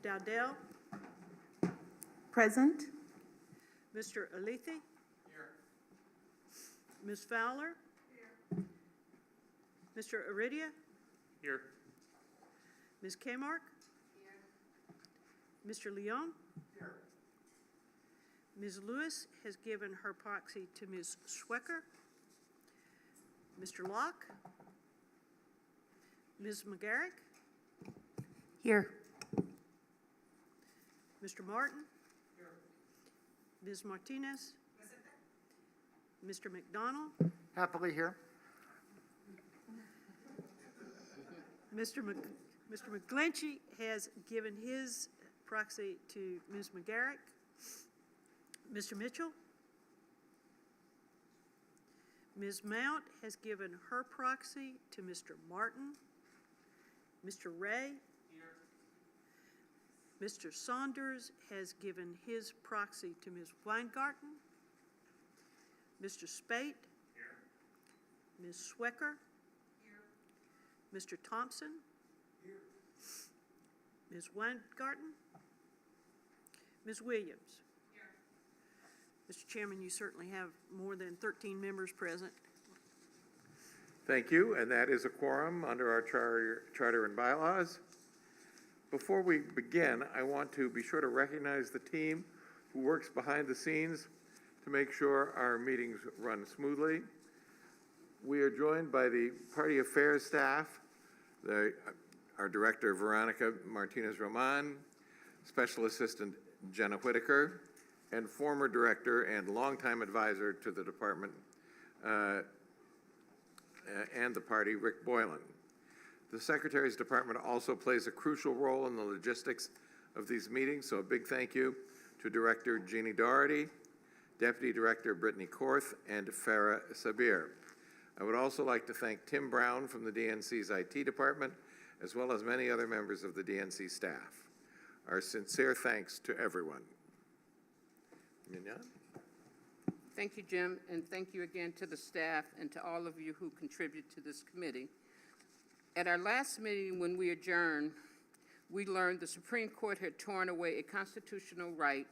Dowdell, Present. Mr. Alethi. Here. Ms. Fowler. Here. Mr. Aridia. Here. Ms. Kmark. Here. Mr. Leon. Here. Ms. Lewis has given her proxy to Ms. Schwecker. Mr. Locke. Ms. McGarrick. Here. Mr. Martin. Here. Ms. Martinez. Mr. McDonald. Happily here. Mr. McGlinchey has given his proxy to Ms. McGarrick. Mr. Mitchell. Ms. Mount has given her proxy to Mr. Martin. Mr. Ray. Here. Mr. Saunders has given his proxy to Ms. Weingarten. Mr. Spate. Here. Ms. Schwecker. Here. Mr. Thompson. Here. Ms. Weingarten. Ms. Williams. Mr. Chairman, you certainly have more than 13 members present. Thank you, and that is a quorum under our charter and bylaws. Before we begin, I want to be sure to recognize the team who works behind the scenes to make sure our meetings run smoothly. We are joined by the Party Affairs staff, our Director, Veronica Martinez-Roman, Special Assistant Jenna Whitaker, and former Director and longtime advisor to the Department and the party, Rick Boylan. The Secretary's Department also plays a crucial role in the logistics of these meetings, so a big thank you to Director Jeannie Doherty, Deputy Director Brittany Korth, and Farah Sabir. I would also like to thank Tim Brown from the DNC's IT department, as well as many other members of the DNC staff. Our sincere thanks to everyone. Mignon? Thank you, Jim, and thank you again to the staff and to all of you who contribute to this committee. At our last meeting, when we adjourned, we learned the Supreme Court had torn away a constitutional right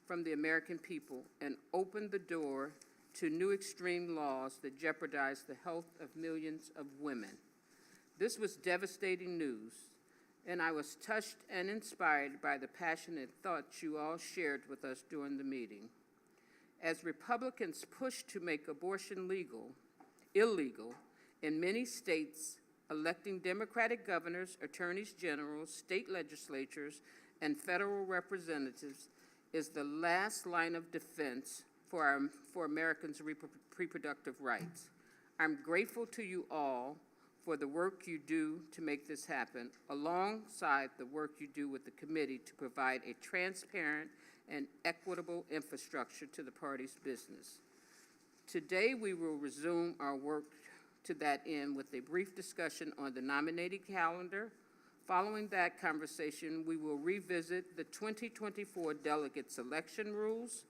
from the American people and opened the door to new extreme laws that jeopardize the health of millions of women. This was devastating news, and I was touched and inspired by the passionate thoughts you all shared with us during the meeting. As Republicans pushed to make abortion illegal in many states, electing Democratic governors, attorneys general, state legislatures, and federal representatives is the last line of defense for Americans' reproductive rights. I'm grateful to you all for the work you do to make this happen, alongside the work you do with the committee to provide a transparent and equitable infrastructure to the party's business. Today, we will resume our work to that end with a brief discussion on the nominating calendar. Following that conversation, we will revisit the 2024 delegate selection rules,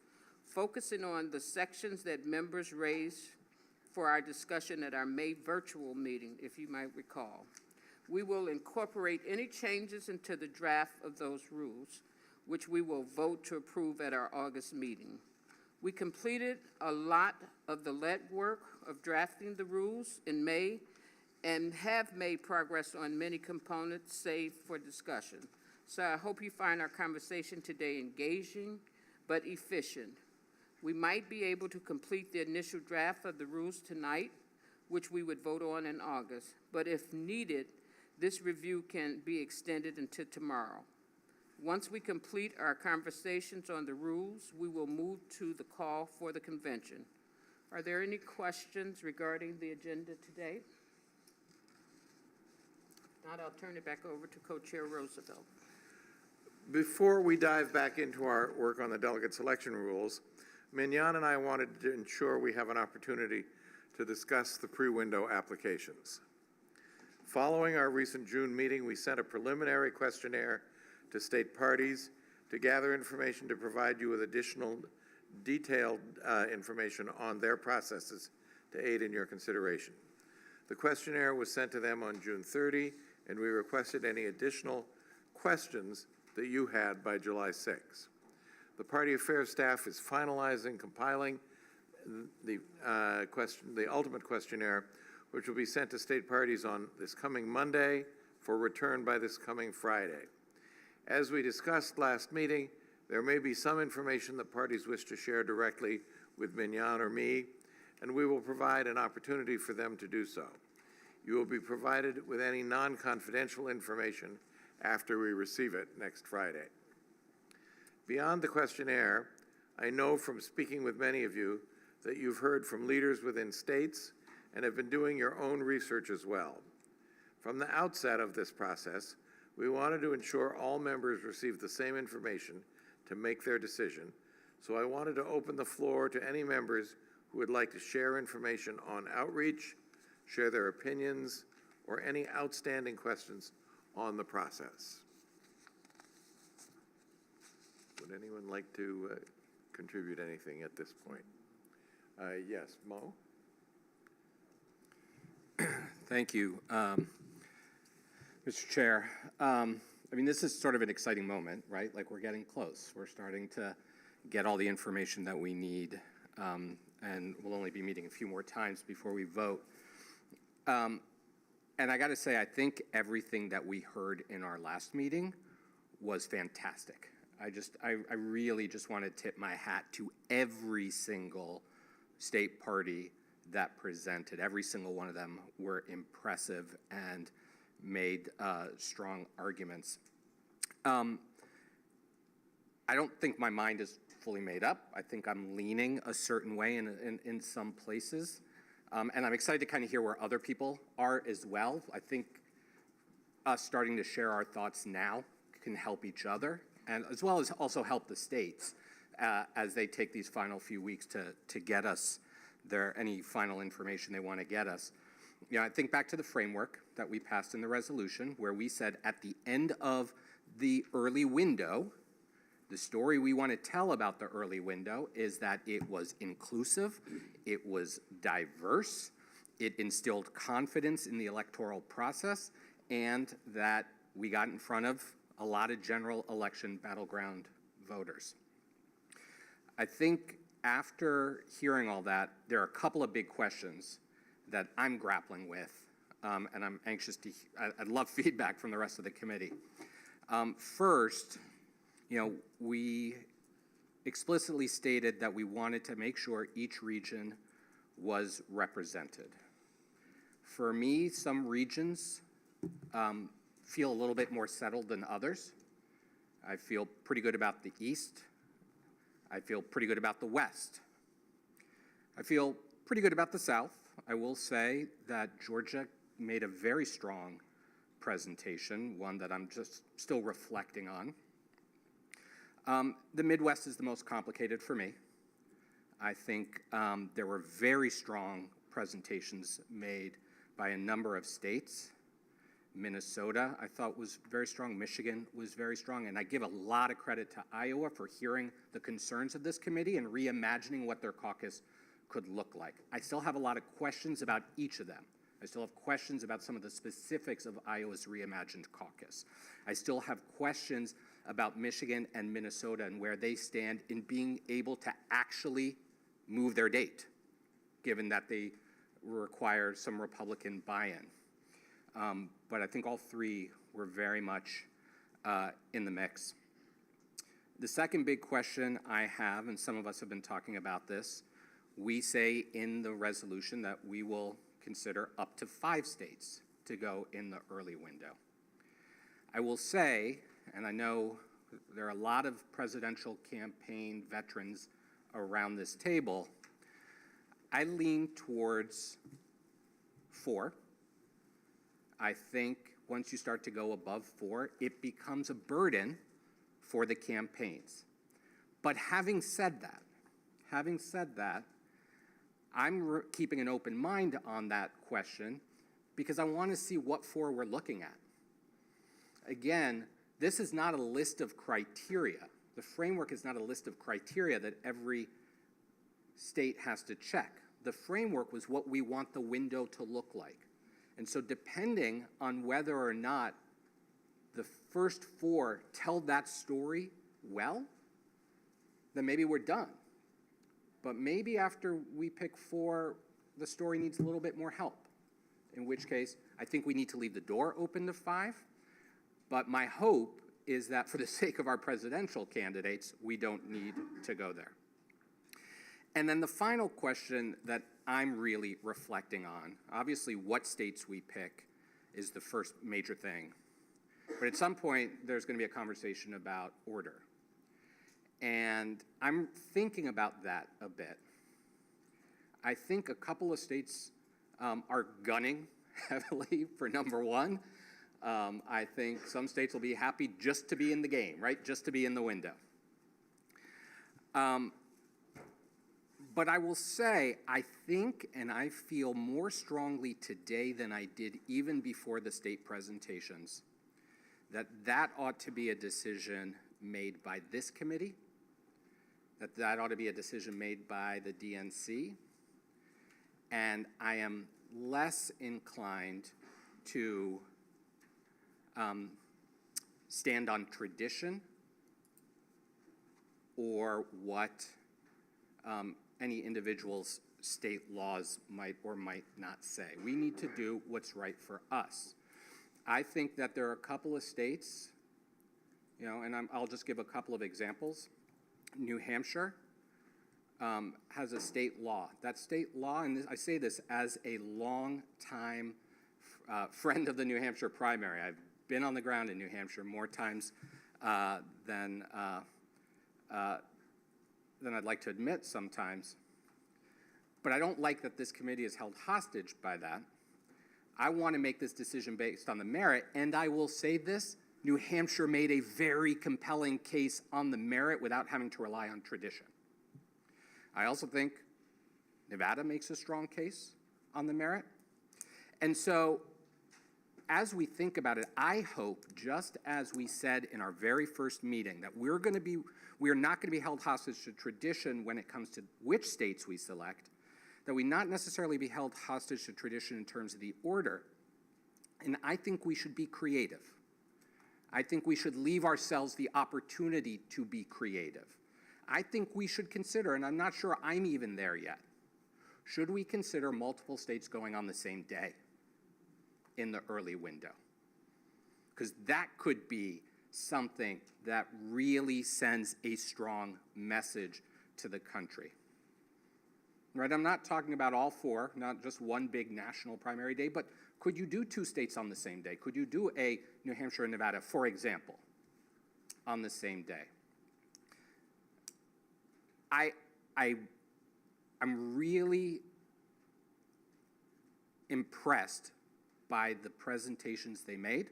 focusing on the sections that members raised for our discussion at our May virtual meeting, if you might recall. We will incorporate any changes into the draft of those rules, which we will vote to approve at our August meeting. We completed a lot of the legwork of drafting the rules in May and have made progress on many components saved for discussion. So I hope you find our conversation today engaging but efficient. We might be able to complete the initial draft of the rules tonight, which we would vote on in August, but if needed, this review can be extended until tomorrow. Once we complete our conversations on the rules, we will move to the call for the convention. Are there any questions regarding the agenda today? If not, I'll turn it back over to Co-Chair Roosevelt. Before we dive back into our work on the delegate selection rules, Mignon and I wanted to ensure we have an opportunity to discuss the pre-window applications. Following our recent June meeting, we sent a preliminary questionnaire to state parties to gather information to provide you with additional detailed information on their processes to aid in your consideration. The questionnaire was sent to them on June 30, and we requested any additional questions that you had by July 6. The Party Affairs staff is finalizing, compiling the ultimate questionnaire, which will be sent to state parties on this coming Monday for return by this coming Friday. As we discussed last meeting, there may be some information that parties wish to share directly with Mignon or me, and we will provide an opportunity for them to do so. You will be provided with any non-confidential information after we receive it next Friday. Beyond the questionnaire, I know from speaking with many of you that you've heard from leaders within states and have been doing your own research as well. From the outset of this process, we wanted to ensure all members receive the same information to make their decision, so I wanted to open the floor to any members who would like to share information on outreach, share their opinions, or any outstanding questions on the process. Would anyone like to contribute anything at this point? Yes, Mo? Thank you, Mr. Chair. I mean, this is sort of an exciting moment, right? Like, we're getting close. We're starting to get all the information that we need, and we'll only be meeting a few more times before we vote. And I got to say, I think everything that we heard in our last meeting was fantastic. I really just want to tip my hat to every single state party that presented. Every single one of them were impressive and made strong arguments. I don't think my mind is fully made up. I think I'm leaning a certain way in some places. And I'm excited to kind of hear where other people are as well. I think us starting to share our thoughts now can help each other, and as well as also help the states as they take these final few weeks to get us any final information they want to get us. You know, I think back to the framework that we passed in the resolution, where we said at the end of the early window, the story we want to tell about the early window is that it was inclusive, it was diverse, it instilled confidence in the electoral process, and that we got in front of a lot of general election battleground voters. I think after hearing all that, there are a couple of big questions that I'm grappling with, and I'm anxious to, I'd love feedback from the rest of the committee. First, you know, we explicitly stated that we wanted to make sure each region was represented. For me, some regions feel a little bit more settled than others. I feel pretty good about the East. I feel pretty good about the West. I feel pretty good about the South. I will say that Georgia made a very strong presentation, one that I'm just still reflecting on. The Midwest is the most complicated for me. I think there were very strong presentations made by a number of states. Minnesota, I thought, was very strong. Michigan was very strong. And I give a lot of credit to Iowa for hearing the concerns of this committee and reimagining what their caucus could look like. I still have a lot of questions about each of them. I still have questions about some of the specifics of Iowa's reimagined caucus. I still have questions about Michigan and Minnesota and where they stand in being able to actually move their date, given that they require some Republican buy-in. But I think all three were very much in the mix. The second big question I have, and some of us have been talking about this, we say in the resolution that we will consider up to 5 states to go in the early window. I will say, and I know there are a lot of presidential campaign veterans around this table, I lean towards 4. I think once you start to go above 4, it becomes a burden for the campaigns. But having said that, I'm keeping an open mind on that question because I want to see what 4 we're looking at. Again, this is not a list of criteria. The framework is not a list of criteria that every state has to check. The framework was what we want the window to look like. And so depending on whether or not the first 4 tell that story well, then maybe we're done. But maybe after we pick 4, the story needs a little bit more help, in which case I think we need to leave the door open to 5. But my hope is that for the sake of our presidential candidates, we don't need to go there. And then the final question that I'm really reflecting on, obviously what states we pick is the first major thing. But at some point, there's going to be a conversation about order. And I'm thinking about that a bit. I think a couple of states are gunning heavily for number 1. I think some states will be happy just to be in the game, right? Just to be in the window. But I will say, I think and I feel more strongly today than I did even before the state presentations, that ought to be a decision made by this committee, that ought to be a decision made by the DNC, and I am less inclined to stand on tradition or what any individual's state laws might or might not say. We need to do what's right for us. I think that there are a couple of states, and I'll just give a couple of examples. New Hampshire has a state law. That state law, and I say this as a long-time friend of the New Hampshire primary. I've been on the ground in New Hampshire more times than I'd like to admit sometimes. But I don't like that this committee is held hostage by that. I want to make this decision based on the merit, and I will say this, New Hampshire made a very compelling case on the merit without having to rely on tradition. I also think Nevada makes a strong case on the merit. And so as we think about it, I hope, just as we said in our very first meeting, that we are not going to be held hostage to tradition when it comes to which states we select, that we not necessarily be held hostage to tradition in terms of the order. And I think we should be creative. I think we should leave ourselves the opportunity to be creative. I think we should consider, and I'm not sure I'm even there yet, should we consider multiple states going on the same day in the early window? Because that could be something that really sends a strong message to the country. Right, I'm not talking about all 4, not just one big national primary day, but could you do 2 states on the same day? Could you do a New Hampshire and Nevada, for example, on the same day? I'm really impressed by the presentations they made,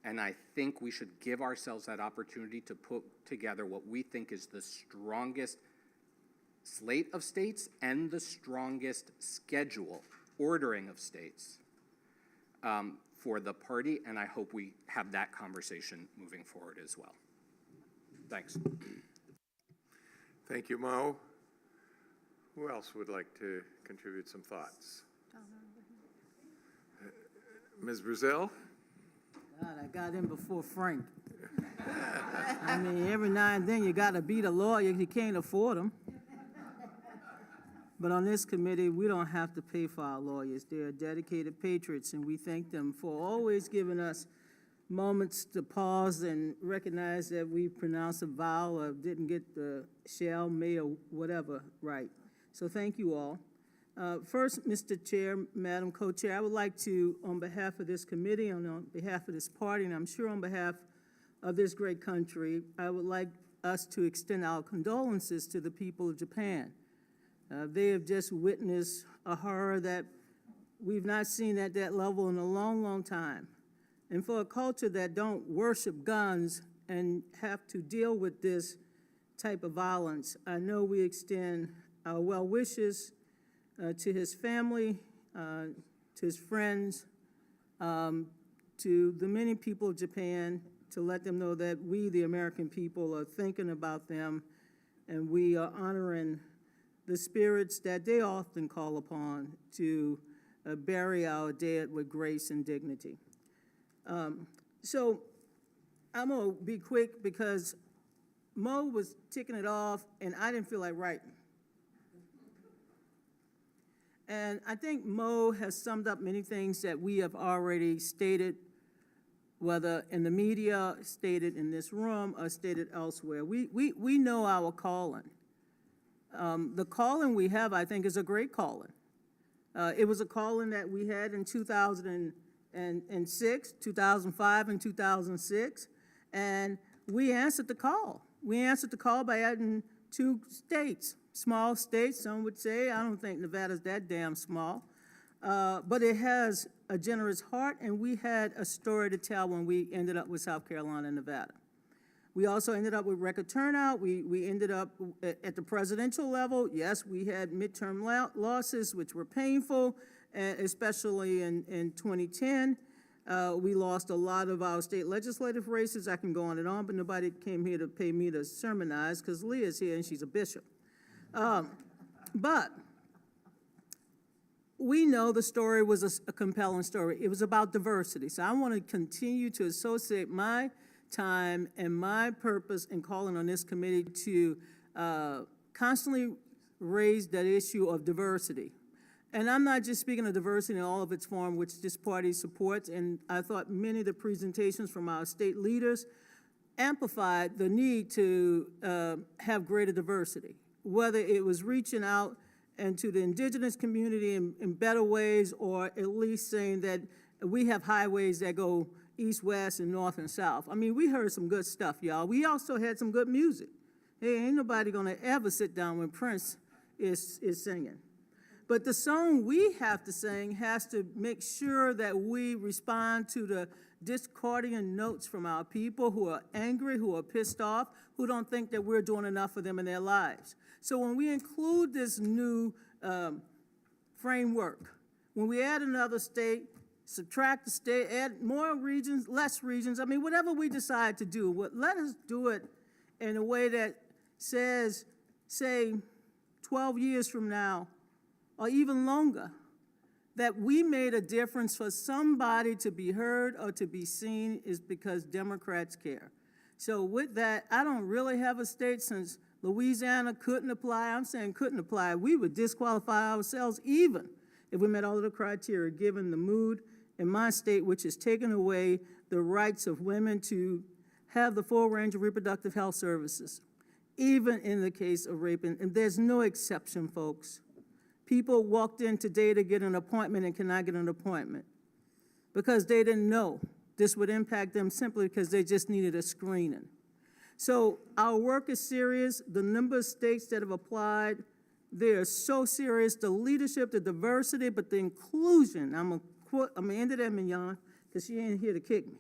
and I think we should give ourselves that opportunity to put together what we think is the strongest slate of states and the strongest schedule, ordering of states for the party, and I hope we have that conversation moving forward as well. Thanks. Thank you, Mo. Who else would like to contribute some thoughts? Ms. Brazil? God, I got in before Frank. I mean, every now and then you got to beat a lawyer. You can't afford them. But on this committee, we don't have to pay for our lawyers. They're dedicated patriots, and we thank them for always giving us moments to pause and recognize that we pronounced a vowel or didn't get the shall, may, or whatever right. So thank you all. First, Mr. Chair, Madam Co-Chair, I would like to, on behalf of this committee and on behalf of this party, and I'm sure on behalf of this great country, I would like us to extend our condolences to the people of Japan. They have just witnessed a horror that we've not seen at that level in a long, long time. And for a culture that don't worship guns and have to deal with this type of violence, I know we extend our well wishes to his family, to his friends, to the many people of Japan, to let them know that we, the American people, are thinking about them, and we are honoring the spirits that they often call upon to bury our dead with grace and dignity. So I'm gonna be quick because Mo was ticking it off and I didn't feel like writing. And I think Mo has summed up many things that we have already stated, whether in the media, stated in this room, or stated elsewhere. We know our calling. The calling we have, I think, is a great calling. It was a calling that we had in 2006, 2005, and 2006, and we answered the call. We answered the call by adding 2 states, small states, some would say. I don't think Nevada's that damn small. But it has a generous heart, and we had a story to tell when we ended up with South Carolina and Nevada. We also ended up with record turnout. We ended up at the presidential level. Yes, we had midterm losses, which were painful, especially in 2010. We lost a lot of our state legislative races. I can go on and on, but nobody came here to pay me to sermonize because Leah's here and she's a bishop. But we know the story was a compelling story. It was about diversity. So I want to continue to associate my time and my purpose in calling on this committee to constantly raise that issue of diversity. And I'm not just speaking of diversity in all of its form, which this party supports, and I thought many of the presentations from our state leaders amplified the need to have greater diversity, whether it was reaching out into the indigenous community in better ways, or at least saying that we have highways that go east, west, and north and south. I mean, we heard some good stuff, y'all. We also had some good music. Hey, ain't nobody gonna ever sit down when Prince is singing. But the song we have to sing has to make sure that we respond to the discordant notes from our people who are angry, who are pissed off, who don't think that we're doing enough for them in their lives. So when we include this new framework, when we add another state, subtract the state, add more regions, less regions, I mean, whatever we decide to do, let us do it in a way that says, say, 12 years from now, or even longer, that we made a difference for somebody to be heard or to be seen is because Democrats care. So with that, I don't really have a state since Louisiana couldn't apply. I'm saying couldn't apply. We would disqualify ourselves even if we met all of the criteria, given the mood in my state, which has taken away the rights of women to have the full range of reproductive health services, even in the case of rape. And there's no exception, folks. People walked in today to get an appointment and cannot get an appointment because they didn't know this would impact them simply because they just needed a screening. So our work is serious. The number of states that have applied, they are so serious. The leadership, the diversity, but the inclusion. I'm gonna end it at Mignon because she ain't here to kick me.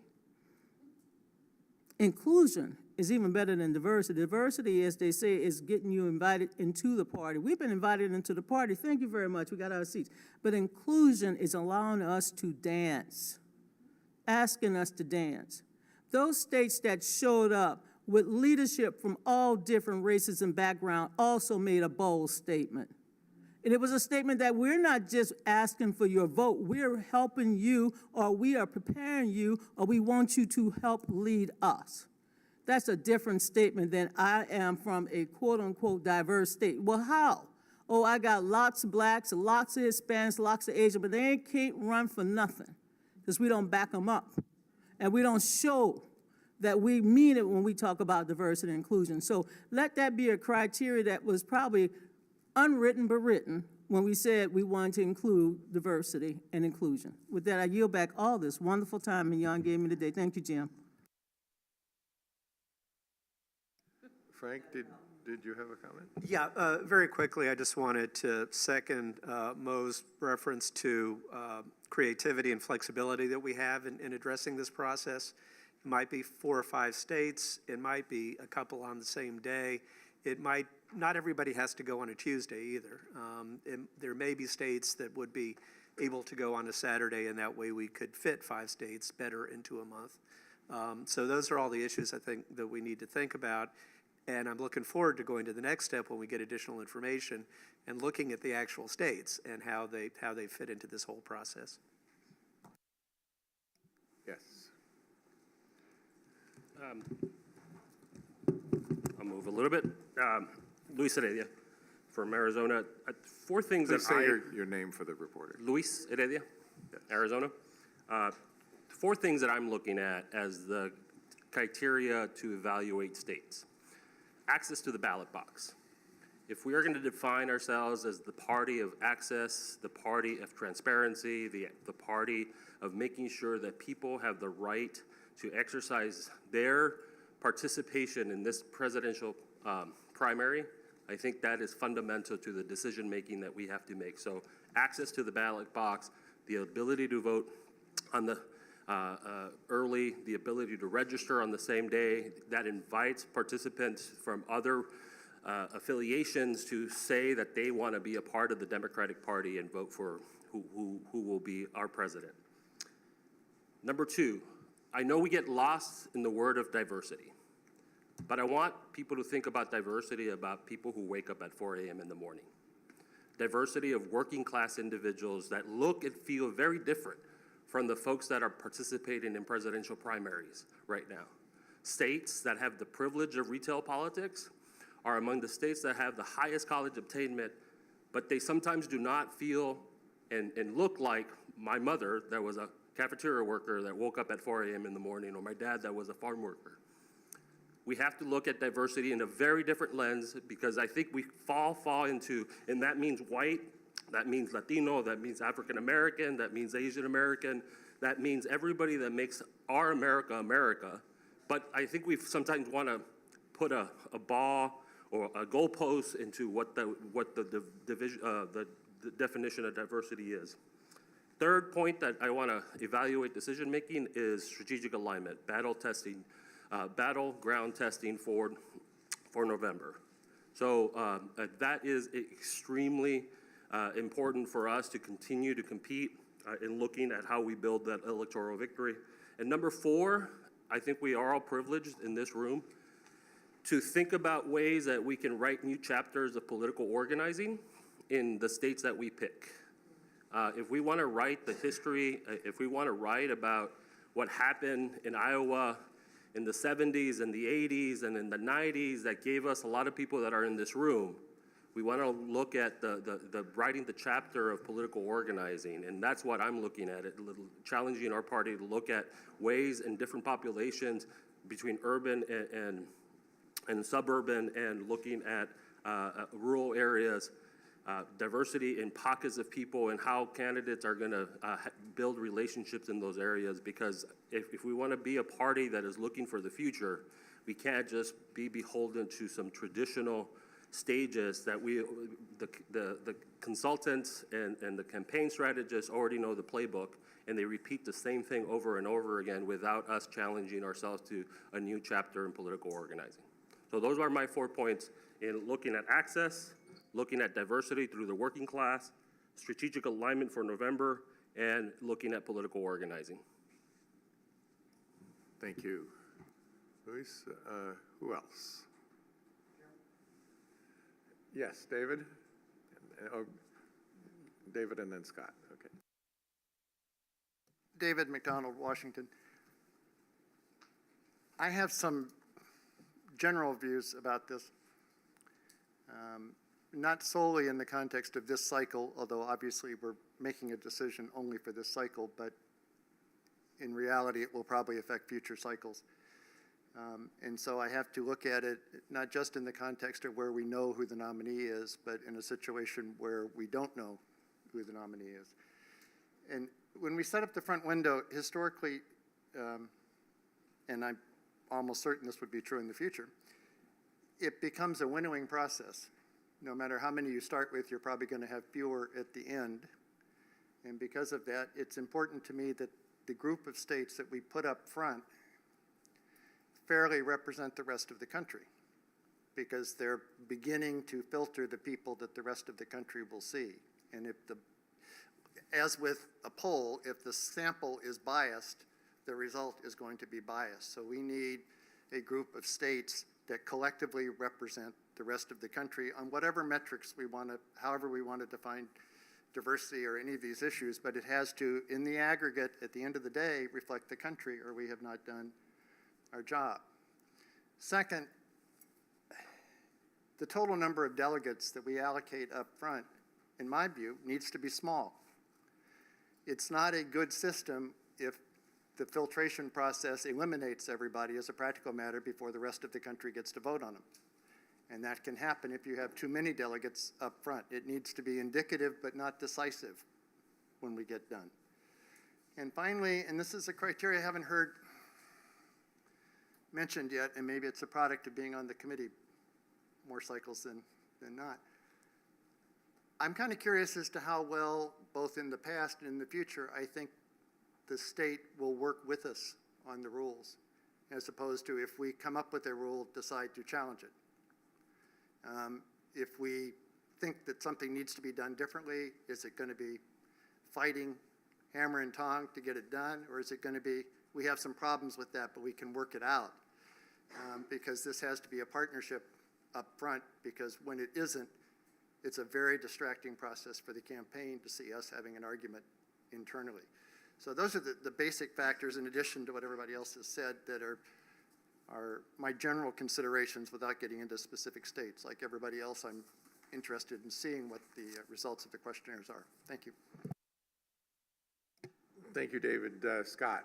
Inclusion is even better than diversity. Diversity, as they say, is getting you invited into the party. We've been invited into the party. Thank you very much. We got our seats. But inclusion is allowing us to dance, asking us to dance. Those states that showed up with leadership from all different races and backgrounds also made a bold statement. And it was a statement that we're not just asking for your vote. We're helping you, or we are preparing you, or we want you to help lead us. That's a different statement than I am from a quote-unquote diverse state. Well, how? Oh, I got lots of blacks, lots of Hispanics, lots of Asians, but they can't run for nothing because we don't back them up. And we don't show that we mean it when we talk about diversity and inclusion. So let that be a criteria that was probably unwritten but written when we said we wanted to include diversity and inclusion. With that, I yield back all this wonderful time Mignon gave me today. Thank you, Jim. Frank, did you have a comment? Yeah, very quickly, I just wanted to second Mo's reference to creativity and flexibility that we have in addressing this process. It might be 4 or 5 states. It might be a couple on the same day. It might, not everybody has to go on a Tuesday either. There may be states that would be able to go on a Saturday, and that way we could fit 5 states better into a month. So those are all the issues I think that we need to think about. And I'm looking forward to going to the next step when we get additional information and looking at the actual states and how they fit into this whole process. Yes. I'll move a little bit. Luis Heredia from Arizona. Four things Please that say I... your name for the reporter. Luis Heredia, Arizona. Four things that I'm looking at as the criteria to evaluate states. Access to the ballot box. If we are going to define ourselves as the party of access, the party of transparency, the party of making sure that people have the right to exercise their participation in this presidential primary, I think that is fundamental to the decision-making that we have to make. So access to the ballot box, the ability to vote on the early, the ability to register on the same day, that invites participants from other affiliations to say that they want to be a part of the Democratic Party and vote for who will be our president. Number two, I know we get lost in the word of diversity, but I want people to think about diversity about people who wake up at 4 a.m. in the morning. Diversity of working class individuals that look and feel very different from the folks that are participating in presidential primaries right now. States that have the privilege of retail politics are among the states that have the highest college attainment, but they sometimes do not feel and look like my mother that was a cafeteria worker that woke up at 4 a.m. in the morning, or my dad that was a farm worker. We have to look at diversity in a very different lens, because I think we fall into, and that means white, that means Latino, that means African American, that means Asian American, that means everybody that makes our America America. But I think we sometimes want to put a ball or a goalpost into what the definition of diversity is. Third point that I want to evaluate decision making is strategic alignment, battleground testing for November. So that is extremely important for us to continue to compete in looking at how we build that electoral victory. And number four, I think we are all privileged in this room to think about ways that we can write new chapters of political organizing in the states that we pick. If we want to write the history, if we want to write about what happened in Iowa in the 70s and the 80s and in the 90s that gave us a lot of people that are in this room, we want to look at the writing the chapter of political organizing, and that's what I'm looking at, challenging our party to look at ways in different populations between urban and suburban, and looking at rural areas, diversity in pockets of people, and how candidates are going to build relationships in those areas. Because if we want to be a party that is looking for the future, we can't just be beholden to some traditional stages that the consultants and the campaign strategists already know the playbook, and they repeat the same thing over and over again without us challenging ourselves to a new chapter in political organizing. So those are my 4 points in looking at access, looking at diversity through the working class, strategic alignment for November, and looking at political organizing. Thank you. Luis, who else? Yes, David? Oh, David and then Scott, okay. David McDonald, Washington. I have some general views about this, not solely in the context of this cycle, although obviously we're making a decision only for this cycle, but in reality it will probably affect future cycles. And so I have to look at it not just in the context of where we know who the nominee is, but in a situation where we don't know who the nominee is. And when we set up the front window, historically, and I'm almost certain this would be true in the future, it becomes a winnowing process. No matter how many you start with, you're probably going to have fewer at the end. And because of that, it's important to me that the group of states that we put up front fairly represent the rest of the country, because they're beginning to filter the people that the rest of the country will see. And if as with a poll, if the sample is biased, the result is going to be biased. So we need a group of states that collectively represent the rest of the country on whatever metrics we want to, however we want to define diversity or any of these issues, but it has to, in the aggregate, at the end of the day, reflect the country, or we have not done our job. Second, the total number of delegates that we allocate up front, in my view, needs to be small. It's not a good system if the filtration process eliminates everybody as a practical matter before the rest of the country gets to vote on them. And that can happen if you have too many delegates up front. It needs to be indicative but not decisive when we get done. And finally, and this is a criteria I haven't heard mentioned yet, and maybe it's a product of being on the committee more cycles than not. I'm kind of curious as to how well, both in the past and in the future, I think the state will work with us on the rules, as opposed to if we come up with a rule, decide to challenge it. If we think that something needs to be done differently, is it going to be fighting hammer and tong to get it done, or is it going to be, we have some problems with that, but we can work it out? Because this has to be a partnership up front, because when it isn't, it's a very distracting process for the campaign to see us having an argument internally. So those are the basic factors, in addition to what everybody else has said, that are my general considerations without getting into specific states. Like everybody else, I'm interested in seeing what the results of the questionnaires are. Thank you. Thank you, David. Scott.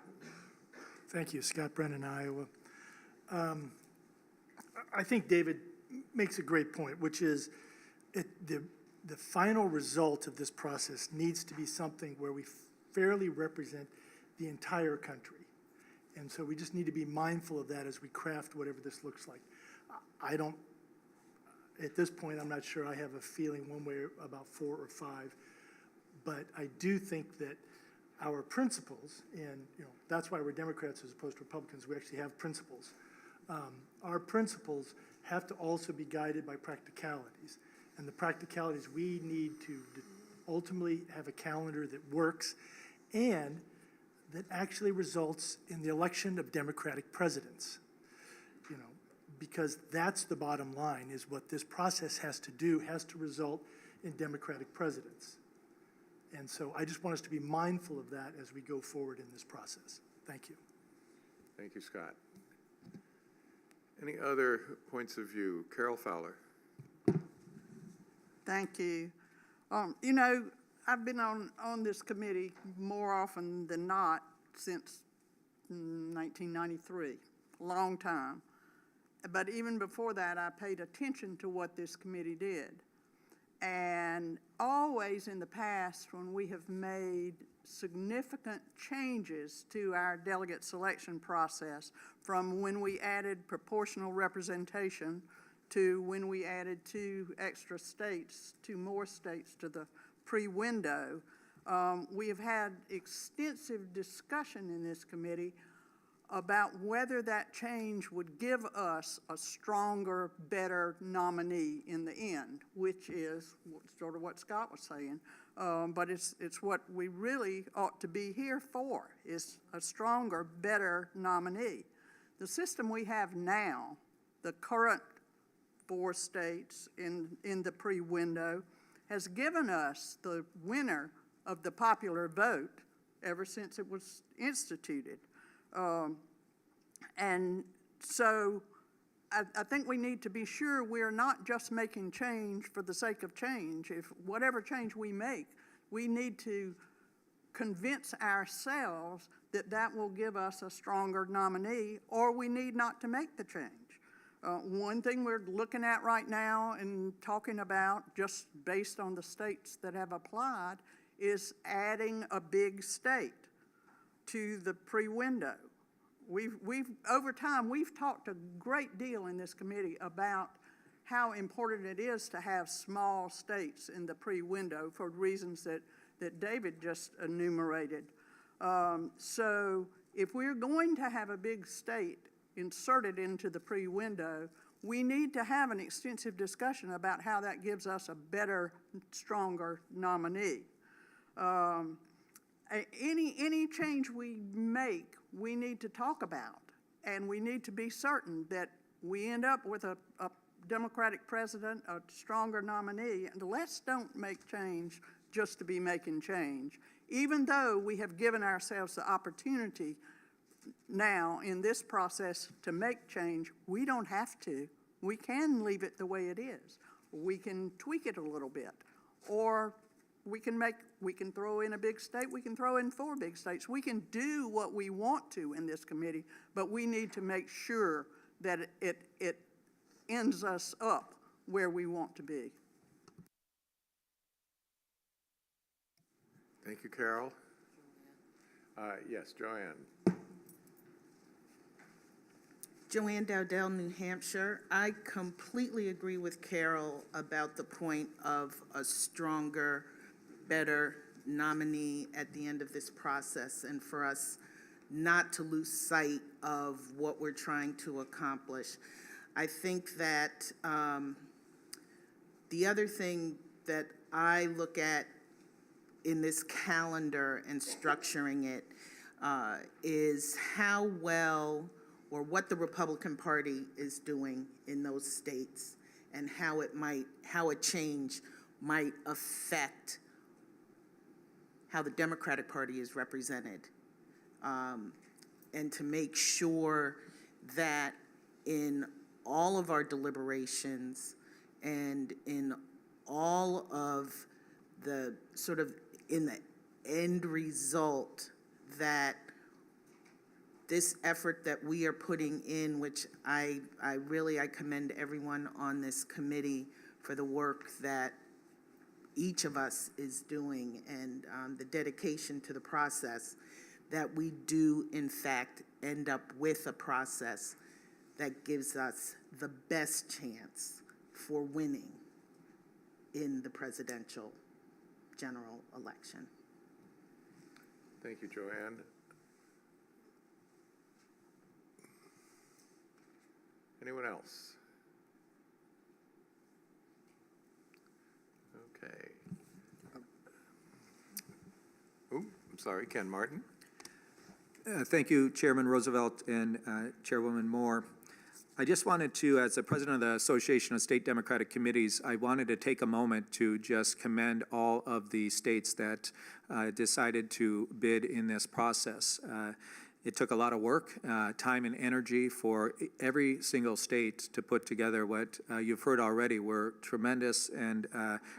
Thank you, Scott Brennan, Iowa. I think David makes a great point, which is the final result of this process needs to be something where we fairly represent the entire country. And so we just need to be mindful of that as we craft whatever this looks like. At this point, I'm not sure I have a feeling one way about 4 or 5, but I do think that our principles, and that's why we're Democrats as opposed to Republicans, we actually have principles. Our principles have to also be guided by practicalities. And the practicalities, we need to ultimately have a calendar that works and that actually results in the election of Democratic presidents. Because that's the bottom line, is what this process has to do, has to result in Democratic presidents. And so I just want us to be mindful of that as we go forward in this process. Thank you. Thank you, Scott. Any other points of view? Carol Fowler. Thank you. I've been on this committee more often than not since 1993, a long time. But even before that, I paid attention to what this committee did. And always in the past, when we have made significant changes to our delegate selection process, from when we added proportional representation to when we added 2 extra states, 2 more states to the pre-window, we have had extensive discussion in this committee about whether that change would give us a stronger, better nominee in the end, which is sort of what Scott was saying. But it's what we really ought to be here for, is a stronger, better nominee. The system we have now, the current 4 states in the pre-window, has given us the winner of the popular vote ever since it was instituted. And so I think we need to be sure we're not just making change for the sake of change. If whatever change we make, we need to convince ourselves that that will give us a stronger nominee, or we need not to make the change. One thing we're looking at right now and talking about, just based on the states that have applied, is adding a big state to the pre-window. Over time, we've talked a great deal in this committee about how important it is to have small states in the pre-window for reasons that David just enumerated. So if we're going to have a big state inserted into the pre-window, we need to have an extensive discussion about how that gives us a better, stronger nominee. Any change we make, we need to talk about, and we need to be certain that we end up with a Democratic president, a stronger nominee, and let's don't make change just to be making change, even though we have given ourselves the opportunity now in this process to make change, we don't have to. We can leave it the way it is. We can tweak it a little bit, or we can throw in a big state, we can throw in 4 big states. We can do what we want to in this committee, but we need to make sure that it ends us up where we want to be. Thank you, Carol. Yes, Joanne. Joanne Dowdell, New Hampshire. I completely agree with Carol about the point of a stronger, better nominee at the end of this process, and for us not to lose sight of what we're trying to accomplish. I think that the other thing that I look at in this calendar and structuring it is how well or what the Republican Party is doing in those states, and how a change might affect how the Democratic Party is represented. And to make sure that in all of our deliberations and in all of the sort of in the end result, that this effort that we are putting in, which I commend everyone on this committee for the work that each of us is doing, and the dedication to the process, that we do in fact end up with a process that gives us the best chance for winning in the presidential general election. Thank you, Joanne. Anyone else? Okay. I'm sorry, Ken Martin. Thank you, Chairman Roosevelt and Chairwoman Moore. I just wanted to, as the president of the Association of State Democratic Committees, I wanted to take a moment to just commend all of the states that decided to bid in this process. It took a lot of work, time and energy for every single state to put together what you've heard already were tremendous and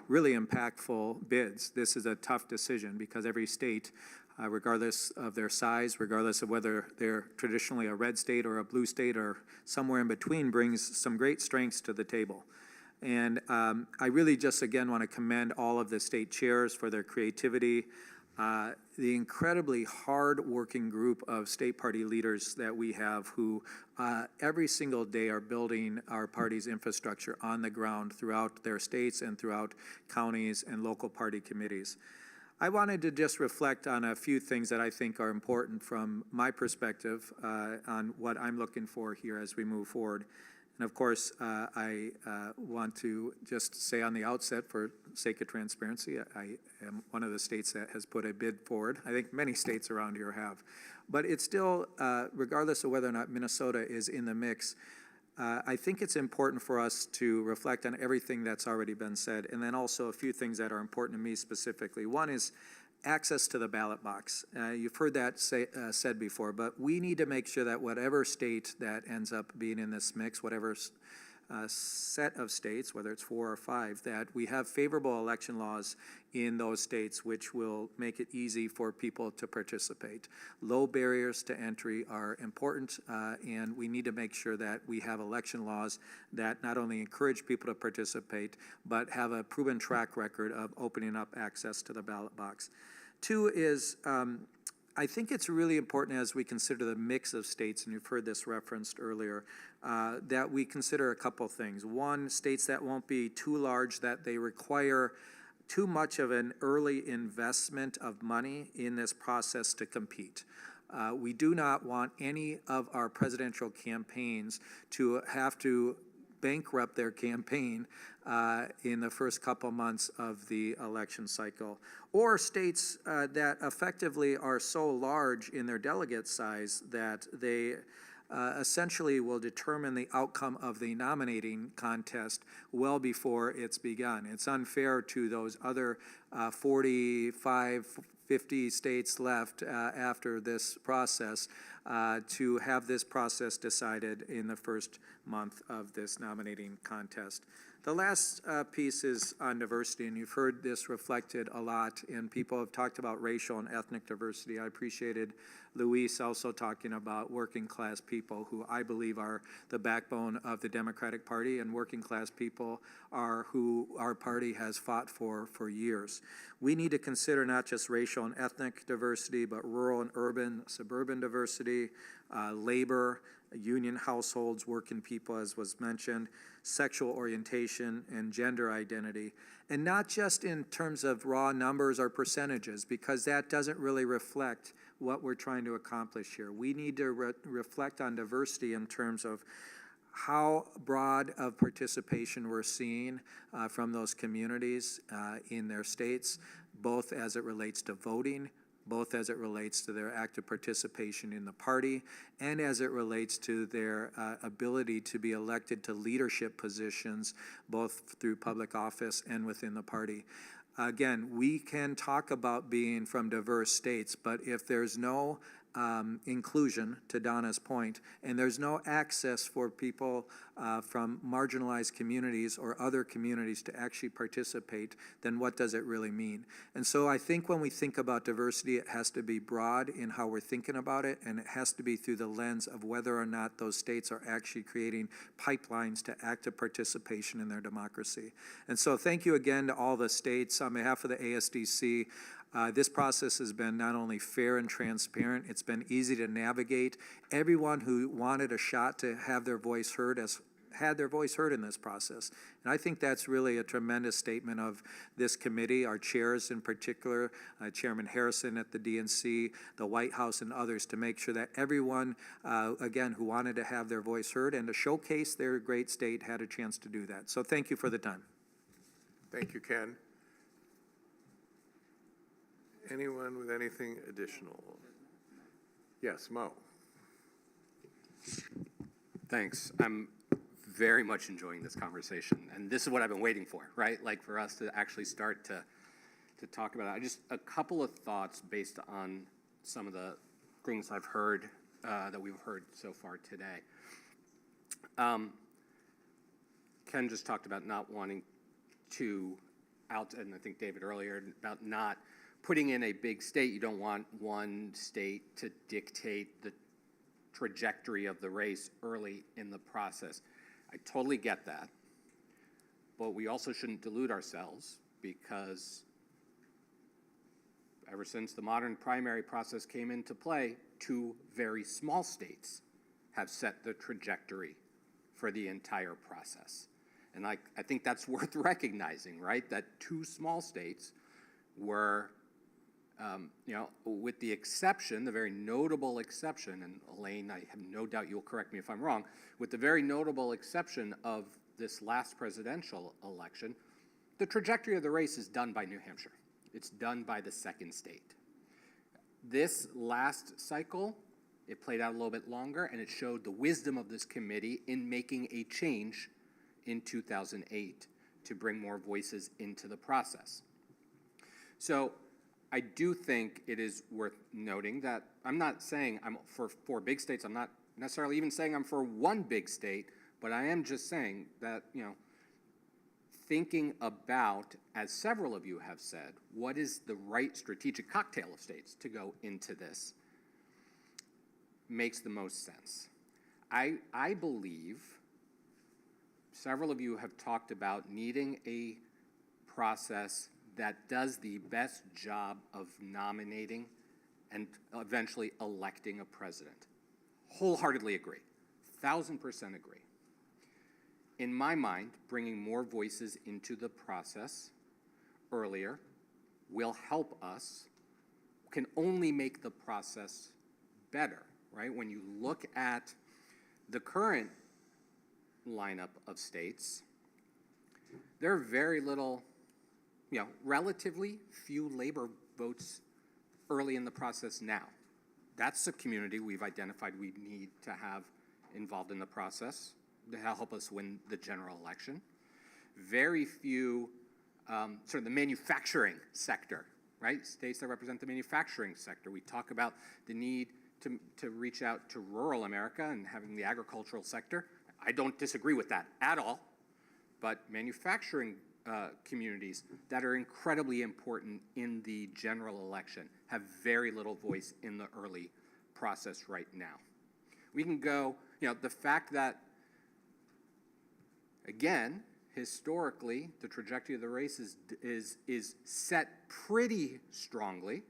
really impactful bids. This is a tough decision because every state, regardless of their size, regardless of whether they're traditionally a red state or a blue state or somewhere in between, brings some great strengths to the table. And I really just, again, want to commend all of the state chairs for their creativity, the incredibly hard-working group of state party leaders that we have who every single day are building our party's infrastructure on the ground throughout their states and throughout counties and local party committees. I wanted to just reflect on a few things that I think are important from my perspective on what I'm looking for here as we move forward. And of course, I want to just say on the outset, for sake of transparency, I am one of the states that has put a bid forward. I think many states around here have. But it's still, regardless of whether or not Minnesota is in the mix, I think it's important for us to reflect on everything that's already been said, and then also a few things that are important to me specifically. One is access to the ballot box. You've heard that said before, but we need to make sure that whatever state that ends up being in this mix, whatever set of states, whether it's 4 or 5, that we have favorable election laws in those states which will make it easy for people to participate. Low barriers to entry are important, and we need to make sure that we have election laws that not only encourage people to participate, but have a proven track record of opening up access to the ballot box. 2 is, I think it's really important as we consider the mix of states, and you've heard this referenced earlier, that we consider a couple things. One, states that won't be too large that they require too much of an early investment of money in this process to compete. We do not want any of our presidential campaigns to have to bankrupt their campaign in the first couple months of the election cycle. Or states that effectively are so large in their delegate size that they essentially will determine the outcome of the nominating contest well before it's begun. It's unfair to those other 45, 50 states left after this process to have this process decided in the first month of this nominating contest. The last piece is on diversity, and you've heard this reflected a lot, and people have talked about racial and ethnic diversity. I appreciated Luis also talking about working class people, who I believe are the backbone of the Democratic Party, and working class people are who our party has fought for years. We need to consider not just racial and ethnic diversity, but rural and urban, suburban diversity, labor, union households, working people, as was mentioned, sexual orientation, and gender identity. And not just in terms of raw numbers or percentages, because that doesn't really reflect what we're trying to accomplish here. We need to reflect on diversity in terms of how broad of participation we're seeing from those communities in their states, both as it relates to voting, both as it relates to their active participation in the party, and as it relates to their ability to be elected to leadership positions, both through public office and within the party. Again, we can talk about being from diverse states, but if there's no inclusion, to Donna's point, and there's no access for people from marginalized communities or other communities to actually participate, then what does it really mean? And so I think when we think about diversity, it has to be broad in how we're thinking about it, and it has to be through the lens of whether or not those states are actually creating pipelines to active participation in their democracy. And so thank you again to all the states. On behalf of the ASDC, this process has been not only fair and transparent, it's been easy to navigate. Everyone who wanted a shot to have their voice heard has had their voice heard in this process. And I think that's really a tremendous statement of this committee, our chairs in particular, Chairman Harrison at the DNC, the White House, and others, to make sure that everyone, again, who wanted to have their voice heard and to showcase their great state had a chance to do that. So thank you for the time. Thank you, Ken. Anyone with anything additional? Yes, Mo. Thanks. I'm very much enjoying this conversation, and this is what I've been waiting for, right? Like for us to actually start to talk about it. Just a couple of thoughts based on some of the things I've heard, that we've heard so far today. Ken just talked about not wanting to and I think David earlier, about not putting in a big state. You don't want one state to dictate the trajectory of the race early in the process. I totally get that. But we also shouldn't delude ourselves, because ever since the modern primary process came into play, 2 very small states have set the trajectory for the entire process. And I think that's worth recognizing, right? That 2 small states were, with the exception, the very notable exception, and Elaine, I have no doubt you'll correct me if I'm wrong, with the very notable exception of this last presidential election, the trajectory of the race is done by New Hampshire. It's done by the 2nd state. This last cycle, it played out a little bit longer, and it showed the wisdom of this committee in making a change in 2008 to bring more voices into the process. So I do think it is worth noting that I'm not saying I'm for 4 big states. I'm not necessarily even saying I'm for 1 big state, but I am just saying that, thinking about, as several of you have said, what is the right strategic cocktail of states to go into this makes the most sense. I believe several of you have talked about needing a process that does the best job of nominating and eventually electing a president. Wholeheartedly agree, 1,000% agree. In my mind, bringing more voices into the process earlier will help us, can only make the process better, right? When you look at the current lineup of states, there are very little, relatively few labor votes early in the process now. That's a community we've identified we need to have involved in the process to help us win the general election. Very few, sort of the manufacturing sector, right? States that represent the manufacturing sector. We talk about the need to reach out to rural America and having the agricultural sector. I don't disagree with that at all, but manufacturing communities that are incredibly important in the general election have very little voice in the early process right now. We can go, the fact that, again, historically, the trajectory of the race is set pretty strongly.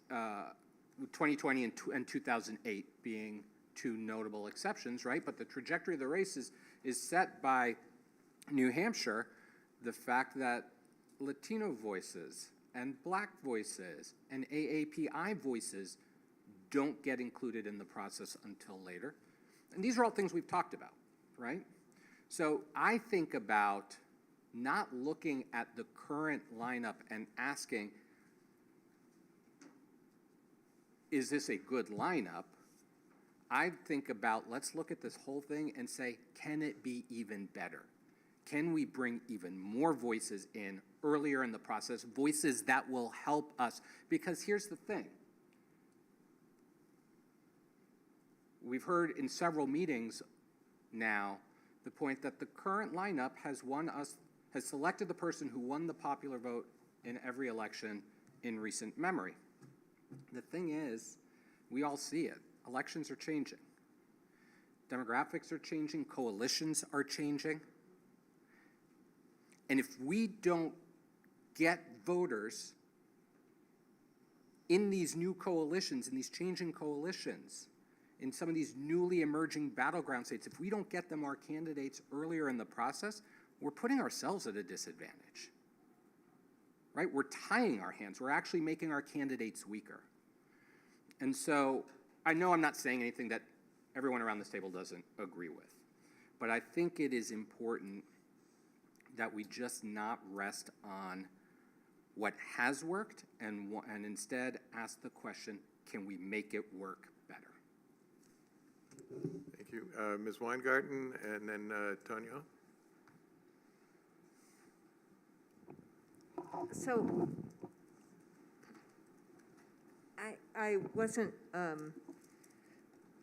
2020 and 2008 being two notable exceptions, right? But the trajectory of the race is set by New Hampshire. The fact that Latino voices and Black voices and AAPI voices don't get included in the process until later. And these are all things we've talked about, right? So I think about not looking at the current lineup and asking, is this a good lineup? I think about, let's look at this whole thing and say, can it be even better? Can we bring even more voices in earlier in the process, voices that will help us? Because here's the thing. We've heard in several meetings now the point that the current lineup has selected the person who won the popular vote in every election in recent memory. The thing is, we all see it. Elections are changing. Demographics are changing. Coalitions are changing. And if we don't get voters in these new coalitions, in these changing coalitions, in some of these newly emerging battleground states, if we don't get them our candidates earlier in the process, we're putting ourselves at a disadvantage. Right? We're tying our hands. We're actually making our candidates weaker. And so I know I'm not saying anything that everyone around this table doesn't agree with, but I think it is important that we just not rest on what has worked and instead ask the question, can we make it work better? Thank you. Ms. Weingarten and then Tonio. So I wasn't,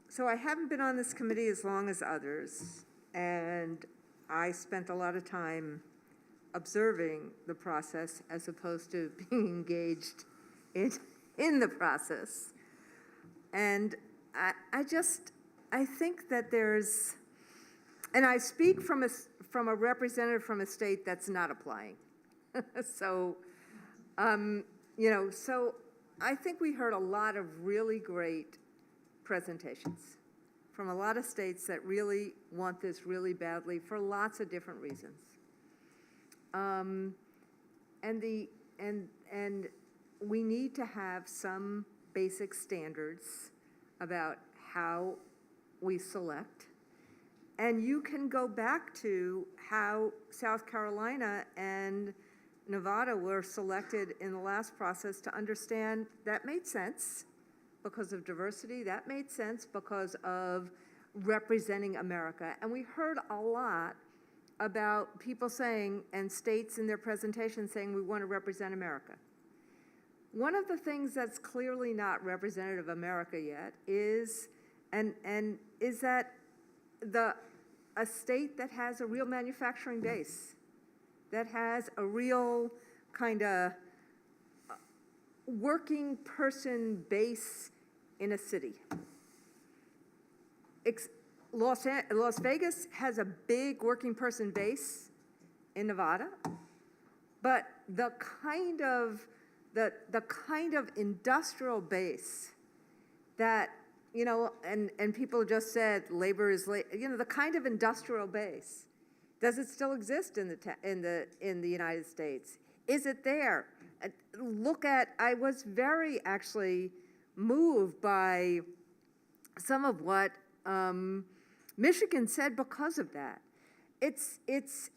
so I haven't been on this committee as long as others, and I spent a lot of time observing the process as opposed to being engaged in the process. And I think that there's, and I speak from a representative from a state that's not applying. So, so I think we heard a lot of really great presentations from a lot of states that really want this really badly for lots of different reasons. And we need to have some basic standards about how we select. And you can go back to how South Carolina and Nevada were selected in the last process to understand that made sense because of diversity, that made sense because of representing America. And we heard a lot about people saying, and states in their presentation saying, we want to represent America. One of the things that's clearly not representative of America yet is, is that a state that has a real manufacturing base, that has a real kind of working person base in a city. Las Vegas has a big working person base in Nevada, but the kind of industrial base that, and people just said labor is, the kind of industrial base, does it still exist in the United States? Is it there? I was very actually moved by some of what Michigan said because of that. It's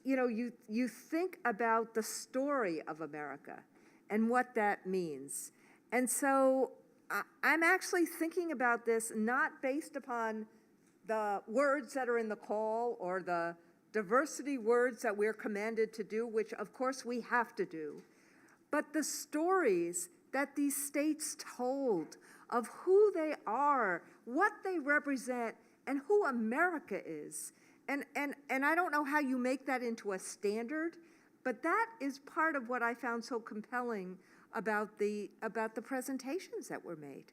you think about the story of America and what that means. And so I'm actually thinking about this not based upon the words that are in the call or the diversity words that we're commanded to do, which of course we have to do, but the stories that these states told of who they are, what they represent, and who America is. And I don't know how you make that into a standard, but that is part of what I found so compelling about the presentations that were made.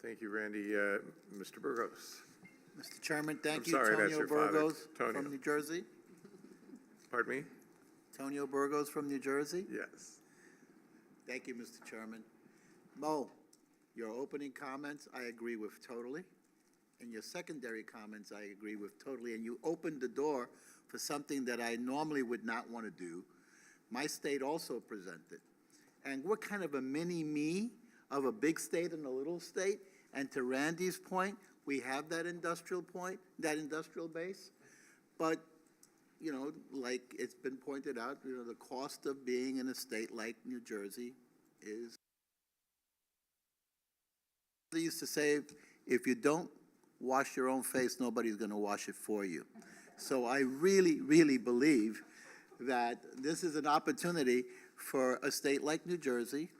Thank you, Randy. Mr. Burgos. Mr. Chairman, thank I'm you. sorry, that's Tonio your father. Burgos Tonio. from New Jersey. Pardon me? Tonio Burgos from New Jersey. Yes. Thank you, Mr. Chairman. Mo, your opening comments, I agree with totally. And your secondary comments, I agree with totally. And you opened the door for something that I normally would not want to do. My state also presented. And we're kind of a mini-me of a big state and a little state. And to Randy's point, we have that industrial base. But, you know, like it's been pointed out, you know, the cost of being in a state like New Jersey is. They used to say, if you don't wash your own face, nobody's going to wash it for you. So I really, really believe that this is an opportunity for a state like New Jersey.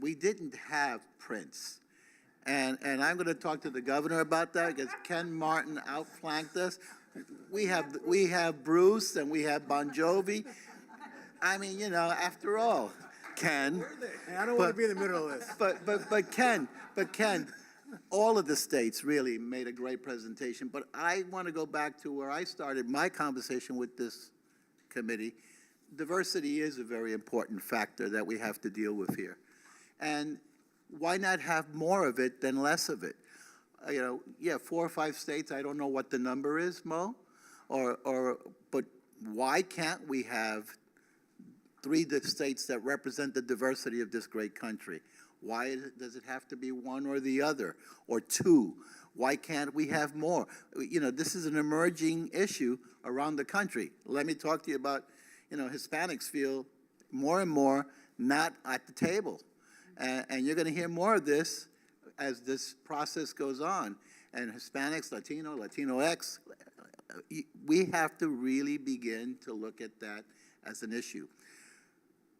We didn't have Prince. And I'm going to talk to the governor about that because Ken Martin outflanked us. We have Bruce and we have Bon Jovi. I mean, you know, after all, Ken. I don't want to be in the middle of this. But Ken, all of the states really made a great presentation. But I want to go back to where I started my conversation with this committee. Diversity is a very important factor that we have to deal with here. And why not have more of it than less of it? You know, yeah, 4 or 5 states, I don't know what the number is, Mo, but why can't we have 3 states that represent the diversity of this great country? Why does it have to be one or the other, or 2? Why can't we have more? You know, this is an emerging issue around the country. Let me talk to you about, you know, Hispanics feel more and more not at the table. And you're going to hear more of this as this process goes on. And Hispanics, Latinx, we have to really begin to look at that as an issue.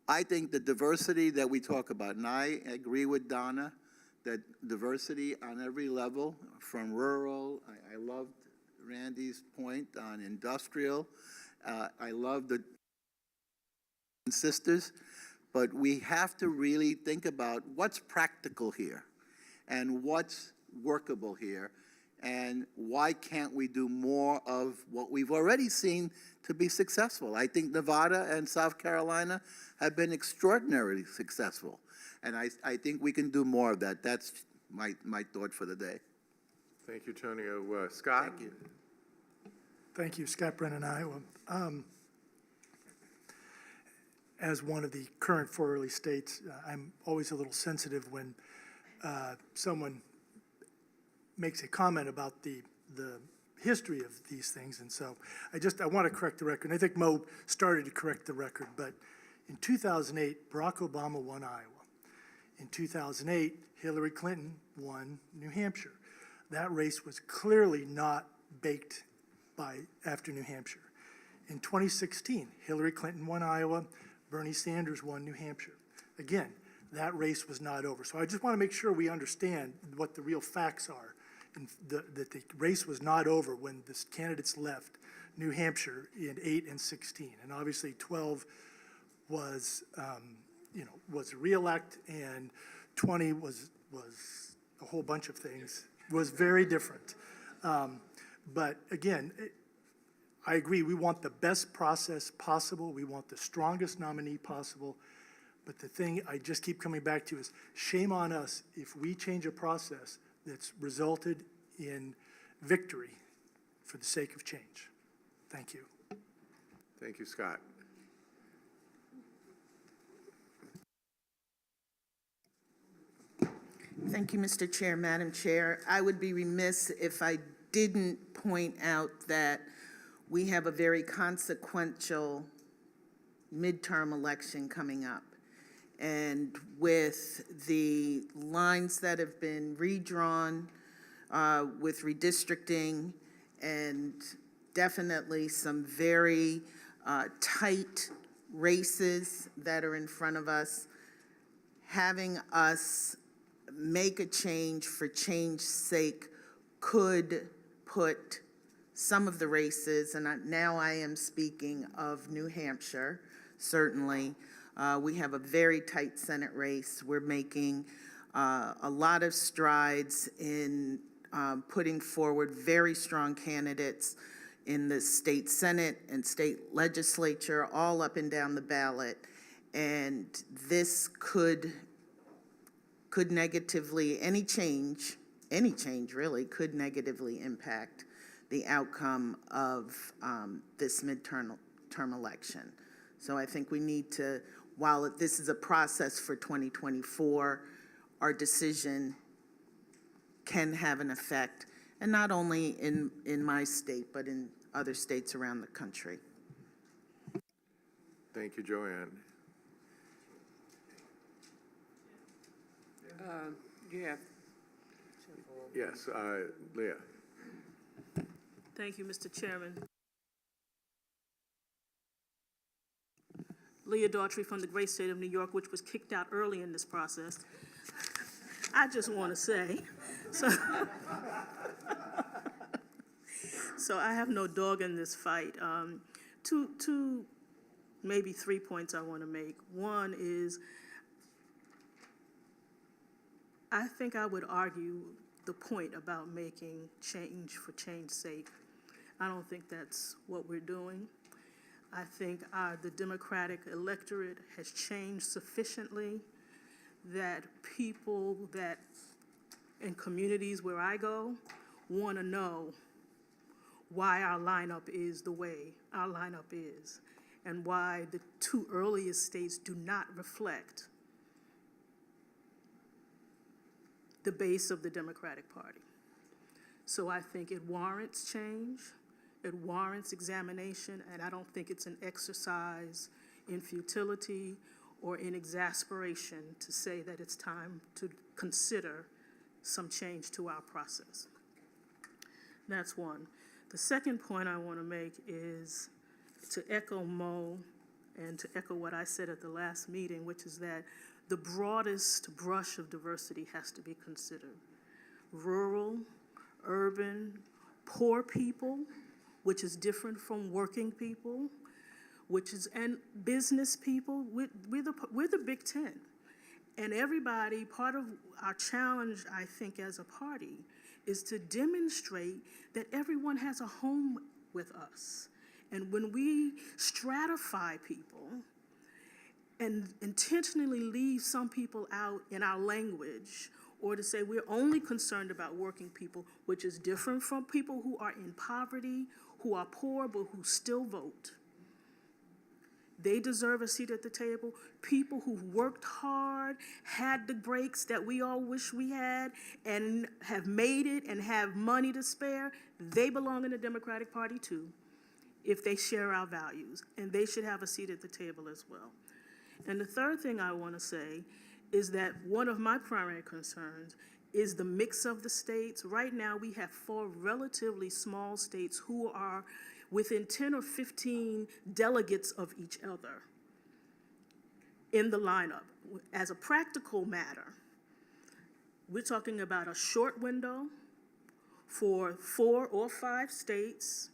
I think the diversity that we talk about, and I agree with Donna, that diversity on every level, from rural, I loved Randy's point on industrial, I love the sisters, but we have to really think about what's practical here and what's workable here, and why can't we do more of what we've already seen to be successful. I think Nevada and South Carolina have been extraordinarily successful, and I think we can do more of that. That's my thought for the day. Thank you, Tonio. Scott? Thank you. Thank you, Scott Brennan, Iowa. As one of the current 4 early states, I'm always a little sensitive when someone makes a comment about the history of these things. And so I want to correct the record. And I think Mo started to correct the record. But in 2008, Barack Obama won Iowa. In 2008, Hillary Clinton won New Hampshire. That race was clearly not baked after New Hampshire. In 2016, Hillary Clinton won Iowa. Bernie Sanders won New Hampshire. Again, that race was not over. So I just want to make sure we understand what the real facts are, and that the race was not over when the candidates left New Hampshire in 8 and 16. And obviously 12 was, was reelect, and 20 was a whole bunch of things. It was very different. But again, I agree, we want the best process possible. We want the strongest nominee possible. But the thing I just keep coming back to is shame on us if we change a process that's resulted in victory for the sake of change. Thank you. Thank you, Scott. Thank you, Mr. Chair. Madam Chair, I would be remiss if I didn't point out that we have a very consequential midterm election coming up. And with the lines that have been redrawn with redistricting, and definitely some very tight races that are in front of us, having us make a change for change's sake could put some of the races, and now I am speaking of New Hampshire, certainly. We have a very tight Senate race. We're making a lot of strides in putting forward very strong candidates in the state Senate and state legislature, all up and down the ballot. And this could negatively, any change really, could negatively impact the outcome of this midterm election. So I think we need to, while this is a process for 2024, our decision can have an effect, and not only in my state, but in other states around the country. Thank you, Joanne. Yeah. Yes, Leah. Thank you, Mr. Chairman. Leah Daughtry from the great state of New York, which was kicked out early in this process. I just want to say, so I have no dog in this fight. Two, maybe 3 points I want to make. One is, I think I would argue the point about making change for change's sake. I don't think that's what we're doing. I think the Democratic electorate has changed sufficiently that people that in communities where I go want to know why our lineup is the way our lineup is, and why the two earliest states do not reflect the base of the Democratic Party. So I think it warrants change, it warrants examination, and I don't think it's an exercise in futility or in exasperation to say that it's time to consider some change to our process. That's one. The second point I want to make is to echo Mo and to echo what I said at the last meeting, which is that the broadest brush of diversity has to be considered. Rural, urban, poor people, which is different from working people, and business people. We're the Big Ten. And everybody, part of our challenge, I think, as a party, is to demonstrate that everyone has a home with us. And when we stratify people and intentionally leave some people out in our language, or to say we're only concerned about working people, which is different from people who are in poverty, who are poor, but who still vote. They deserve a seat at the table. People who worked hard, had the breaks that we all wish we had, and have made it and have money to spare, they belong in the Democratic Party too, if they share our values, and they should have a seat at the table as well. And the third thing I want to say is that one of my primary concerns is the mix of the states. Right now, we have 4 relatively small states who are within 10 or 15 delegates of each other in the lineup. As a practical matter, we're talking about a short window for 4 or 5 states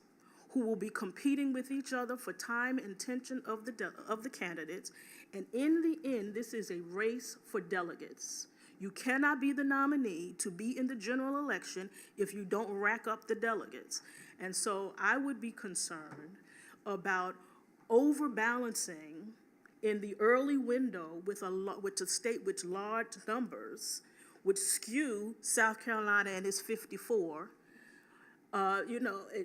who will be competing with each other for time and attention of the candidates. And in the end, this is a race for delegates. You cannot be the nominee to be in the general election if you don't rack up the delegates. And so I would be concerned about overbalancing in the early window with a state with large numbers, which skew South Carolina and its 54,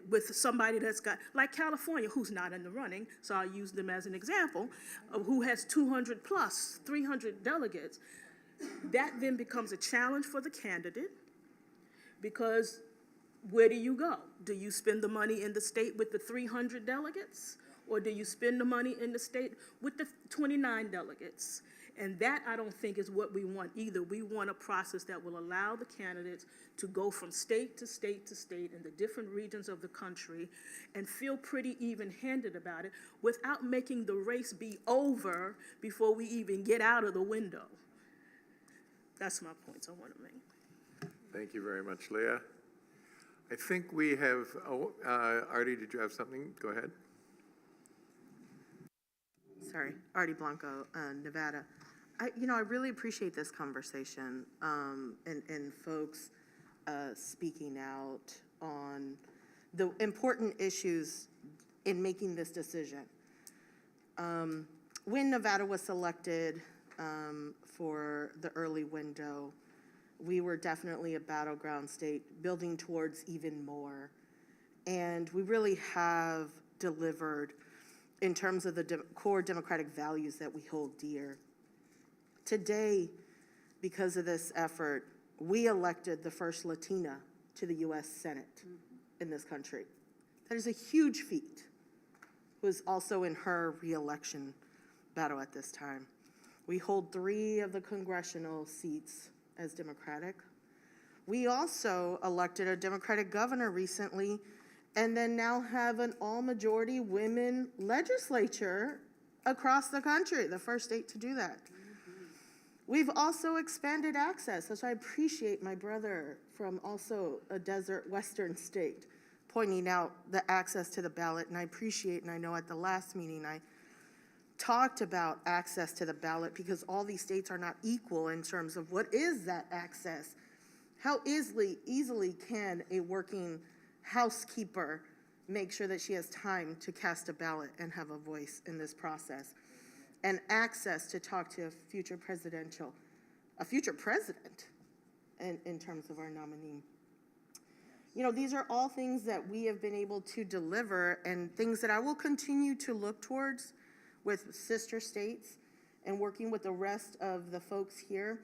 with somebody that's got, like California, who's not in the running, so I'll use them as an example, who has 200 plus, 300 delegates. That then becomes a challenge for the candidate, because where do you go? Do you spend the money in the state with the 300 delegates? Or do you spend the money in the state with the 29 delegates? And that, I don't think, is what we want either. We want a process that will allow the candidates to go from state to state to state in the different regions of the country and feel pretty even-handed about it without making the race be over before we even get out of the window. That's my points I want to make. Thank you very much, Leah. I think we have, Artie, did you have something? Go ahead. Sorry, Artie Blanco, Nevada. I really appreciate this conversation and folks speaking out on the important issues in making this decision. When Nevada was selected for the early window, we were definitely a battleground state, building towards even more. And we really have delivered in terms of the core democratic values that we hold dear. Today, because of this effort, we elected the first Latina to the U.S. Senate in this country. That is a huge feat. Who is also in her re-election battle at this time. We hold 3 of the congressional seats as Democratic. We also elected a Democratic governor recently, and then now have an all-majority women legislature across the country, the first state to do that. We've also expanded access, which I appreciate my brother from also a desert western state pointing out the access to the ballot, and I appreciate, and I know at the last meeting I talked about access to the ballot because all these states are not equal in terms of what is that access. How easily can a working housekeeper make sure that she has time to cast a ballot and have a voice in this process? And access to talk to a future president in terms of our nominee. These are all things that we have been able to deliver and things that I will continue to look towards with sister states and working with the rest of the folks here.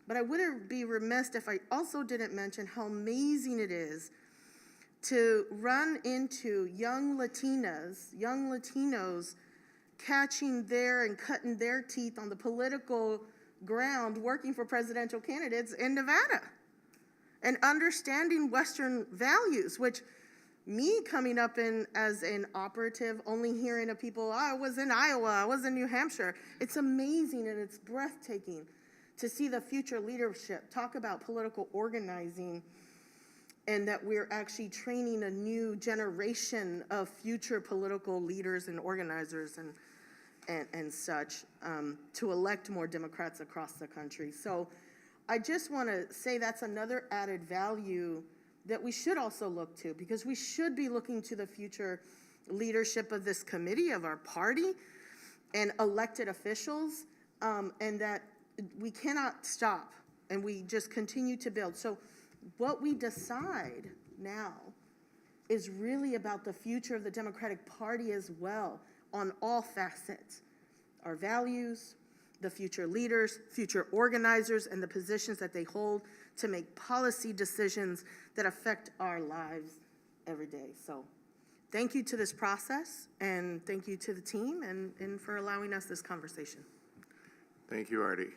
But I wouldn't be remiss if I also didn't mention how amazing it is to run into young Latinos catching their and cutting their teeth on the political ground working for presidential candidates in Nevada and understanding Western values, which me coming up in as an operative, only hearing of people, I was in Iowa, I was in New Hampshire. It's amazing and it's breathtaking to see the future leadership talk about political organizing and that we're actually training a new generation of future political leaders and organizers and such to elect more Democrats across the country. So I just want to say that's another added value that we should also look to, because we should be looking to the future leadership of this committee, of our party, and elected officials, and that we cannot stop, and we just continue to build. So what we decide now is really about the future of the Democratic Party as well, on all facets. Our values, the future leaders, future organizers, and the positions that they hold to make policy decisions that affect our lives every day. So thank you to this process, and thank you to the team, and for allowing us this conversation. Thank you, Artie.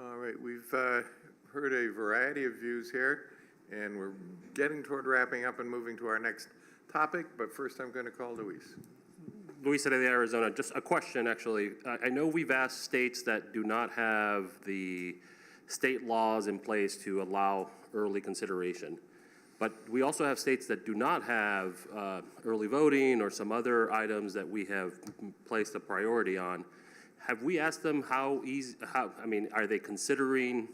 All right, we've heard a variety of views here, and we're getting toward wrapping up and moving to our next topic, but first I'm going to call Luis. Luis de Arizona, just a question, actually. I know we've asked states that do not have the state laws in place to allow early consideration, but we also have states that do not have early voting or some other items that we have placed a priority on. Have we asked them are they considering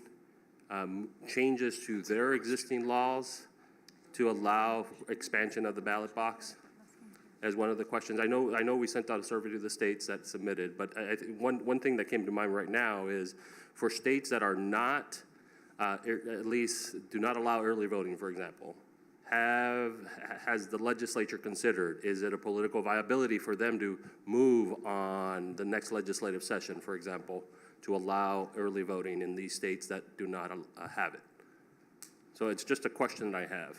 changes to their existing laws to allow expansion of the ballot box? As one of the questions, I know we sent out a survey to the states that submitted, but one thing that came to mind right now is for states that are not, at least do not allow early voting, for example, has the legislature considered, is it a political viability for them to move on the next legislative session, for example, to allow early voting in these states that do not have it? So it's just a question that I have.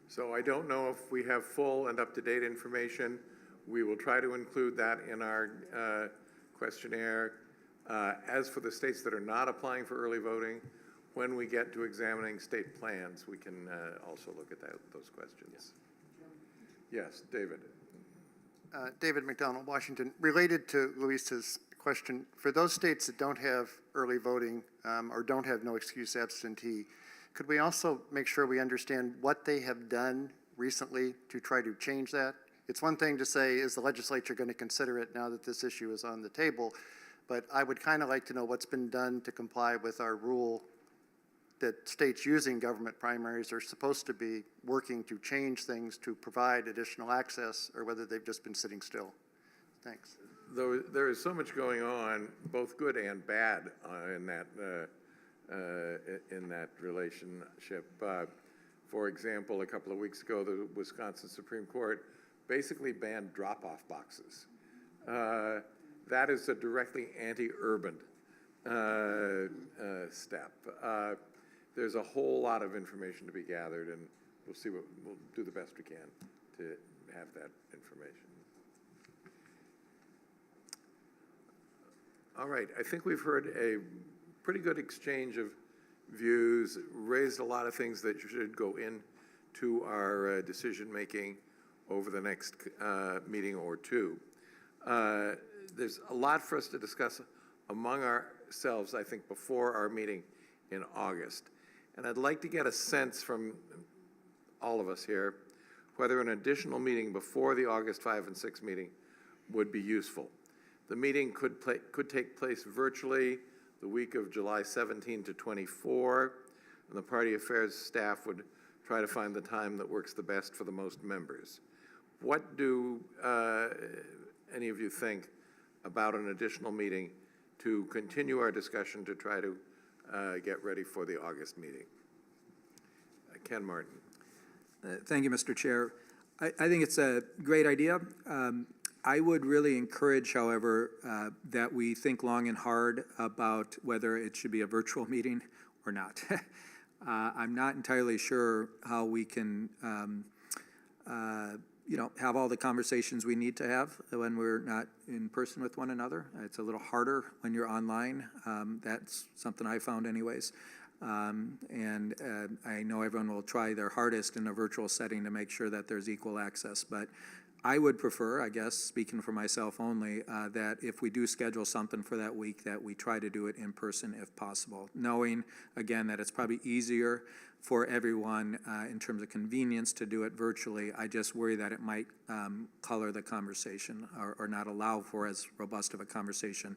So I don't know if we have full and up-to-date information. We will try to include that in our questionnaire. As for the states that are not applying for early voting, when we get to examining state plans, we can also look at those questions. Yes, David. David McDonald, Washington. Related to Luisa's question, for those states that don't have early voting or don't have no excuse absentee, could we also make sure we understand what they have done recently to try to change that? It's one thing to say, is the legislature going to consider it now that this issue is on the table? But I would kind of like to know what's been done to comply with our rule that states using government primaries are supposed to be working to change things to provide additional access, or whether they've just been sitting still. Thanks. Though there is so much going on, both good and bad, in that relationship. For example, a couple of weeks ago, the Wisconsin Supreme Court basically banned drop-off boxes. That is a directly anti-urban step. There's a whole lot of information to be gathered, and we'll do the best we can to have that information. All right, I think we've heard a pretty good exchange of views, raised a lot of things that should go into our decision-making over the next meeting or two. There's a lot for us to discuss among ourselves, I think, before our meeting in August. And I'd like to get a sense from all of us here whether an additional meeting before the August 5 and 6 meeting would be useful. The meeting could take place virtually the week of July 17 to 24, and the party affairs staff would try to find the time that works the best for the most members. What do any of you think about an additional meeting to continue our discussion to try to get ready for the August meeting? Ken Martin. Thank you, Mr. Chair. I think it's a great idea. I would really encourage, however, that we think long and hard about whether it should be a virtual meeting or not. I'm not entirely sure how we can, have all the conversations we need to have when we're not in person with one another. It's a little harder when you're online. That's something I found anyways. And I know everyone will try their hardest in a virtual setting to make sure that there's equal access. But I would prefer, I guess, speaking for myself only, that if we do schedule something for that week, that we try to do it in person if possible, knowing, again, that it's probably easier for everyone in terms of convenience to do it virtually. I just worry that it might color the conversation or not allow for as robust of a conversation,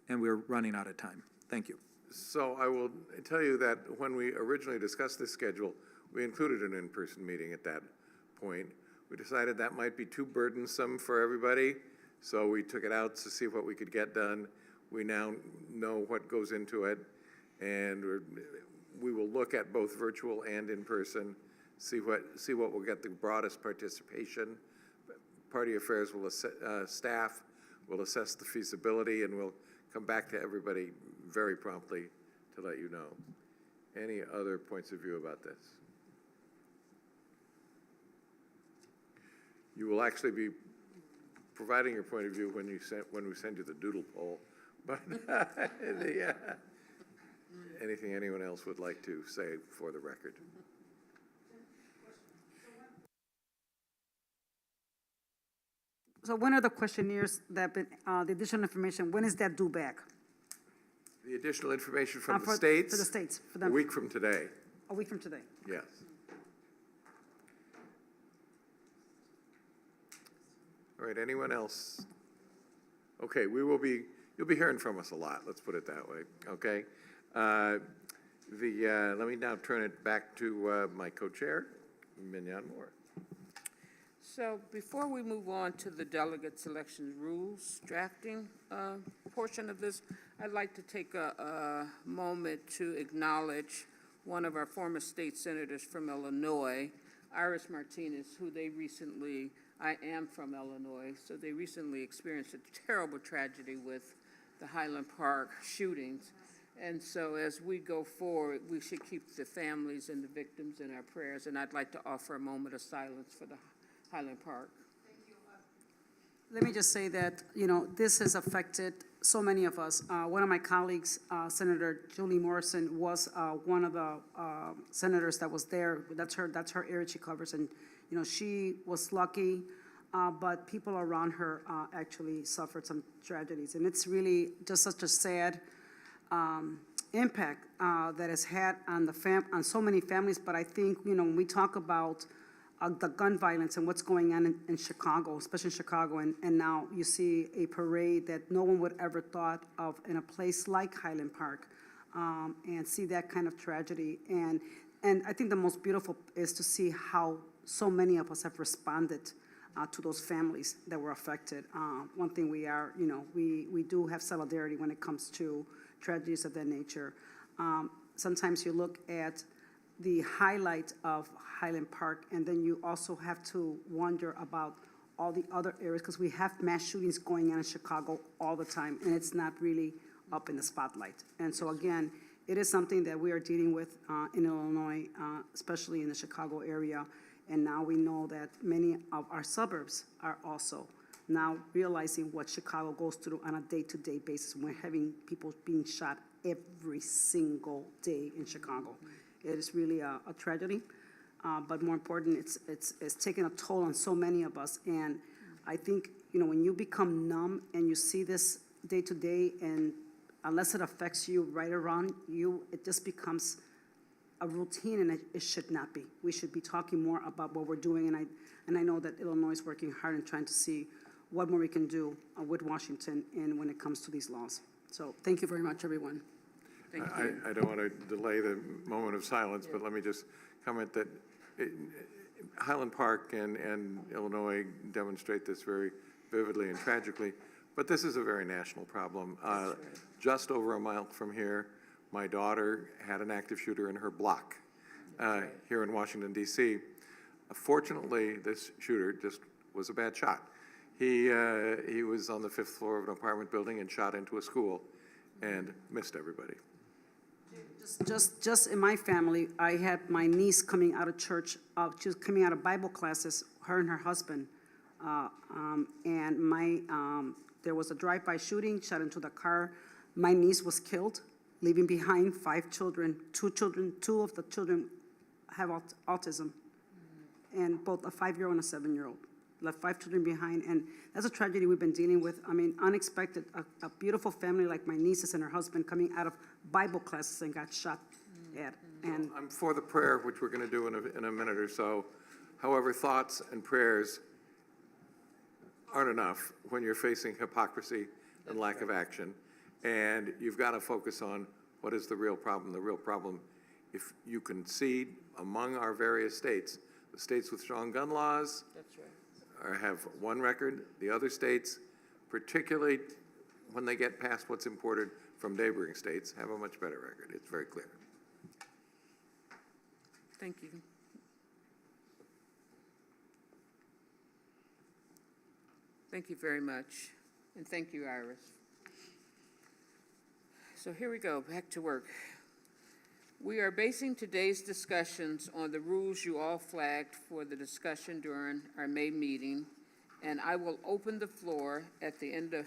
and we're running out of time. Thank you. So I will tell you that when we originally discussed this schedule, we included an in-person meeting at that point. We decided that might be too burdensome for everybody, so we took it out to see what we could get done. We now know what goes into it, and we will look at both virtual and in person, see what will get the broadest participation. Party affairs will staff will assess the feasibility, and we'll come back to everybody very promptly to let you know. Any other points of view about this? You will actually be providing your point of view when we send you the doodle poll. But anything anyone else would like to say for the record? So when are the questionnaires that been, the additional information, when is that due back? The additional information from the states? For the states. For A them. week from today. A week from today. Yes. All right, anyone else? Okay, you'll be hearing from us a lot, let's put it that way, okay? Let me now turn it back to my co-chair, Mignon Moore. So before we move on to the delegate selection rules drafting portion of this, I'd like to take a moment to acknowledge one of our former state senators from Illinois, Iris Martinez, who I am from Illinois, so they recently experienced a terrible tragedy with the Highland Park shootings. And so as we go forward, we should keep the families and the victims in our prayers, and I'd like to offer a moment of silence for the Highland Park. Let me just say that, you know, this has affected so many of us. One of my colleagues, Senator Julie Morrison, was one of the senators that was there. That's her area she covers, and you know, she was lucky, but people around her actually suffered some tragedies, and it's really just such a sad impact that it's had on on so many families. But I think, you know, when we talk about the gun violence and what's going on in Chicago, especially in Chicago, and now you see a parade that no one would ever thought of in a place like Highland Park, and see that kind of tragedy. And I think the most beautiful is to see how so many of us have responded to those families that were affected. One thing we are, you know, we do have solidarity when it comes to tragedies of that nature. Sometimes you look at the highlight of Highland Park, and then you also have to wonder about all the other areas, because we have mass shootings going on in Chicago all the time, and it's not really up in the spotlight. And so again, it is something that we are dealing with in Illinois, especially in the Chicago area. And now we know that many of our suburbs are also now realizing what Chicago goes through on a day-to-day basis. We're having people being shot every single day in Chicago. It is really a tragedy, but more important, it's taking a toll on so many of us. And I think, you know, when you become numb and you see this day to day, and unless it affects you right around you, it just becomes a routine, and it should not be. We should be talking more about what we're doing, and I know that Illinois is working hard and trying to see what more we can do with Washington and when it comes to these laws. So thank you very much, everyone. I don't want to delay the moment of silence, but let me just comment that Highland Park and Illinois demonstrate this very vividly and tragically, but this is a very national problem. Just over a mile from here, my daughter had an active shooter in her block here in Washington, D.C. Fortunately, this shooter just was a bad shot. He was on the 5th floor of an apartment building and shot into a school and missed everybody. Just in my family, I had my niece coming out of church. She was coming out of Bible classes, her and her husband. And there was a drive-by shooting, shot into the car. My niece was killed, leaving behind 5 children. Two of the children have autism, and both a 5-year-old and a 7-year-old. Left 5 children behind, and that's a tragedy we've been dealing with. I mean, unexpected, a beautiful family like my nieces and her husband coming out of Bible classes and got shot at. And I'm for the prayer, which we're going to do in a minute or so. However, thoughts and prayers aren't enough when you're facing hypocrisy and lack of action. And you've got to focus on what is the real problem. The real problem, if you concede among our various states, the states with strong gun laws, That's right. have one record. The other states, particularly when they get past what's imported from neighboring states, have a much better record. It's very clear. Thank you. Thank you very much, and thank you, Iris. So here we go, back to work. We are basing today's discussions on the rules you all flagged for the discussion during our May meeting, and I will open the floor at the end of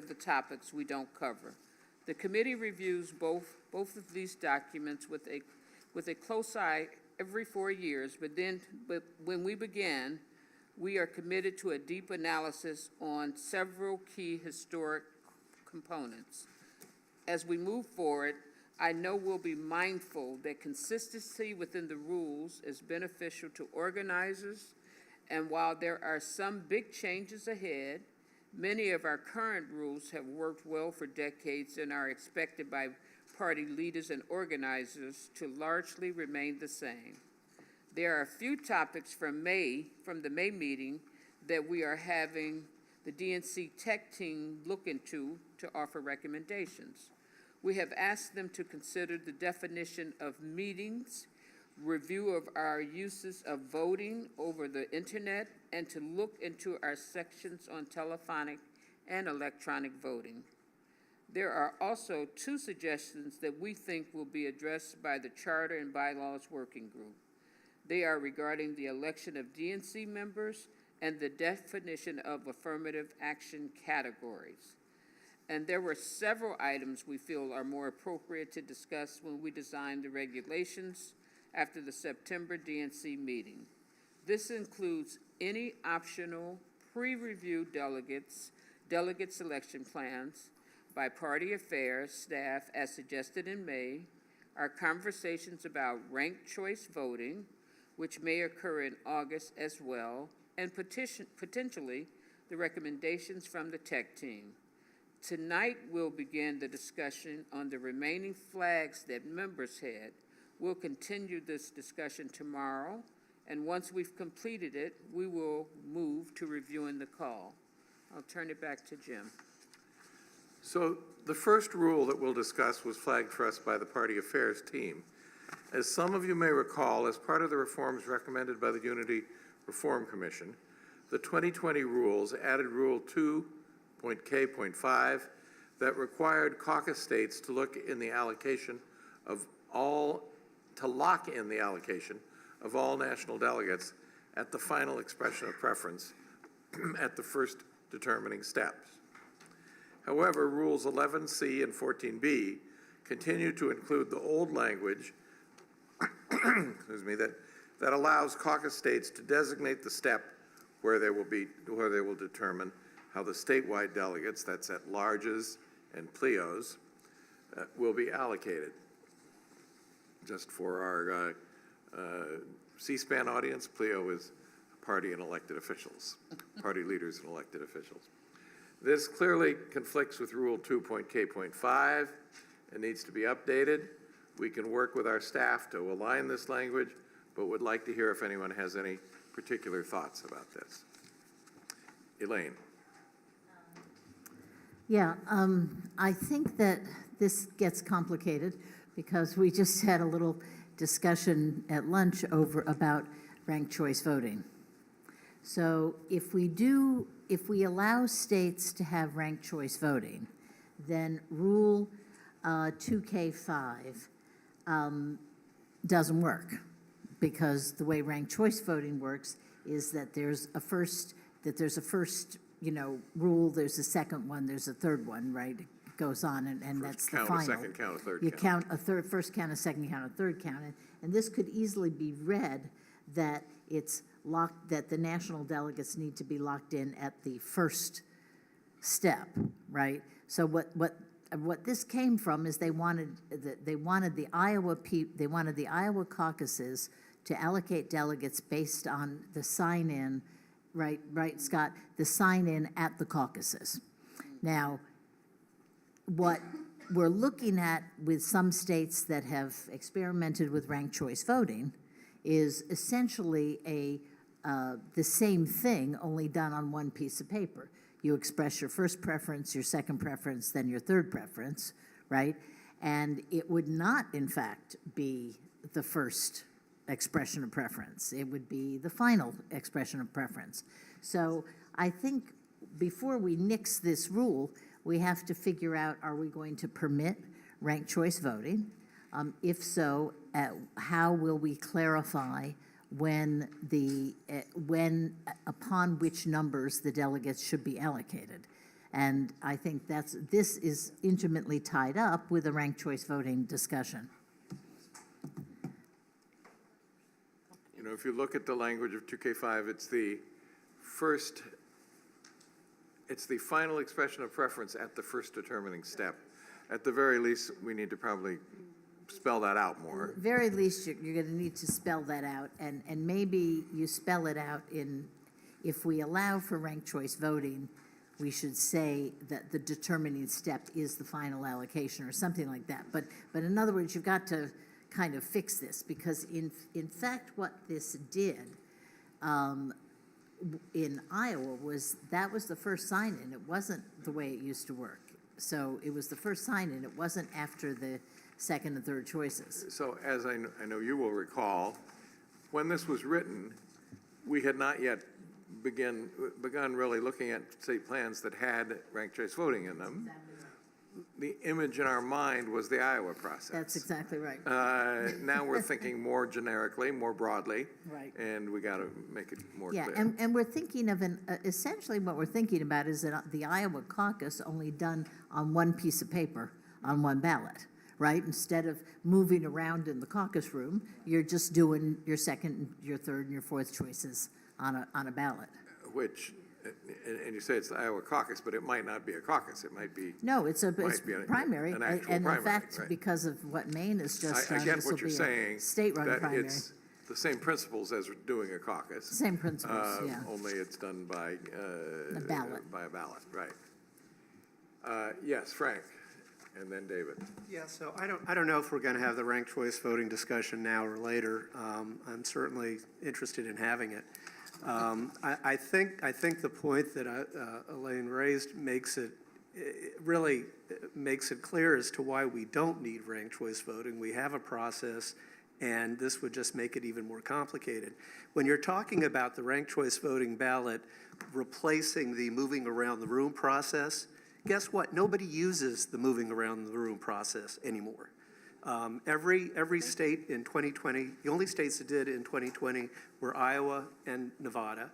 the topics we don't cover. The committee reviews both of these documents with a close eye every 4 years, but when we begin, we are committed to a deep analysis on several key historic components. As we move forward, I know we'll be mindful that consistency within the rules is beneficial to organizers, and while there are some big changes ahead, many of our current rules have worked well for decades and are expected by party leaders and organizers to largely remain the same. There are a few topics from the May meeting that we are having the DNC tech team look into to offer recommendations. We have asked them to consider the definition of meetings, review of our uses of voting over the internet, and to look into our sections on telephonic and electronic voting. There are also 2 suggestions that we think will be addressed by the Charter and Bylaws Working Group. They are regarding the election of DNC members and the definition of affirmative action categories. And there were several items we feel are more appropriate to discuss when we design the regulations after the September DNC meeting. This includes any optional pre-review delegate selection plans by party affairs staff as suggested in May, our conversations about ranked choice voting, which may occur in August as well, and potentially the recommendations from the tech team. Tonight, we'll begin the discussion on the remaining flags that members had. We'll continue this discussion tomorrow, and once we've completed it, we will move to reviewing the call. I'll turn it back to Jim. So the first rule that we'll discuss was flagged for us by the Party Affairs team. As some of you may recall, as part of the reforms recommended by the Unity Reform Commission, the 2020 rules added Rule 2.K.5 that required caucus states to lock in the allocation of all national delegates at the final expression of preference at the first determining steps. However, Rules 11C and 14B continue to include the old language that allows caucus states to designate the step where they will determine how the statewide delegates, that's at larges and pleos, will be allocated. Just for our C-SPAN audience, pleo is party and elected officials, party leaders and elected officials. This clearly conflicts with Rule 2.K.5 and needs to be updated. We can work with our staff to align this language, but would like to hear if anyone has any particular thoughts about this. Elaine. Yeah, I think that this gets complicated because we just had a little discussion at lunch about ranked choice voting. So if we allow states to have ranked choice voting, then Rule 2K5 doesn't work, because the way ranked choice voting works is that there's a first rule, there's a second one, there's a third one, right? It goes on, and that's the final. First count, a second count, a third count. You count a first count, a second count, a third count, and this could easily be read that it's locked, that the national delegates need to be locked in at the first step, right? So what this came from is they wanted the Iowa caucuses to allocate delegates based on the sign-in, right, Scott? The sign-in at the caucuses. Now, what we're looking at with some states that have experimented with ranked choice voting is essentially the same thing, only done on one piece of paper. You express your first preference, your second preference, then your third preference, right? And it would not, in fact, be the first expression of preference. It would be the final expression of preference. So I think before we nix this rule, we have to figure out, are we going to permit ranked choice voting? If so, how will we clarify when upon which numbers the delegates should be allocated? And I think this is intimately tied up with the ranked choice voting discussion. You know, if you look at the language of 2K5, it's the final expression of preference at the first determining step. At the very least, we need to probably spell that out more. At the very least, you're going to need to spell that out, and maybe you spell it out if we allow for ranked choice voting, we should say that the determining step is the final allocation or something like that. But in other words, you've got to kind of fix this, because in fact what this did in Iowa was the first sign-in. It wasn't the way it used to work. So it was the first sign-in. It wasn't after the second and third choices. So as I know you will recall, when this was written, we had not yet begun really looking at state plans that had ranked choice voting in them. the image in our mind was the Iowa process. That's exactly right. Now we're thinking more generically, more broadly. Right. And we got to make it more Yeah, clear. and we're thinking of essentially what we're thinking about is that the Iowa caucus only done on one piece of paper, on one ballot, right? Instead of moving around in the caucus room, you're just doing your second, your third, and your fourth choices on a ballot. Which, and you say it's the Iowa caucus, but it might not be a caucus. It might be. No, it's might be primary, an actual and in primary, fact, right. because of what Maine has just I done, get this will what you're be a saying. state-run that primary. It's the same principles as doing a caucus. Same principles, yeah. Only it's done by. A ballot. By a ballot, right. Yes, Frank, and then David. Yeah, so I don't know if we're going to have the ranked choice voting discussion now or later. I'm certainly interested in having it. I think the point that Elaine raised makes it really makes it clear as to why we don't need ranked choice voting. We have a process, and this would just make it even more complicated. When you're talking about the ranked choice voting ballot replacing the moving around the room process, guess what? Nobody uses the moving around the room process anymore. Every state in 2020, the only states that did in 2020 were Iowa and Nevada.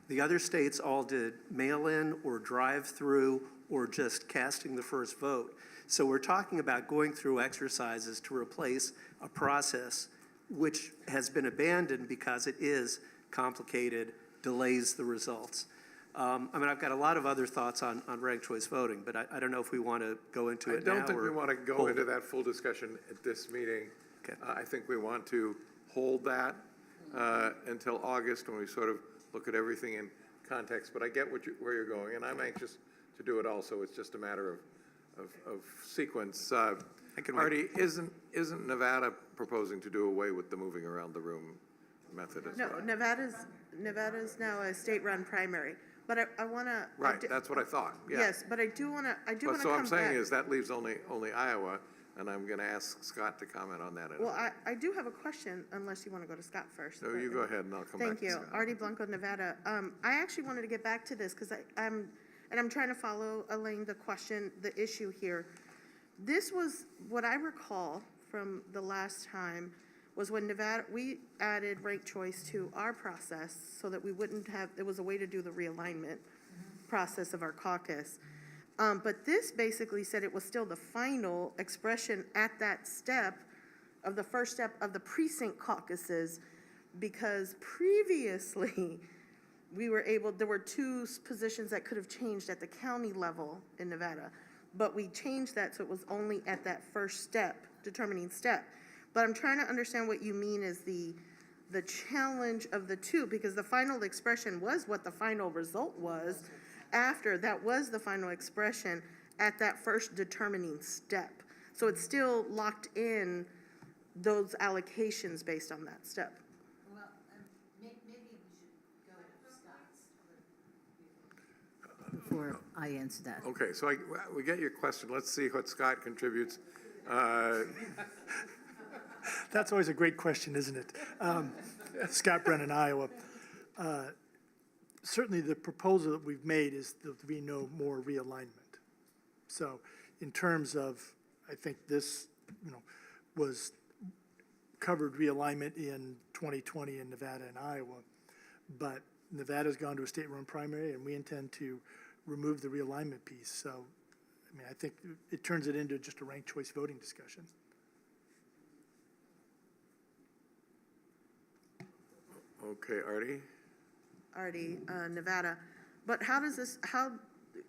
The other states all did mail-in or drive-through or just casting the first vote. So we're talking about going through exercises to replace a process which has been abandoned because it is complicated, delays the results. I mean, I've got a lot of other thoughts on ranked choice voting, but I don't know if we want to go into it now. I don't think we want to go hold into it. that full discussion at this meeting. Okay. I think we want to hold that until August when we sort of look at everything in context. But I get where you're going, and I'm anxious to do it also. It's just a matter of sequence. Artie, isn't Nevada proposing to do away with the moving around the room method as well? No, Nevada's now a state-run primary, but I want to. Right, that's what I thought, yeah. Yes, but I do want to come back. So I'm saying is that leaves only Iowa, and I'm going to ask Scott to comment on that. Well, I do have a question, unless you want to go to Scott first. No, you go ahead, and I'll come back Thank to you. Scott. Artie Blanco, Nevada. I actually wanted to get back to this because I'm trying to follow, Elaine, the issue here. This was, what I recall from the last time, was when Nevada, we added ranked choice to our process so that we wouldn't have, there was a way to do the realignment process of our caucus. But this basically said it was still the final expression at that step of the first step of the precinct caucuses, because previously there were two positions that could have changed at the county level in Nevada, but we changed that so it was only at that first step, determining step. But I'm trying to understand what you mean is the challenge of the two, because the final expression was what the final result was. After, that was the final expression at that first determining step. So it's still locked in those allocations based on that step. Well, maybe we should go to Scott's before I answer that. Okay, so we get your question. Let's see what Scott contributes. That's always a great question, isn't it? Scott Brennan, Iowa. Certainly the proposal that we've made is that there be no more realignment. So in terms of, I think this, was covered realignment in 2020 in Nevada and Iowa, but Nevada's gone to a state-run primary, and we intend to remove the realignment piece. So, I mean, I think it turns it into just a ranked choice voting discussion. Okay, Artie? Nevada. But how does this,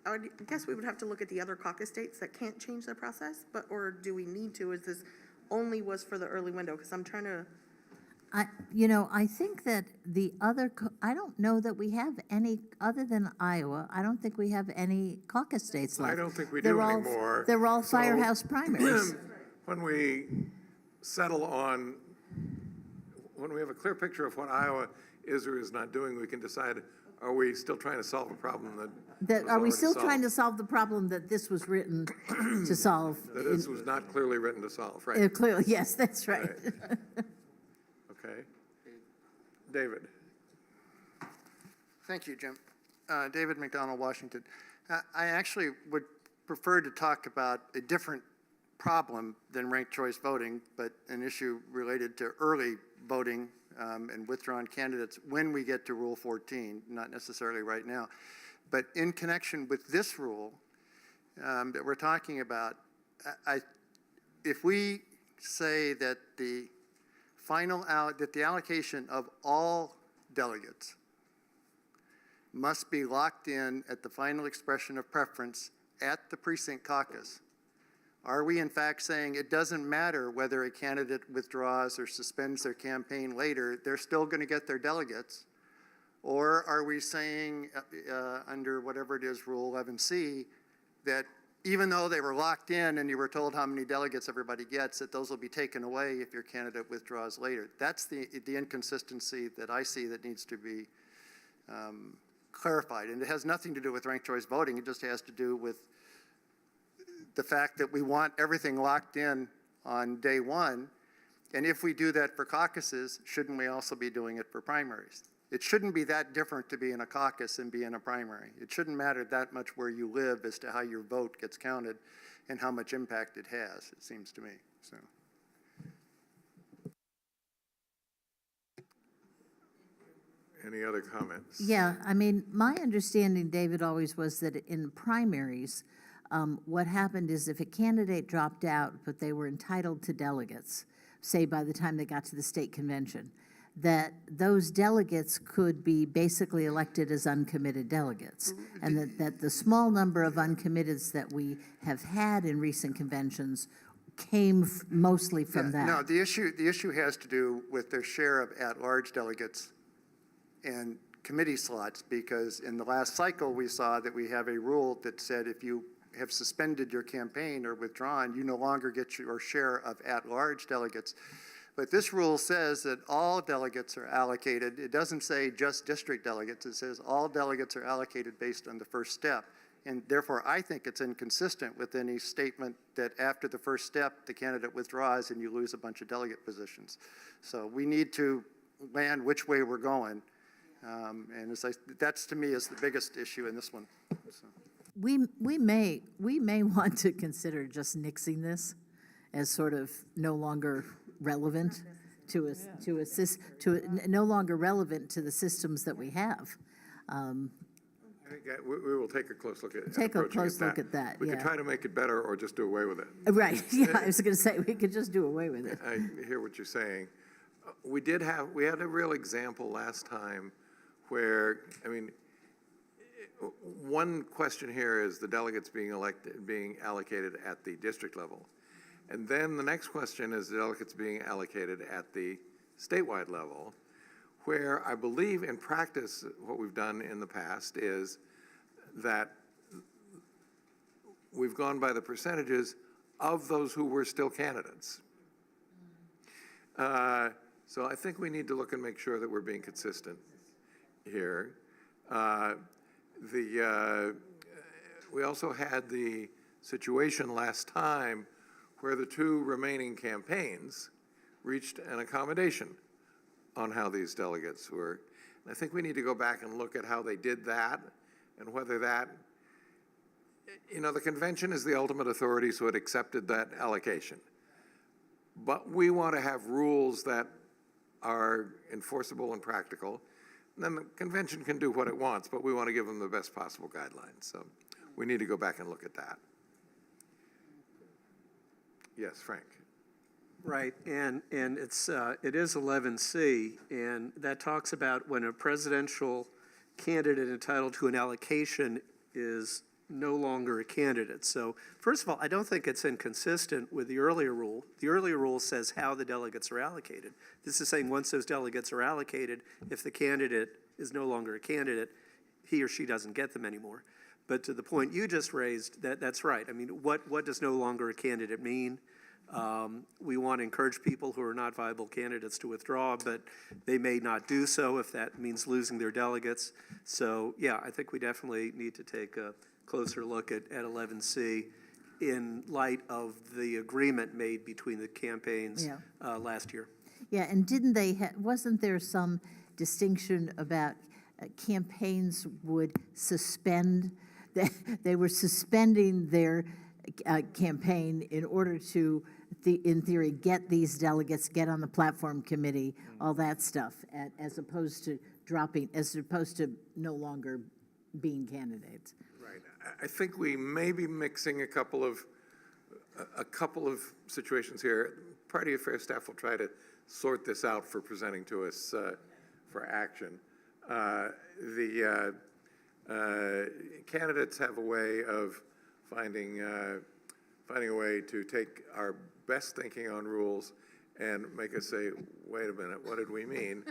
I guess we would have to look at the other caucus states that can't change their process, or do we need to? Is this only was for the early window? Because I'm trying to. I think that the other, I don't know that we have any, other than Iowa, I don't think we have any caucus states left. I don't think we do anymore. They're all So, firehouse primaries. When we settle on, when we have a clear picture of what Iowa is or is not doing, we can decide, are we still trying to solve a problem that was Are we already still solved? trying to solve the problem that this was written to solve? That this was not clearly written to solve, right? Clearly, yes, that's right. Okay. David? Thank you, Jim. David McDonald, Washington. I actually would prefer to talk about a different problem than ranked choice voting, but an issue related to early voting and withdrawn candidates when we get to Rule 14, not necessarily right now. But in connection with this rule that we're talking about, if we say that the the allocation of all delegates must be locked in at the final expression of preference at the precinct caucus, are we in fact saying it doesn't matter whether a candidate withdraws or suspends their campaign later, they're still going to get their delegates? Or are we saying under whatever it is, Rule 11C, that even though they were locked in and you were told how many delegates everybody gets, that those will be taken away if your candidate withdraws later? That's the inconsistency that I see that needs to be clarified. And it has nothing to do with ranked choice voting. It just has to do with the fact that we want everything locked in on day one. And if we do that for caucuses, shouldn't we also be doing it for primaries? It shouldn't be that different to be in a caucus and be in a primary. It shouldn't matter that much where you live as to how your vote gets counted and how much impact it has, it seems to me. So. Any other comments? Yeah, I mean, my understanding, David, always was that in primaries, what happened is if a candidate dropped out, but they were entitled to delegates, say by the time they got to the state convention, that those delegates could be basically elected as uncommitted delegates. And that the small number of uncommitteds that we have had in recent conventions came mostly from that. No, the issue has to do with their share of at-large delegates and committee slots, because in the last cycle, we saw that we have a rule that said if you have suspended your campaign or withdrawn, you no longer get your share of at-large delegates. But this rule says that all delegates are allocated. It doesn't say just district delegates. It says all delegates are allocated based on the first step. And therefore, I think it's inconsistent with any statement that after the first step, the candidate withdraws and you lose a bunch of delegate positions. So we need to land which way we're going. And that's to me is the biggest issue in this one. So. We may want to consider just nixing this as sort of no longer relevant no longer relevant to the systems that we have. I think we will take a close look at Take a close look at that. We could try to make it better or just do away with it. Right. Yeah, I was going to say we could just do away with it. I hear what you're saying. We had a real example last time where, I mean, one question here is the delegates being allocated at the district level. And then the next question is the delegates being allocated at the statewide level, where I believe in practice what we've done in the past is that we've gone by the percentages of those who were still candidates. So I think we need to look and make sure that we're being consistent here. We also had the situation last time where the two remaining campaigns reached an accommodation on how these delegates were. And I think we need to go back and look at how they did that and whether that, the convention is the ultimate authority, so it accepted that allocation. But we want to have rules that are enforceable and practical. And then the convention can do what it wants, but we want to give them the best possible guidelines. So we need to go back and look at that. Yes, Frank. Right, and it is 11C, and that talks about when a presidential candidate entitled to an allocation is no longer a candidate. So first of all, I don't think it's inconsistent with the earlier rule. The earlier rule says how the delegates are allocated. This is saying once those delegates are allocated, if the candidate is no longer a candidate, he or she doesn't get them anymore. But to the point you just raised, that's right. I mean, what does no longer a candidate mean? We want to encourage people who are not viable candidates to withdraw, but they may not do so if that means losing their delegates. So, yeah, I think we definitely need to take a closer look at 11C in light of the agreement made between the campaigns last year. Yeah, and wasn't there some distinction about campaigns would suspend they were suspending their campaign in order to, in theory, get these delegates, get on the platform committee, all that stuff, as opposed to no longer being candidates. Right. I think we may be mixing a couple of situations here. Party Affairs staff will try to sort this out for presenting to us for action. The candidates have a way of finding a way to take our best thinking on rules and make us say, wait a minute, what did we mean?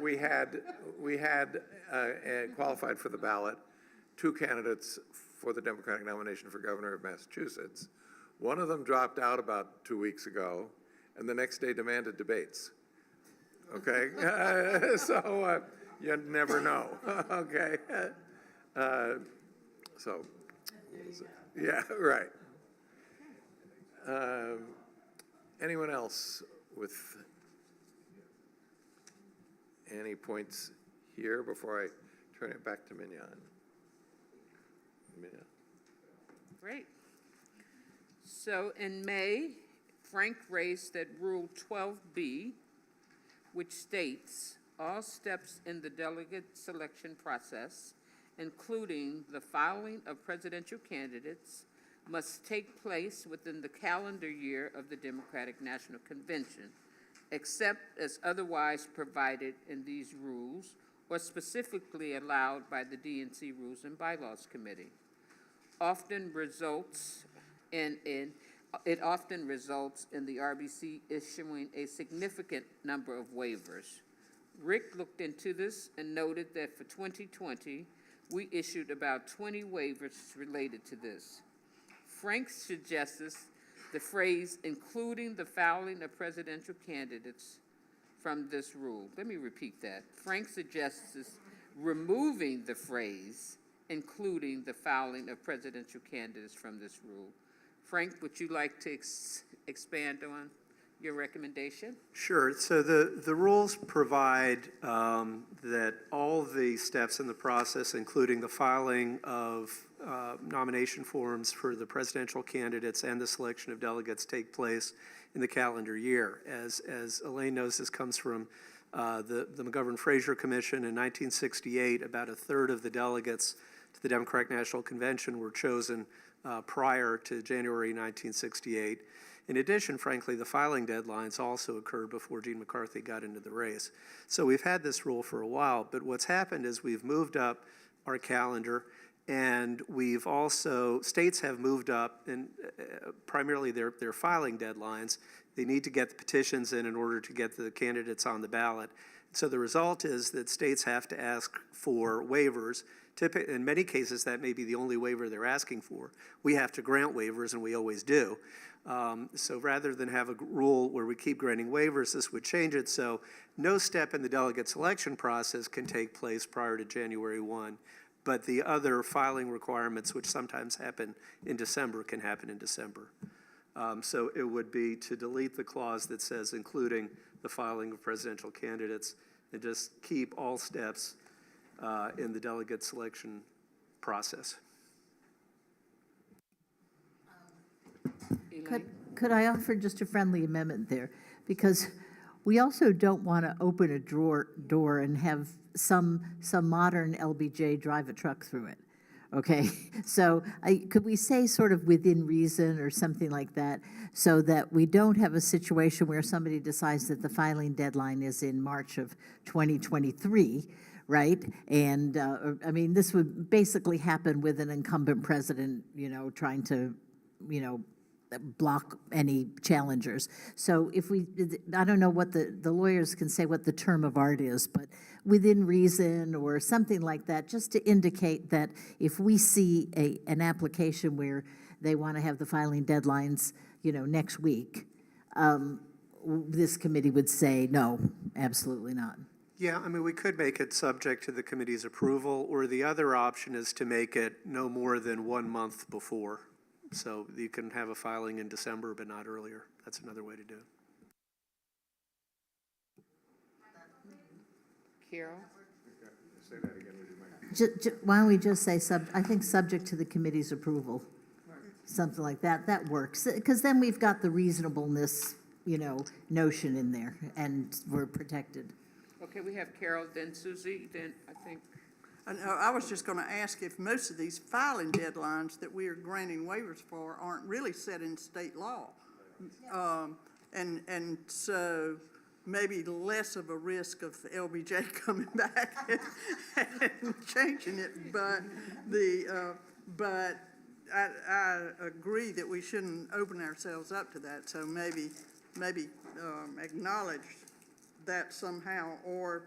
We had qualified for the ballot 2 candidates for the Democratic nomination for governor of Massachusetts. One of them dropped out about 2 weeks ago, and the next day demanded debates. Okay, so you never know. Okay, so yeah, right. Anyone else with any points here before I turn it back to Mignon? Mignon. Great. So in May, Frank raised that Rule 12B, which states all steps in the delegate selection process, including the filing of presidential candidates, must take place within the calendar year of the Democratic National Convention, except as otherwise provided in these rules or specifically allowed by the DNC Rules and Bylaws Committee. It often results in the RBC issuing a significant number of waivers. Rick looked into this and noted that for 2020, we issued about 20 waivers related to this. Frank suggests the phrase, including the filing of presidential candidates from this rule. Let me repeat that. Frank suggests removing the phrase, including the filing of presidential candidates from this rule. Frank, would you like to expand on your recommendation? Sure. So the rules provide that all the steps in the process, including the filing of nomination forms for the presidential candidates and the selection of delegates, take place in the calendar year. As Elaine knows, this comes from the McGovern-Fraser Commission in 1968. About a third of the delegates to the Democratic National Convention were chosen prior to January 1968. In addition, frankly, the filing deadlines also occurred before Gene McCarthy got into the race. So we've had this rule for a while, but what's happened is we've moved up our calendar, and we've also, states have moved up, and primarily their filing deadlines. They need to get the petitions in order to get the candidates on the ballot. So the result is that states have to ask for waivers. In many cases, that may be the only waiver they're asking for. We have to grant waivers, and we always do. So rather than have a rule where we keep granting waivers, this would change it so no step in the delegate selection process can take place prior to January 1, but the other filing requirements, which sometimes happen in December, can happen in December. So it would be to delete the clause that says including the filing of presidential candidates and just keep all steps in the delegate selection process. Could I offer just a friendly amendment there? Because we also don't want to open a door and have some modern LBJ drive a truck through it, okay? So could we say sort of within reason or something like that, so that we don't have a situation where somebody decides that the filing deadline is in March of 2023, right? And, I mean, this would basically happen with an incumbent president, trying to, block any challengers. So if I don't know what the lawyers can say what the term of art is, but within reason or something like that, just to indicate that if we see an application where they want to have the filing deadlines, next week, this committee would say, no, absolutely not. Yeah, I mean, we could make it subject to the committee's approval, or the other option is to make it no more than 1 month before. So you can have a filing in December, but not earlier. That's another way to do it. Carol? Say that again, would you mind? Why don't we just say I think subject to the committee's approval? Something like that, that works, because then we've got the reasonableness, notion in there, and we're protected. Okay, we have Carol, then Susie, then I think, I was just going to ask if most of these filing deadlines that we are granting waivers for aren't really set in state law. And so maybe less of a risk of LBJ coming back and changing it, but I agree that we shouldn't open ourselves up to that, so maybe acknowledge that somehow, or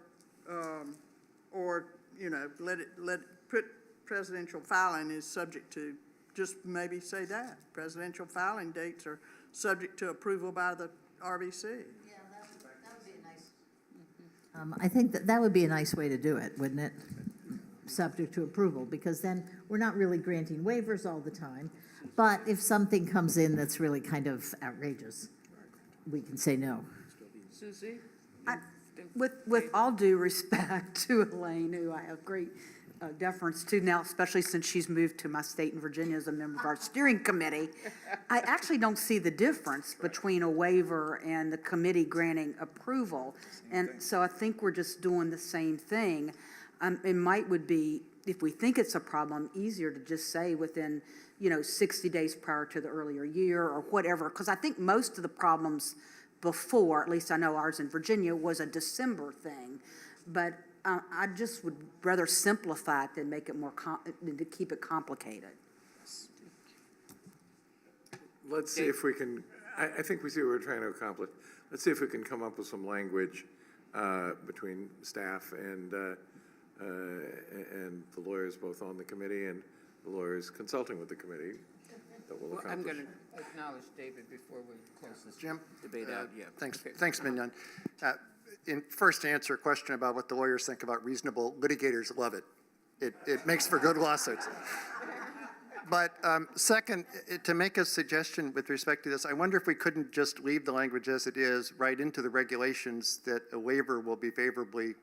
put presidential filing is subject to, just maybe say that. Presidential filing dates are subject to approval by the RBC. Yeah, that would be a nice. I think that would be a nice way to do it, wouldn't it? Subject to approval, because then we're not really granting waivers all the time. But if something comes in that's really kind of outrageous, we can say no. Susie? With all due respect to Elaine, who I have great deference to now, especially since she's moved to my state in Virginia as a member of our steering committee, I actually don't see the difference between a waiver and the committee granting approval. And so I think we're just doing the same thing. It would be, if we think it's a problem, easier to just say within, 60 days prior to the earlier year or whatever, because I think most of the problems before, at least I know ours in Virginia, was a December thing. But I just would rather simplify it than make it more, than to keep it complicated. Let's see if we can, I think we see what we're trying to accomplish. Let's see if we can come up with some language between staff and the lawyers both on the committee and the lawyers consulting with the committee that will accomplish. I'm going to acknowledge David before we close this Jim? debate out. Yeah. Thanks, Okay. thanks, Mignon. First, to answer a question about what the lawyers think about reasonable, litigators love it. It makes for good lawsuits. But second, to make a suggestion with respect to this, I wonder if we couldn't just leave the language as it is, right into the regulations, that a waiver will be favorably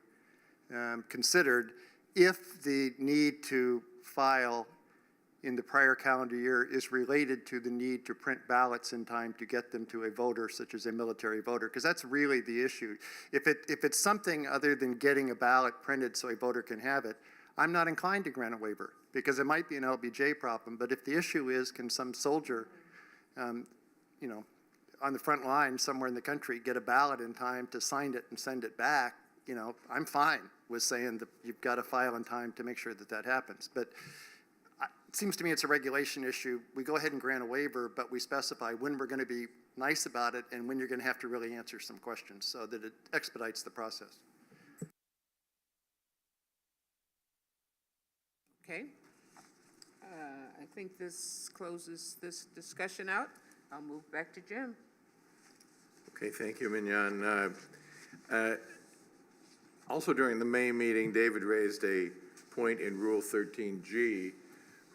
considered if the need to file in the prior calendar year is related to the need to print ballots in time to get them to a voter, such as a military voter, because that's really the issue. If it's something other than getting a ballot printed so a voter can have it, I'm not inclined to grant a waiver, because it might be an LBJ problem. But if the issue is, can some soldier, on the front line somewhere in the country get a ballot in time to sign it and send it back, I'm fine with saying that you've got to file in time to make sure that that happens. But it seems to me it's a regulation issue. We go ahead and grant a waiver, but we specify when we're going to be nice about it and when you're going to have to really answer some questions so that it expedites the process. Okay. I think this closes this discussion out. I'll move back to Jim. Okay, thank you, Mignon. Also during the May meeting, David raised a point in Rule 13G,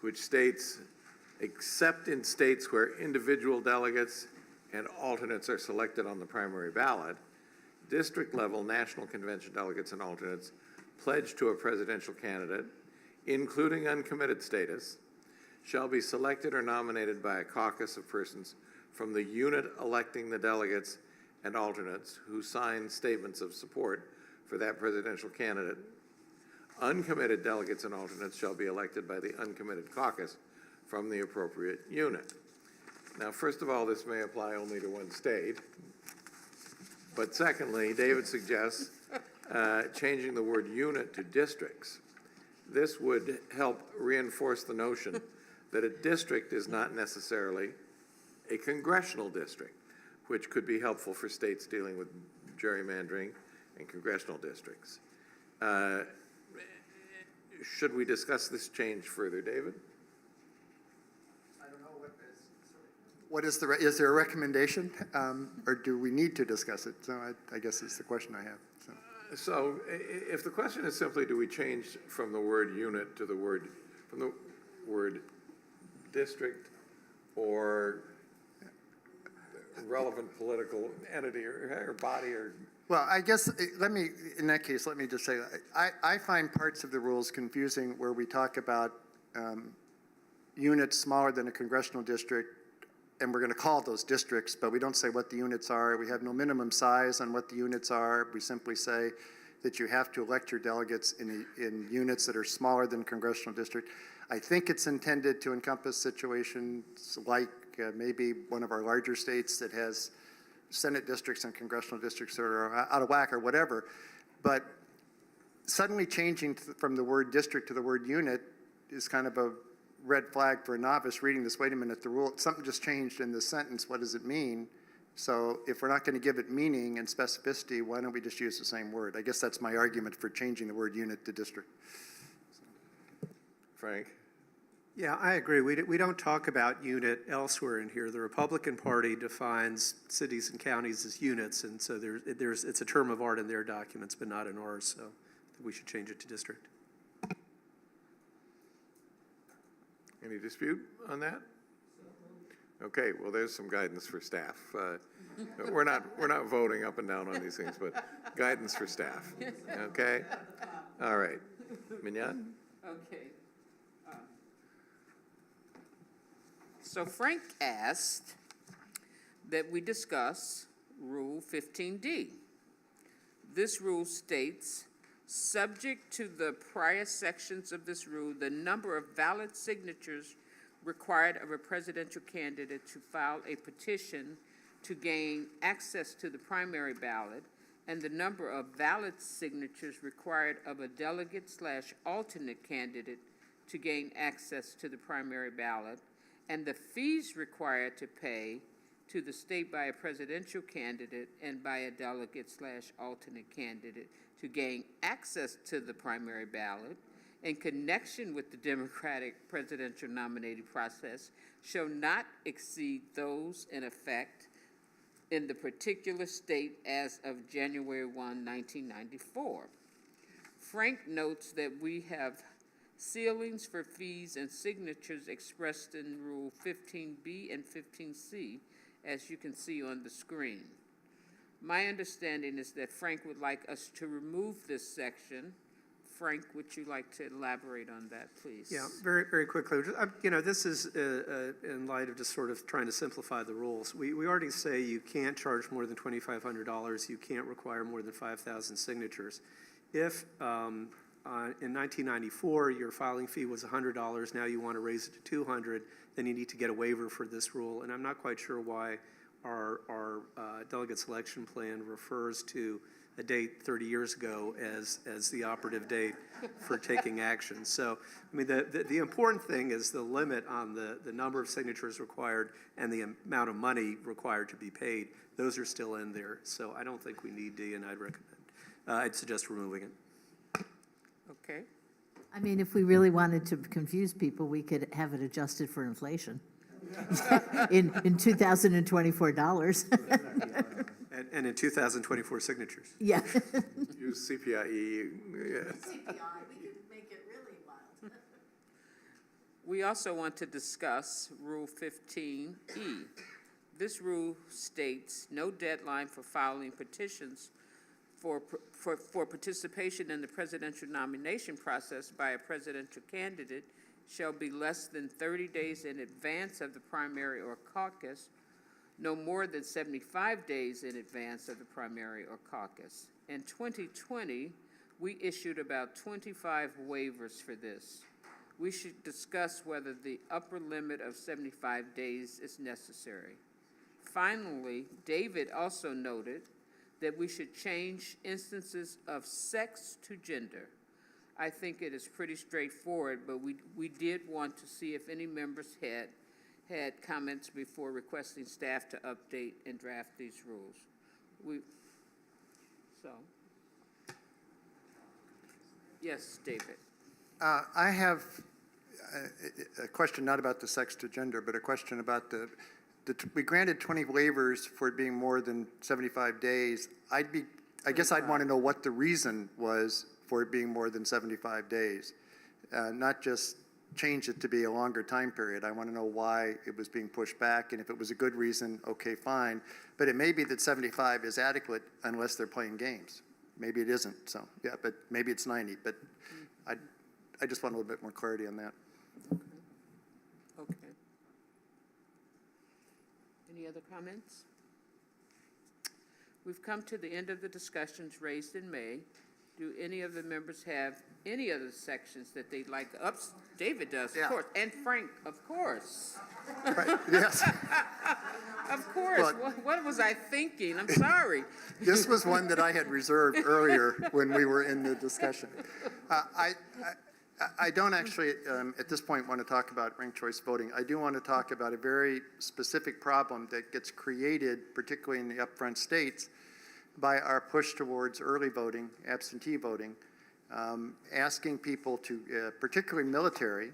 which states, except in states where individual delegates and alternates are selected on the primary ballot, district-level national convention delegates and alternates pledged to a presidential candidate, including uncommitted status, shall be selected or nominated by a caucus of persons from the unit electing the delegates and alternates who sign statements of support for that presidential candidate. Uncommitted delegates and alternates shall be elected by the uncommitted caucus from the appropriate unit. Now, first of all, this may apply only to one state. But secondly, David suggests changing the word unit to districts. This would help reinforce the notion that a district is not necessarily a congressional district, which could be helpful for states dealing with gerrymandering and congressional districts. Should we discuss this change further, David? I don't know what is is there a recommendation, or do we need to discuss it? So I guess is the question I have. So if the question is simply, do we change from the word unit to the word district or relevant political entity or body or Well, I guess, in that case, let me just say, I find parts of the rules confusing where we talk about units smaller than a congressional district, and we're going to call those districts, but we don't say what the units are. We have no minimum size on what the units are. We simply say that you have to elect your delegates in units that are smaller than congressional district. I think it's intended to encompass situations like maybe one of our larger states that has Senate districts and congressional districts that are out of whack or whatever. But suddenly changing from the word district to the word unit is kind of a red flag for a novice reading this. Wait a minute, something just changed in this sentence. What does it mean? So if we're not going to give it meaning and specificity, why don't we just use the same word? I guess that's my argument for changing the word unit to district. Frank? Yeah, I agree. We don't talk about unit elsewhere in here. The Republican Party defines cities and counties as units, and so it's a term of art in their documents, but not in ours, so we should change it to district. Any dispute on that? Okay, well, there's some guidance for staff. We're not voting up and down on these things, but guidance for staff, okay? All right. Mignon? Okay. So Frank asked that we discuss Rule 15D. This rule states, subject to the prior sections of this rule, the number of valid signatures required of a presidential candidate to file a petition to gain access to the primary ballot, and the number of valid signatures required of a delegate/alternate candidate to gain access to the primary ballot, and the fees required to pay to the state by a presidential candidate and by a delegate/alternate candidate to gain access to the primary ballot in connection with the Democratic presidential nominating process shall not exceed those in effect in the particular state as of January 1, 1994. Frank notes that we have ceilings for fees and signatures expressed in Rule 15B and 15C, as you can see on the screen. My understanding is that Frank would like us to remove this section. Frank, would you like to elaborate on that, please? Yeah, very, very quickly. This is in light of just sort of trying to simplify the rules. We already say you can't charge more than $2,500. You can't require more than 5,000 signatures. If in 1994, your filing fee was $100, now you want to raise it to $200, then you need to get a waiver for this rule. And I'm not quite sure why our delegate selection plan refers to a date 30 years ago as the operative date for taking action. So, I mean, the important thing is the limit on the number of signatures required and the amount of money required to be paid. Those are still in there. So I don't think we need D, and I'd suggest removing it. Okay. I mean, if we really wanted to confuse people, we could have it adjusted for inflation in $2,024. And in 2024 signatures. Yeah. Use CPIE. Yeah. CPI, we could make it really wild. We also want to discuss Rule 15E. This rule states no deadline for filing petitions for participation in the presidential nomination process by a presidential candidate shall be less than 30 days in advance of the primary or caucus, no more than 75 days in advance of the primary or caucus. In 2020, we issued about 25 waivers for this. We should discuss whether the upper limit of 75 days is necessary. Finally, David also noted that we should change instances of sex to gender. I think it is pretty straightforward, but we did want to see if any members had comments before requesting staff to update and draft these rules. Yes, David. I have a question not about the sex to gender, but a question about we granted 20 waivers for it being more than 75 days. I guess I'd want to know what the reason was for it being more than 75 days. Not just change it to be a longer time period. I want to know why it was being pushed back, and if it was a good reason, okay, fine. But it may be that 75 is adequate unless they're playing games. Maybe it isn't, so, yeah, but maybe it's 90, but I just want a little bit more clarity on that. Okay. Any other comments? We've come to the end of the discussions raised in May. Do any of the members have any other sections that they'd like? David does, of course, and Frank, of course. Right, yes. Of course. Well, what was I thinking? I'm sorry. This was one that I had reserved earlier when we were in the discussion. I don't actually, at this point, want to talk about ranked choice voting. I do want to talk about a very specific problem that gets created, particularly in the upfront states, by our push towards early voting, absentee voting, asking people to, particularly military,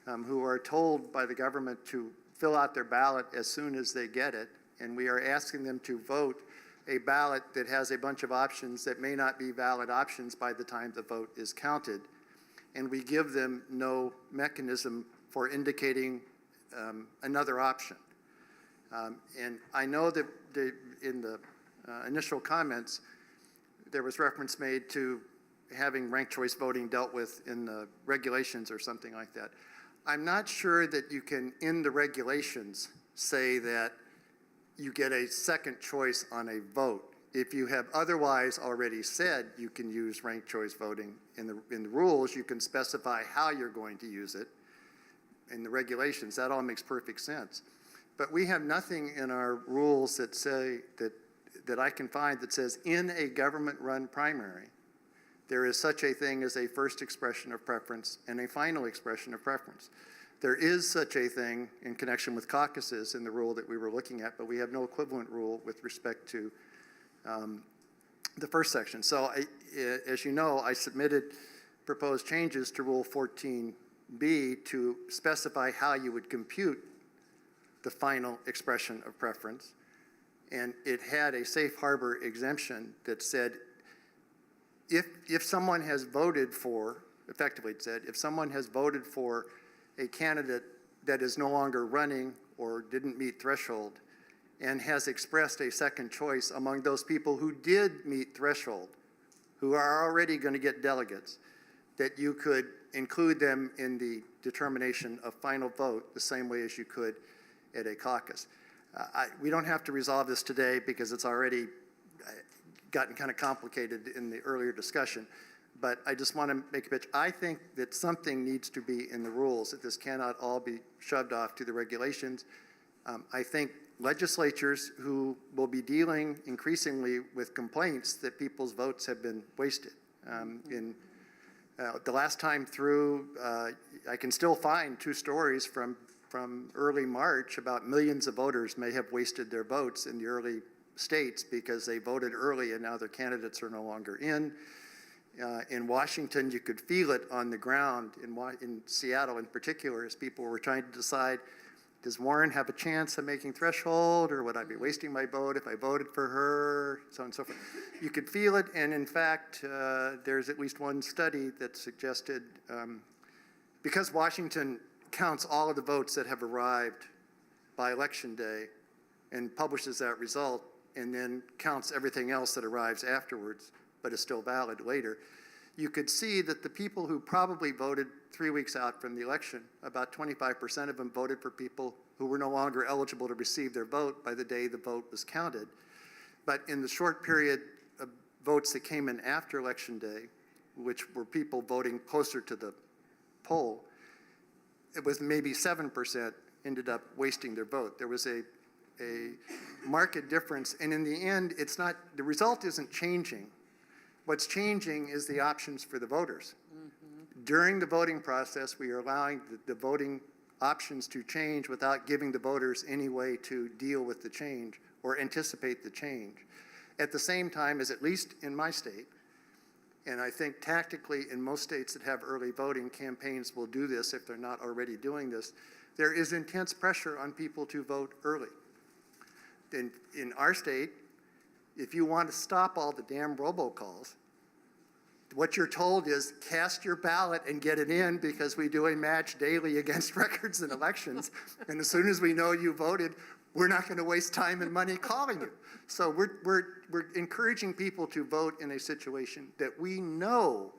who are told by the government to fill out their ballot as soon as they get it, and we are asking them to vote a ballot that has a bunch of options that may not be valid options by the time the vote is counted. And we give them no mechanism for indicating another option. And I know that in the initial comments, there was reference made to having ranked choice voting dealt with in the regulations or something like that. I'm not sure that you can, in the regulations, say that you get a second choice on a vote. If you have otherwise already said you can use ranked choice voting in the rules, you can specify how you're going to use it in the regulations. That all makes perfect sense. But we have nothing in our rules that say that I can find that says in a government-run primary, there is such a thing as a first expression of preference and a final expression of preference. There is such a thing in connection with caucuses in the rule that we were looking at, but we have no equivalent rule with respect to the first section. So as you know, I submitted proposed changes to Rule 14B to specify how you would compute the final expression of preference. And it had a safe harbor exemption that said, if someone has voted for, effectively it said, if someone has voted for a candidate that is no longer running or didn't meet threshold, and has expressed a second choice among those people who did meet threshold, who are already going to get delegates, that you could include them in the determination of final vote the same way as you could at a caucus. We don't have to resolve this today because it's already gotten kind of complicated in the earlier discussion, but I just want to make a pitch. I think that something needs to be in the rules, that this cannot all be shoved off to the regulations. I think legislatures who will be dealing increasingly with complaints that people's votes have been wasted. The last time through, I can still find 2 stories from early March about millions of voters may have wasted their votes in the early states because they voted early and now their candidates are no longer in. In Washington, you could feel it on the ground, in Seattle in particular, as people were trying to decide, does Warren have a chance of making threshold, or would I be wasting my vote if I voted for her, so on and so forth. You could feel it, and in fact, there's at least one study that suggested, because Washington counts all of the votes that have arrived by Election Day and publishes that result, and then counts everything else that arrives afterwards, but is still valid later, you could see that the people who probably voted 3 weeks out from the election, about 25% of them voted for people who were no longer eligible to receive their vote by the day the vote was counted. But in the short period of votes that came in after Election Day, which were people voting closer to the poll, it was maybe 7% ended up wasting their vote. There was a marked difference, and in the end, it's not, the result isn't changing. What's changing is the options for the voters. During the voting process, we are allowing the voting options to change without giving the voters any way to deal with the change or anticipate the change. At the same time as, at least in my state, and I think tactically in most states that have early voting, campaigns will do this if they're not already doing this, there is intense pressure on people to vote early. In our state, if you want to stop all the damn robocalls, what you're told is cast your ballot and get it in because we do a match daily against records and elections. And as soon as we know you voted, we're not going to waste time and money calling you. So we're encouraging people to vote in a situation that we know,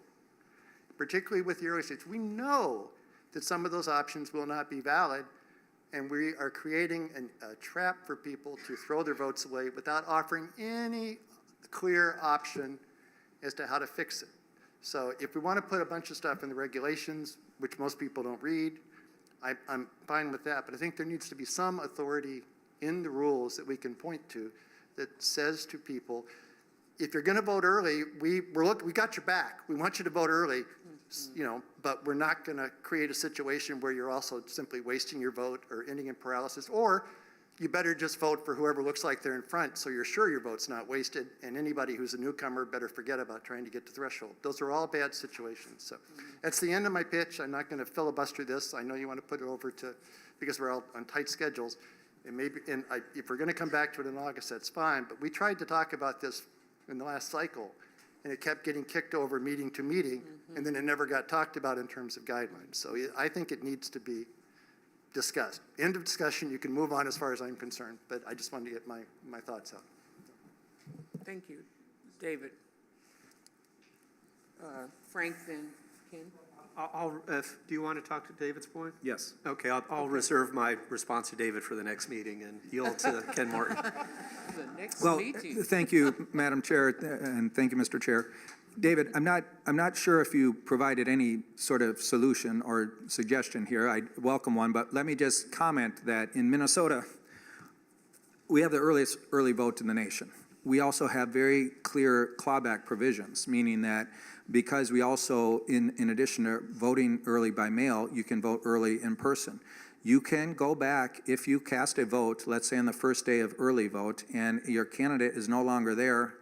particularly with the early states, we know that some of those options will not be valid. And we are creating a trap for people to throw their votes away without offering any clear option as to how to fix it. So if we want to put a bunch of stuff in the regulations, which most people don't read, I'm fine with that. But I think there needs to be some authority in the rules that we can point to that says to people, if you're going to vote early, we got your back. We want you to vote early, you know, but we're not going to create a situation where you're also simply wasting your vote or ending in paralysis. Or you better just vote for whoever looks like they're in front so you're sure your vote's not wasted, and anybody who's a newcomer better forget about trying to get to threshold. Those are all bad situations. So that's the end of my pitch. I'm not going to filibuster this. I know you want to put it over to, because we're all on tight schedules. And maybe, if we're going to come back to it in August, that's fine. But we tried to talk about this in the last cycle, and it kept getting kicked over meeting to meeting, and then it never got talked about in terms of guidelines. So I think it needs to be discussed. End of discussion. You can move on as far as I'm concerned, but I just wanted to get my thoughts out. Thank you. David. Frank, then Ken. Do you want to talk to David's point? Yes. Okay, I'll reserve my response to David for the next meeting and yield to Ken Martin. The next Well, meeting. thank you, Madam Chair, and thank you, Mr. Chair. David, I'm not sure if you provided any sort of solution or suggestion here. I welcome one, but let me just comment that in Minnesota, we have the earliest early vote in the nation. We also have very clear clawback provisions, meaning that because we also, in addition to voting early by mail, you can vote early in person. You can go back if you cast a vote, let's say on the first day of early vote, and your candidate is no longer there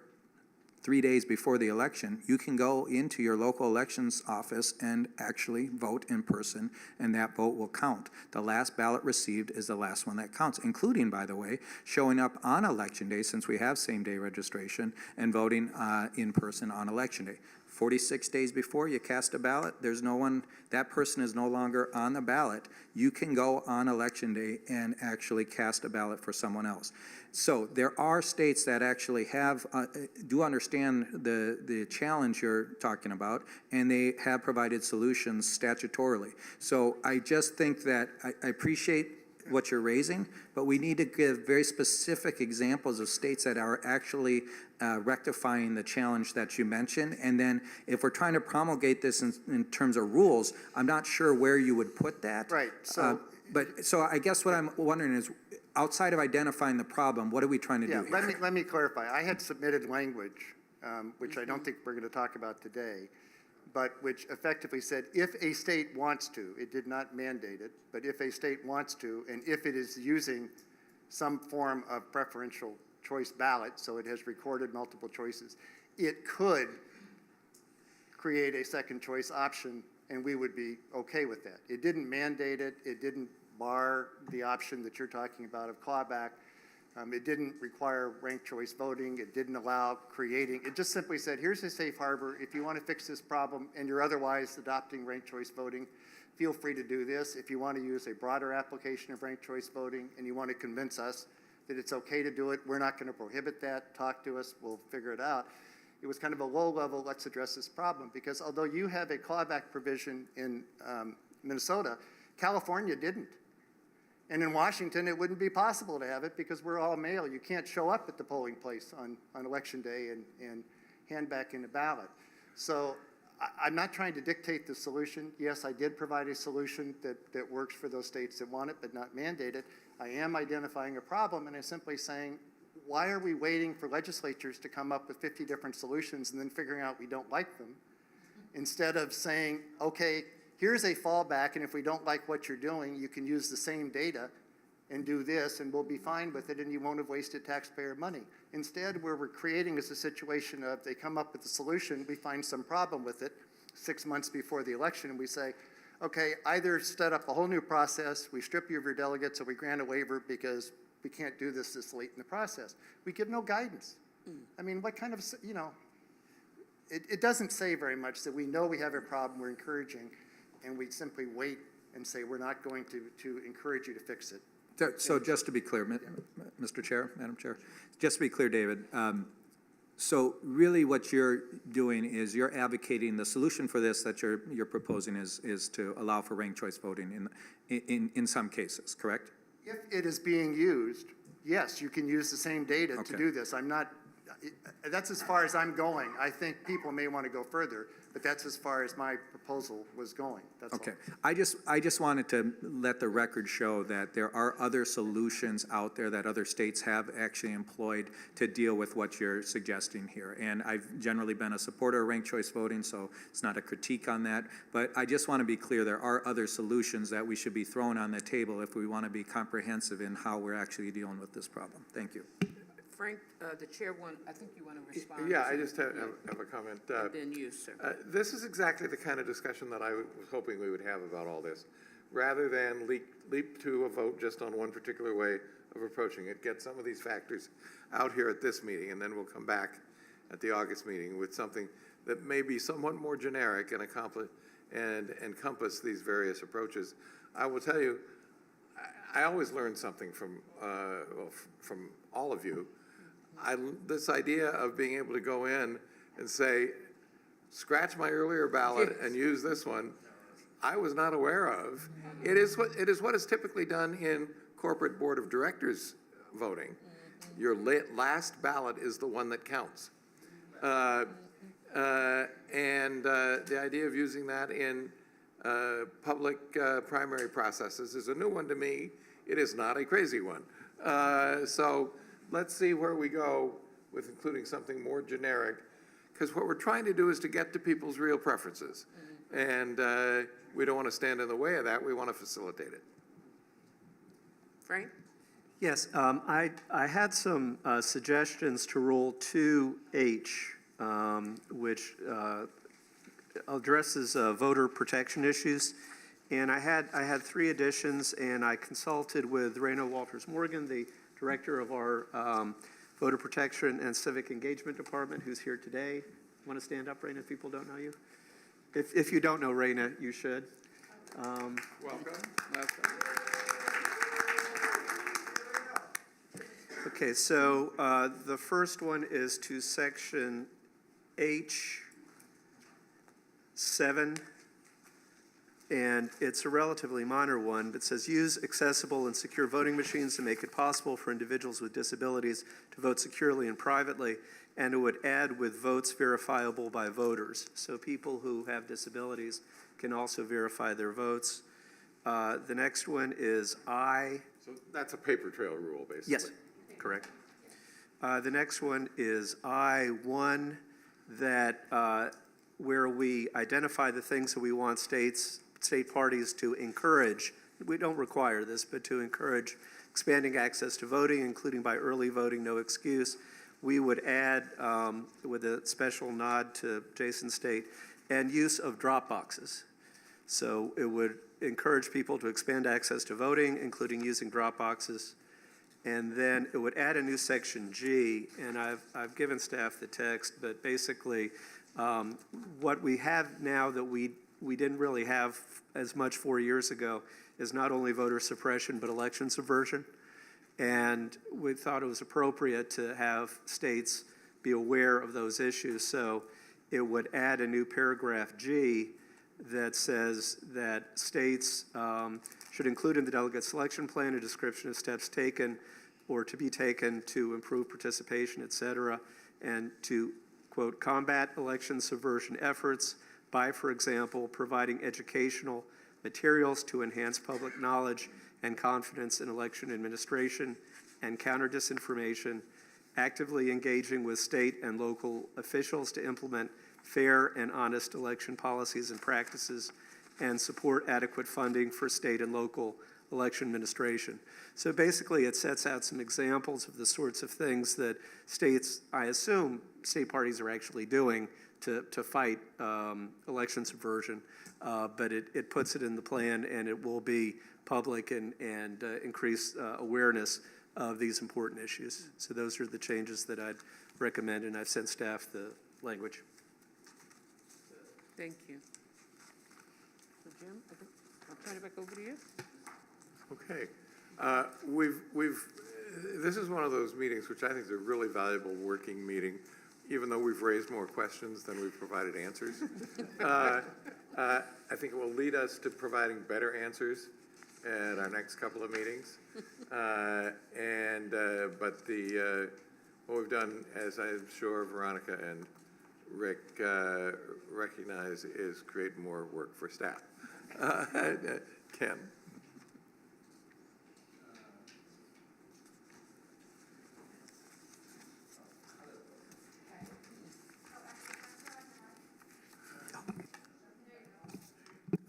3 days before the election, you can go into your local elections office and actually vote in person, and that vote will count. The last ballot received is the last one that counts, including, by the way, showing up on election day, since we have same-day registration, and voting in person on election day. 46 days before you cast a ballot, there's no one, that person is no longer on the ballot. You can go on election day and actually cast a ballot for someone else. So there are states that actually have, do understand the challenge you're talking about, and they have provided solutions statutorily. So I just think that I appreciate what you're raising, but we need to give very specific examples of states that are actually rectifying the challenge that you mentioned. And then if we're trying to promulgate this in terms of rules, I'm not sure where you would put that. Right. So, so I guess what I'm wondering is, outside of identifying the problem, what are we trying to do here? Let me clarify. I had submitted language, which I don't think we're going to talk about today, but which effectively said if a state wants to, it did not mandate it, but if a state wants to, and if it is using some form of preferential choice ballot, so it has recorded multiple choices, it could create a second choice option, and we would be okay with that. It didn't mandate it. It didn't bar the option that you're talking about of clawback. It didn't require ranked choice voting. It didn't allow creating. It just simply said, here's a safe harbor. If you want to fix this problem and you're otherwise adopting ranked choice voting, feel free to do this. If you want to use a broader application of ranked choice voting and you want to convince us that it's okay to do it, we're not going to prohibit that. Talk to us. We'll figure it out. It was kind of a low level, let's address this problem, because although you have a clawback provision in Minnesota, California didn't. And in Washington, it wouldn't be possible to have it because we're all mail. You can't show up at the polling place on election day and hand back in a ballot. So I'm not trying to dictate the solution. Yes, I did provide a solution that works for those states that want it but not mandate it. I am identifying a problem, and I'm simply saying, why are we waiting for legislatures to come up with 50 different solutions and then figuring out we don't like them, instead of saying, okay, here's a fallback, and if we don't like what you're doing, you can use the same data and do this, and we'll be fine with it, and you won't have wasted taxpayer money. Instead, where we're creating is a situation of they come up with a solution, we find some problem with it 6 months before the election, and we say, okay, either set up a whole new process, we strip you of your delegates, or we grant a waiver because we can't do this late in the process. We give no guidance. I mean, what kind of, you know, it doesn't say very much that we know we have a problem, we're encouraging, and we simply wait and say we're not going to encourage you to fix it. So just to be clear, Mr. Chair, Madam Chair, just to be clear, David, so really what you're doing is you're advocating the solution for this that you're proposing is to allow for ranked choice voting in some cases, correct? If it is being used, yes, you can use the same data to do this. I'm not, that's as far as I'm going. I think people may want to go further, but that's as far as my proposal was going. That's all. Okay, I just wanted to let the record show that there are other solutions out there that other states have actually employed to deal with what you're suggesting here. And I've generally been a supporter of ranked choice voting, so it's not a critique on that. But I just want to be clear, there are other solutions that we should be throwing on the table if we want to be comprehensive in how we're actually dealing with this problem. Thank you. Frank, the chair I think you want to respond. Yeah, I just have a comment. And then you, sir. This is exactly the kind of discussion that I was hoping we would have about all this. Rather than leap to a vote just on one particular way of approaching it, get some of these factors out here at this meeting, and then we'll come back at the August meeting with something that may be somewhat more generic and encompass these various approaches. I will tell you, I always learn something from all of you. This idea of being able to go in and say, scratch my earlier ballot and use this one, I was not aware of. It is what is typically done in corporate board of directors voting. Your last ballot is the one that counts. And the idea of using that in public primary processes is a new one to me. It is not a crazy one. So let's see where we go with including something more generic, because what we're trying to do is to get to people's real preferences. And we don't want to stand in the way of that. We want to facilitate it. Frank? Yes, I had some suggestions to Rule 2H, which addresses voter protection issues. And I had 3 additions, and I consulted with Rayna Walters-Morgan, the director of our Voter Protection and Civic Engagement Department, who's here today. Want to stand up, Rayna, if people don't know you? If you don't know Rayna, you should. Welcome. Okay, so the first one is to section H7, and it's a relatively minor one, but it says use accessible and secure voting machines to make it possible for individuals with disabilities to vote securely and privately, and it would add with votes verifiable by voters. So people who have disabilities can also verify their votes. The next one is So that's a paper trail rule, basically. Yes, correct. The next one is I1, that where we identify the things that we want state parties to encourage. We don't require this, but to encourage expanding access to voting, including by early voting, no excuse. We would add, with a special nod to Jason State, and use of drop boxes. So it would encourage people to expand access to voting, including using drop boxes. And then it would add a new section G, and I've given staff the text, but basically what we have now that we didn't really have as much 4 years ago is not only voter suppression, but election subversion. And we thought it was appropriate to have states be aware of those issues. So it would add a new paragraph G that says that states should include in the delegate selection plan a description of steps taken or to be taken to improve participation, et cetera, and to, quote, combat election subversion efforts by, for example, providing educational materials to enhance public knowledge and confidence in election administration and counter disinformation, actively engaging with state and local officials to implement fair and honest election policies and practices, and support adequate funding for state and local election administration. So basically it sets out some examples of the sorts of things that states, I assume, state parties are actually doing to fight election subversion, but it puts it in the plan, and it will be public and increase awareness of these important issues. So those are the changes that I'd recommend, and I've sent staff the language. Thank you. So Jim, I think I'll turn it back over to you. Okay. This is one of those meetings which I think is a really valuable working meeting, even though we've raised more questions than we've provided answers. I think it will lead us to providing better answers at our next couple of meetings. What we've done, as I'm sure Veronica and Rick recognize, is create more work for staff. Ken?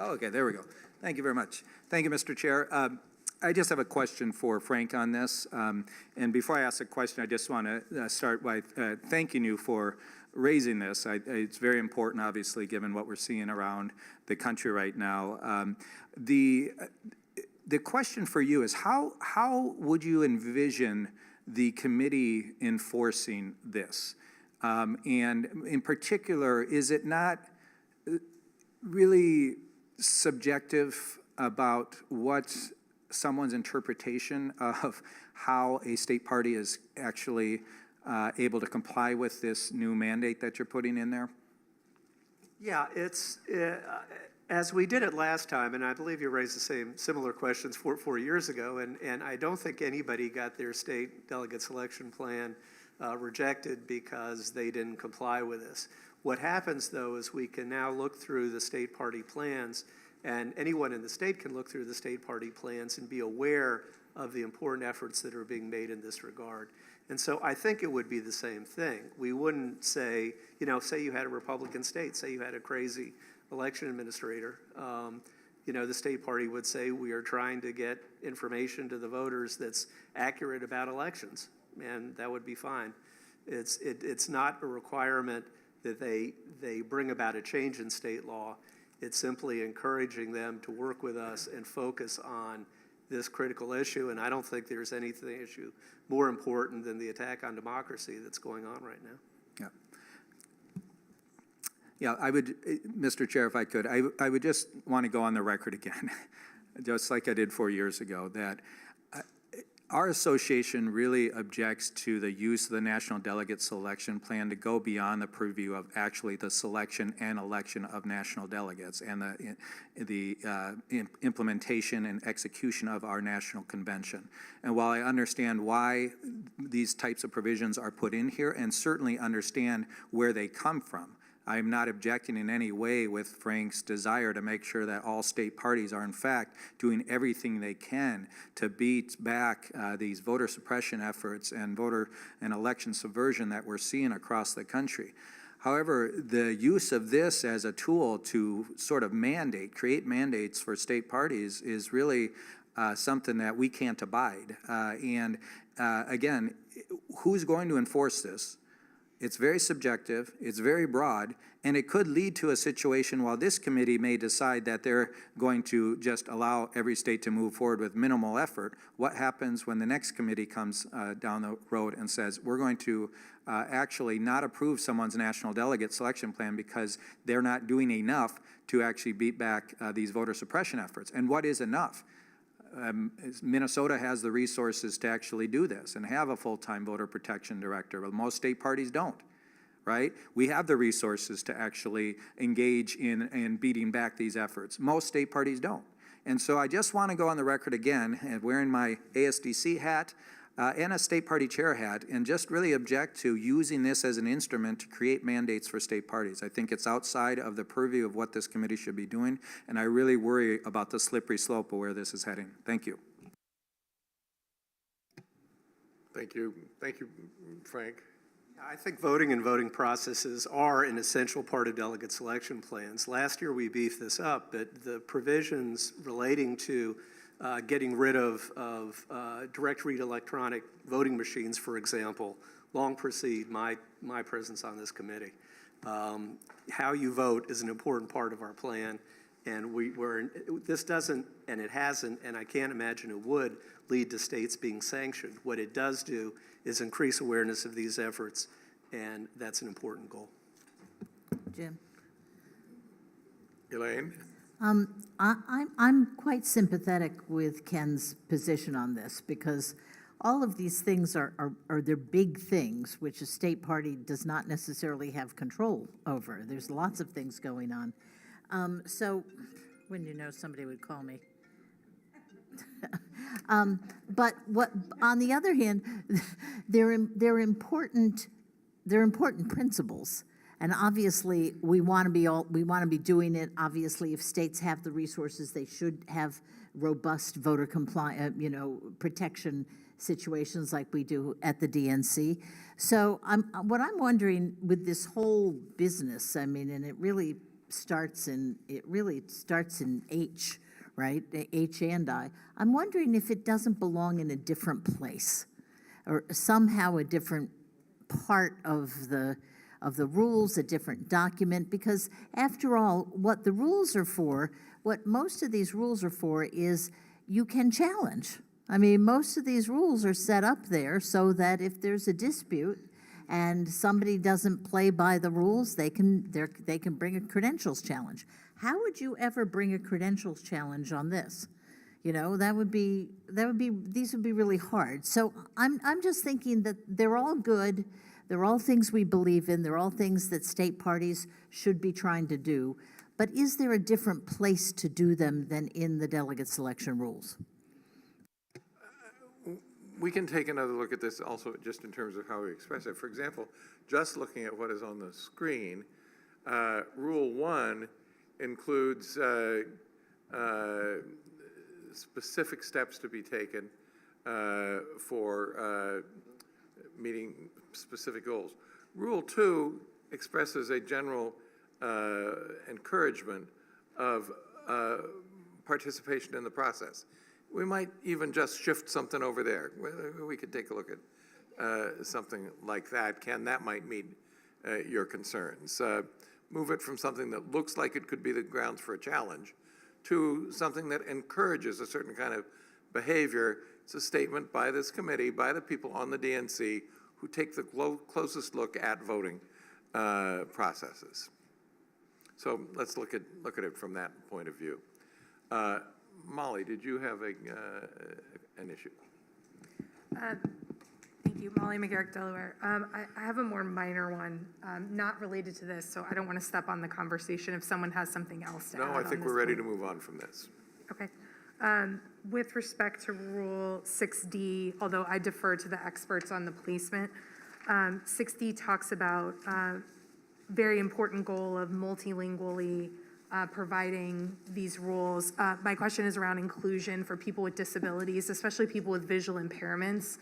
Oh, okay, there we go. Thank you very much. Thank you, Mr. Chair. I just have a question for Frank on this. And before I ask a question, I just want to start by thanking you for raising this. It's very important, obviously, given what we're seeing around the country right now. The question for you is how would you envision the committee enforcing this? And in particular, is it not really subjective about what someone's interpretation of how a state party is actually able to comply with this new mandate that you're putting in there? Yeah, it's, as we did it last time, and I believe you raised the similar questions 4 years ago, and I don't think anybody got their state delegate selection plan rejected because they didn't comply with this. What happens, though, is we can now look through the state party plans, and anyone in the state can look through the state party plans and be aware of the important efforts that are being made in this regard. And so I think it would be the same thing. We wouldn't say, say you had a Republican state, say you had a crazy election administrator, the state party would say, we are trying to get information to the voters that's accurate about elections, and that would be fine. It's not a requirement that they bring about a change in state law. It's simply encouraging them to work with us and focus on this critical issue, and I don't think there's anything issue more important than the attack on democracy that's going on right now. Yeah, I would, Mr. Chair, if I could, I would just want to go on the record again, just like I did 4 years ago, that our association really objects to the use of the National Delegate Selection Plan to go beyond the purview of actually the selection and election of national delegates and the implementation and execution of our national convention. And while I understand why these types of provisions are put in here and certainly understand where they come from, I am not objecting in any way with Frank's desire to make sure that all state parties are in fact doing everything they can to beat back these voter suppression efforts and voter and election subversion that we're seeing across the country. However, the use of this as a tool to sort of create mandates for state parties is really something that we can't abide. Again, who's going to enforce this? It's very subjective, it's very broad, and it could lead to a situation while this committee may decide that they're going to just allow every state to move forward with minimal effort. What happens when the next committee comes down the road and says, we're going to actually not approve someone's national delegate selection plan because they're not doing enough to actually beat back these voter suppression efforts? And what is enough? Minnesota has the resources to actually do this and have a full-time voter protection director, but most state parties don't, right? We have the resources to actually engage in beating back these efforts. Most state parties don't. And so I just want to go on the record again, wearing my ASDC hat and a state party chair hat, and just really object to using this as an instrument to create mandates for state parties. I think it's outside of the purview of what this committee should be doing, and I really worry about the slippery slope of where this is heading. Thank you. Thank you. Thank you, Frank. I think voting and voting processes are an essential part of delegate selection plans. Last year we beefed this up, but the provisions relating to getting rid of direct read electronic voting machines, for example, long precede my presence on this committee. How you vote is an important part of our plan, and this doesn't, and it hasn't, and I can't imagine it would lead to states being sanctioned. What it does do is increase awareness of these efforts, and that's an important goal. Jim? Elaine? I'm quite sympathetic with Ken's position on this, because all of these things are they're big things, which a state party does not necessarily have control over. There's lots of things going on. So, when you know somebody would call me. But what, on the other hand, they're important principles. And obviously, we want to be doing it. Obviously, if states have the resources, they should have robust voter protection situations like we do at the DNC. So what I'm wondering with this whole business, I mean, and it really starts in H, right? H and I. I'm wondering if it doesn't belong in a different place, or somehow a different part of the rules, a different document, because after all, what the rules are for, what most of these rules are for is you can challenge. I mean, most of these rules are set up there so that if there's a dispute and somebody doesn't play by the rules, they can bring a credentials challenge. How would you ever bring a credentials challenge on this? You know, these would be really hard. So I'm just thinking that they're all good. They're all things we believe in. They're all things that state parties should be trying to do. But is there a different place to do them than in the delegate selection rules? We can take another look at this also just in terms of how we express it. For example, just looking at what is on the screen, Rule 1 includes specific steps to be taken for meeting specific goals. Rule 2 expresses a general encouragement of participation in the process. We might even just shift something over there. We could take a look at something like that. Ken, that might meet your concerns. Move it from something that looks like it could be the grounds for a challenge to something that encourages a certain kind of behavior. It's a statement by this committee, by the people on the DNC who take the closest look at voting processes. So let's look at it from that point of view. Molly, did you have an issue? Thank you. Molly McGarrick, Delaware. I have a more minor one, not related to this, so I don't want to step on the conversation if someone has something else to add. No, I think we're ready to move on from this. Okay. With respect to Rule 6D, although I defer to the experts on the placement, 6D talks about very important goal of multilingually providing these rules. My question is around inclusion for people with disabilities, especially people with visual impairments.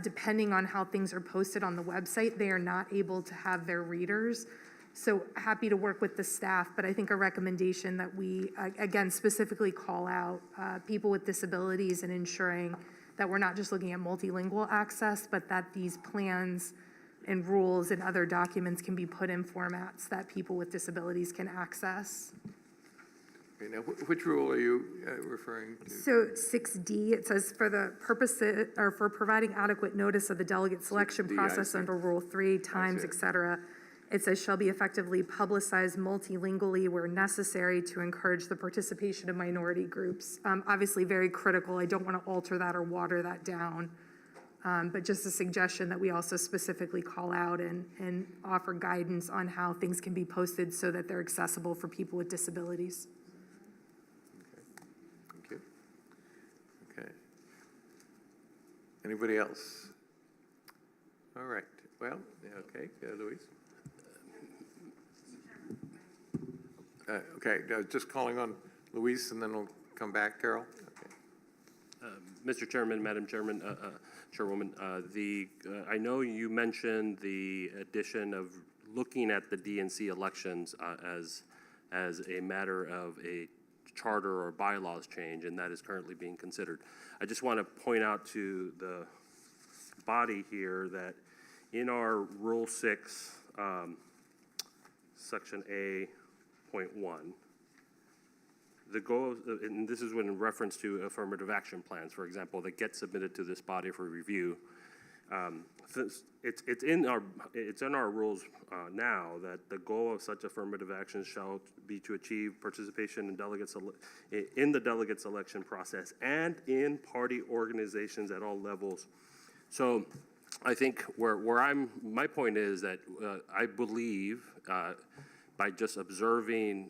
Depending on how things are posted on the website, they are not able to have their readers. So happy to work with the staff, but I think a recommendation that we, again, specifically call out people with disabilities and ensuring that we're not just looking at multilingual access, but that these plans and rules and other documents can be put in formats that people with disabilities can access. Okay, now, which rule are you referring to? So 6D, it says for the purposes, or for providing adequate notice of the delegate selection 6D, process under Rule 3, times, et cetera. It says shall be effectively publicized multilingually where necessary to encourage the participation of minority groups. Obviously very critical. I don't want to alter that or water that down. But just a suggestion that we also specifically call out and offer guidance on how things can be posted so that they're accessible for people with disabilities. Thank you. Okay. Anybody else? All right. Well, okay, Louise. Okay, just calling on Luis, and then we'll come back. Carol? Okay. Mr. Chairman, Madam Chairman, Chairwoman, I know you mentioned the addition of looking at the DNC elections as a matter of a charter or bylaws change, and that is currently being considered. I just want to point out to the body here that in our Rule 6, Section A.1, the goal, and this is in reference to affirmative action plans, for example, that get submitted to this body for review. Since it's in our rules now that the goal of such affirmative action shall be to achieve participation in the delegates election process and in party organizations at all levels. So I think my point is that I believe by just observing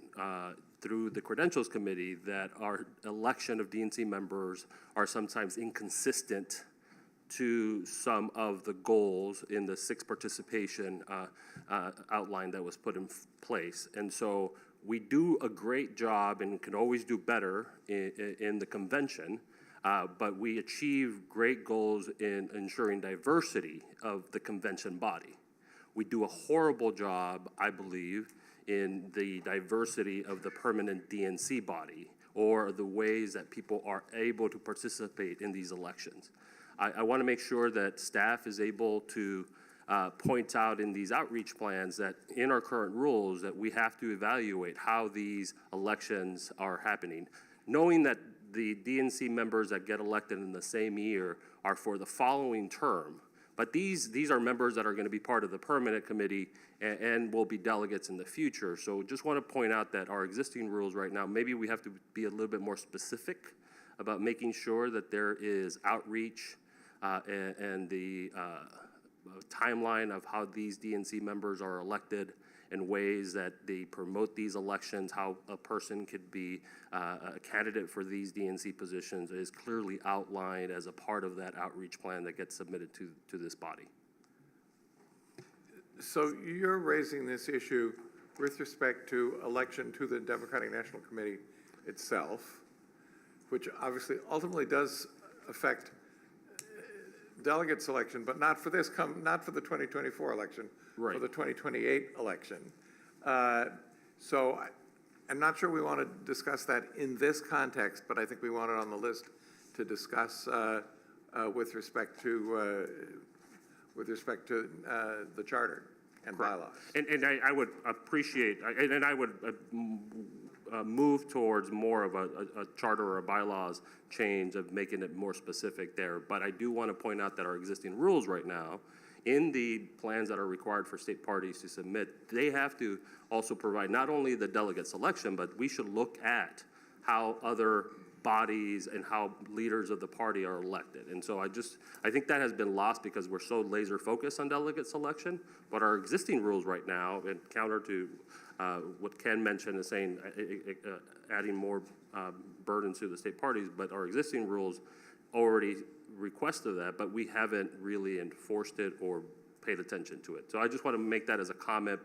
through the Credentials Committee that our election of DNC members are sometimes inconsistent to some of the goals in the 6 participation outline that was put in place. And so we do a great job and can always do better in the convention, but we achieve great goals in ensuring diversity of the convention body. We do a horrible job, I believe, in the diversity of the permanent DNC body or the ways that people are able to participate in these elections. I want to make sure that staff is able to point out in these outreach plans that in our current rules that we have to evaluate how these elections are happening, knowing that the DNC members that get elected in the same year are for the following term. But these are members that are going to be part of the permanent committee and will be delegates in the future. So just want to point out that our existing rules right now, maybe we have to be a little bit more specific about making sure that there is outreach and the timeline of how these DNC members are elected in ways that they promote these elections, how a person could be a candidate for these DNC positions is clearly outlined as a part of that outreach plan that gets submitted to this body. So you're raising this issue with respect to election to the Democratic National Committee itself, which obviously ultimately does affect delegate selection, but not for not for the 2024 election, right. For the 2028 election. So I'm not sure we want to discuss that in this context, but I think we want it on the list to discuss with respect to the charter and bylaws. And I would appreciate, and I would move towards more of a charter or a bylaws change of making it more specific there. But I do want to point out that our existing rules right now, in the plans that are required for state parties to submit, they have to also provide not only the delegate selection, but we should look at how other bodies and how leaders of the party are elected. And so I think that has been lost because we're so laser focused on delegate selection, but our existing rules right now, and counter to what Ken mentioned is saying, adding more burden to the state parties, but our existing rules already requested that, but we haven't really enforced it or paid attention to it. So I just want to make that as a comment.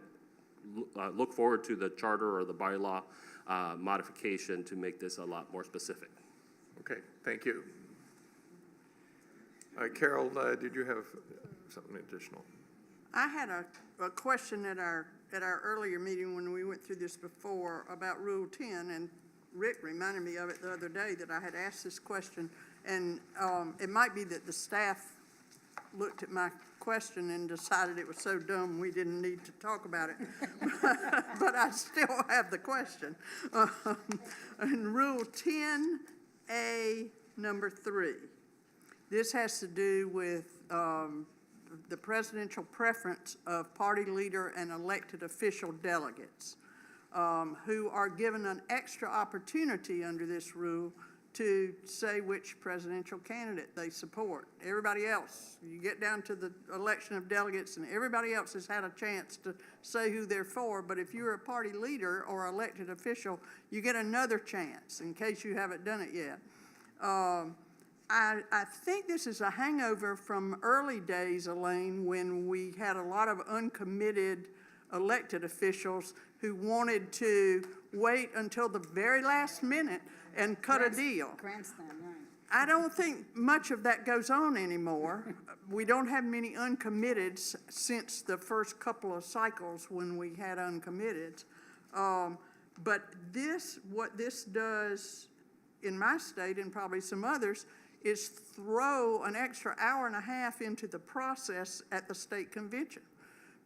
Look forward to the charter or the bylaw modification to make this a lot more specific. Okay, thank you. Carol, did you have something additional? I had a question at our earlier meeting when we went through this before about Rule 10, and Rick reminded me of it the other day that I had asked this question, and it might be that the staff looked at my question and decided it was so dumb we didn't need to talk about it, but I still have the question. In Rule 10A, number 3, this has to do with the presidential preference of party leader and elected official delegates who are given an extra opportunity under this rule to say which presidential candidate they support. Everybody else, you get down to the election of delegates and everybody else has had a chance to say who they're for, but if you're a party leader or elected official, you get another chance in case you haven't done it yet. I think this is a hangover from early days, Elaine, when we had a lot of uncommitted elected officials who wanted to wait until the very last minute and cut a deal. Grandstand, right. I don't think much of that goes on anymore. We don't have many uncommitteds since the first couple of cycles when we had uncommitteds. But what this does in my state and probably some others is throw an extra hour and a half into the process at the state convention,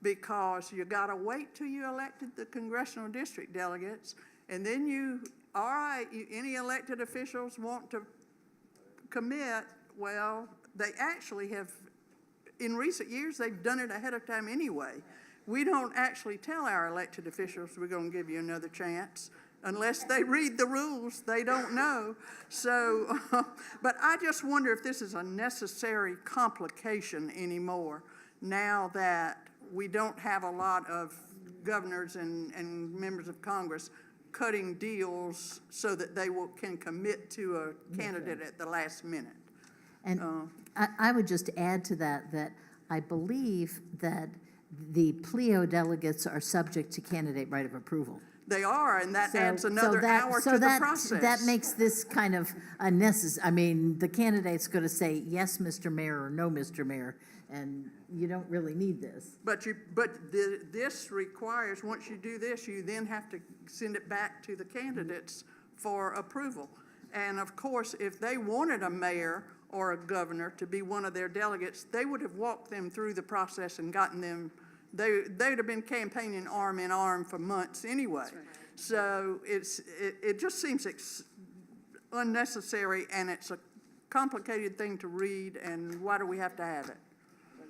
because you got to wait till you elected the congressional district delegates, and then any elected officials want to commit, well, they actually have in recent years, they've done it ahead of time anyway. We don't actually tell our elected officials, we're going to give you another chance. Unless they read the rules, they don't know. So, but I just wonder if this is a necessary complication anymore, now that we don't have a lot of governors and members of Congress cutting deals so that they can commit to a candidate at the last minute. And I would just add to that, that I believe that the PLEO delegates are subject to candidate right of approval. They are, and that adds another hour to the process. That makes this kind of unnecessary. I mean, the candidate's going to say, yes, Mr. Mayor, or no, Mr. Mayor, and you don't really need this. But this requires, once you do this, you then have to send it back to the candidates for approval. And of course, if they wanted a mayor or a governor to be one of their delegates, they would have walked them through the process and gotten them. They'd have been campaigning arm in arm for months anyway. Right. So it just seems unnecessary, and it's a complicated thing to read, and why do we have to have it?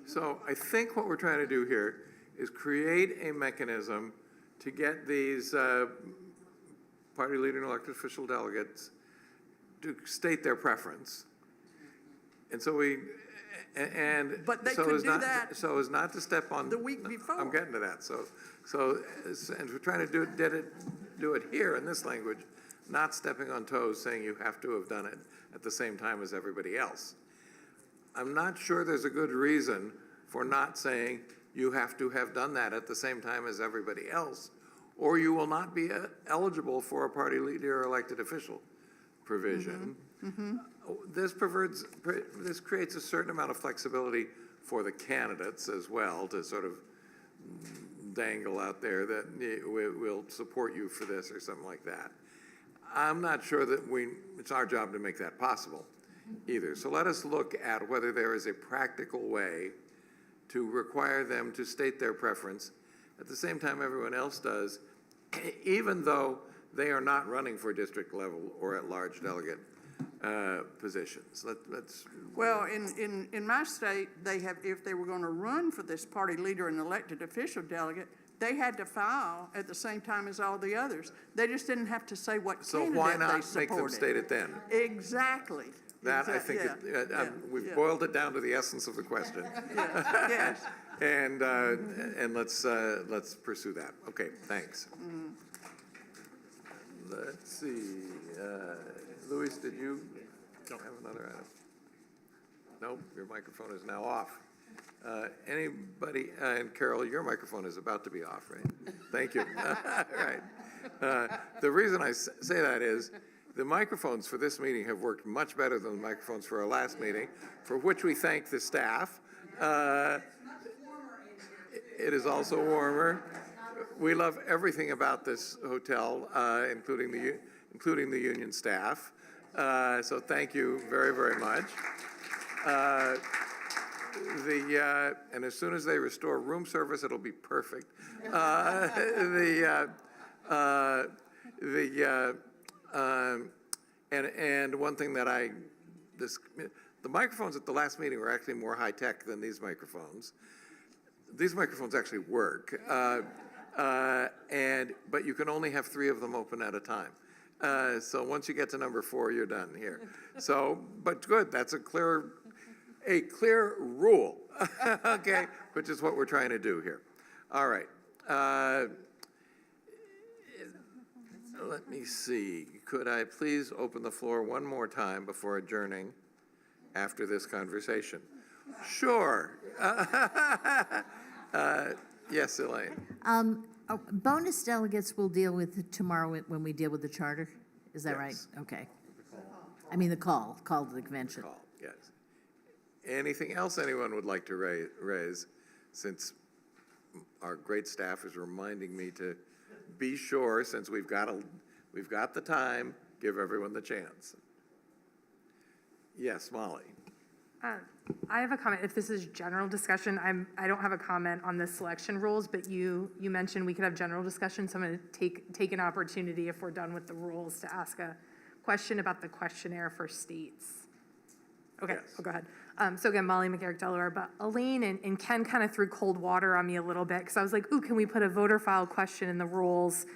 So I think what we're trying to do here is create a mechanism to get these party leader and elected official delegates to state their preference. And so but they so could as do not, that so as not to step on the week before. I'm getting to that. And we're trying to do it here in this language, not stepping on toes, saying you have to have done it at the same time as everybody else. I'm not sure there's a good reason for not saying you have to have done that at the same time as everybody else, or you will not be eligible for a party leader or elected official provision. Mm-hmm. This creates a certain amount of flexibility for the candidates as well, to sort of dangle out there that we'll support you for this or something like that. I'm not sure that it's our job to make that possible either. So let us look at whether there is a practical way to require them to state their preference at the same time everyone else does, even though they are not running for district level or at large delegate positions. Well, in my state, they have, if they were going to run for this party leader and elected official delegate, they had to file at the same time as all the others. They just didn't have to say what candidate they supported. So why not make them state it then? Exactly. That, I think, we've boiled it down to the essence of the question. Yes. And let's pursue that. Okay, thanks. Let's see. Luis, did you have another item? Nope, your microphone is now off. Anybody, and Carol, your microphone is about to be off, right? Thank you. Right. The reason I say that is the microphones for this meeting have worked much better than the microphones for our last meeting, for which we thank the staff. It is also warmer. We love everything about this hotel, including the union staff. So thank you very, very much. And as soon as they restore room service, it'll be perfect. And one thing that the microphones at the last meeting were actually more high tech than these microphones. These microphones actually work, but you can only have 3 of them open at a time. So once you get to number 4, you're done here. So, but good, that's a clear rule, okay, which is what we're trying to do here. All right. Let me see. Could I please open the floor one more time before adjourning after this conversation? Sure. Yes, Elaine. Bonus delegates we'll deal with tomorrow when we deal with the charter. Is that right? Okay. I mean the call to the convention. Call, yes. Anything else anyone would like to raise, since our great staff is reminding me to be sure, since we've got the time, give everyone the chance. Yes, Molly. I have a comment. If this is general discussion, I don't have a comment on the selection rules, but you mentioned we could have general discussion, so I'm going to take an opportunity, if we're done with the rules, to ask a question about the questionnaire for states. Okay, Yes. go ahead. So again, Molly McGarrick, Delaware, but Elaine and Ken kind of threw cold water on me a little bit because I was like, ooh, can we put a voter file question in the rules?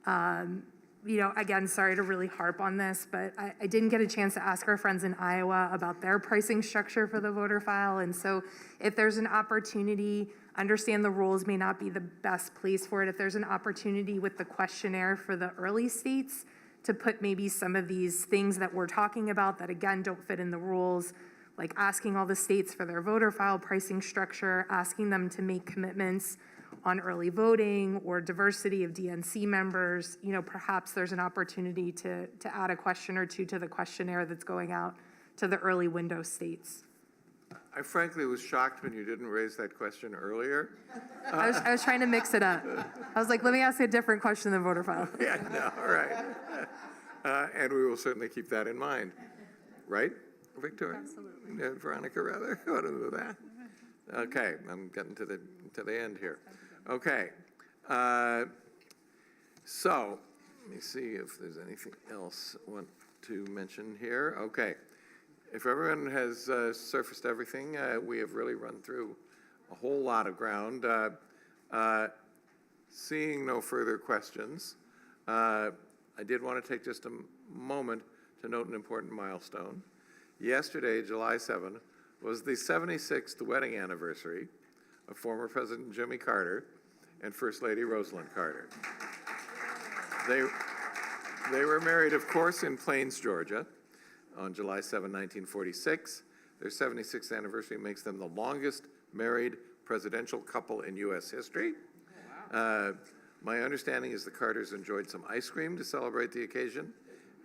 Again, sorry to really harp on this, but I didn't get a chance to ask our friends in Iowa about their pricing structure for the voter file. And so if there's an opportunity, understand the rules may not be the best place for it. If there's an opportunity with the questionnaire for the early states to put maybe some of these things that we're talking about that again don't fit in the rules, like asking all the states for their voter file pricing structure, asking them to make commitments on early voting or diversity of DNC members, perhaps there's an opportunity to add a question or two to the questionnaire that's going out to the early window states. I frankly was shocked when you didn't raise that question earlier. I was trying to mix it up. I was like, let me ask a different question than voter file. Yeah, no, all right. And we will certainly keep that in mind. Right, Victoria? Absolutely. Veronica, rather? What do that? Okay, I'm getting to the end here. Okay. So, let me see if there's anything else I want to mention here. Okay. If everyone has surfaced everything, we have really run through a whole lot of ground. Seeing no further questions, I did want to take just a moment to note an important milestone. Yesterday, July 7th, was the 76th wedding anniversary of former President Jimmy Carter and First Lady Rosalind Carter. They were married, of course, in Plains, Georgia, on July 7, 1946. Their 76th anniversary makes them the longest married presidential couple in U.S. history. My understanding is the Carters enjoyed some ice cream to celebrate the occasion,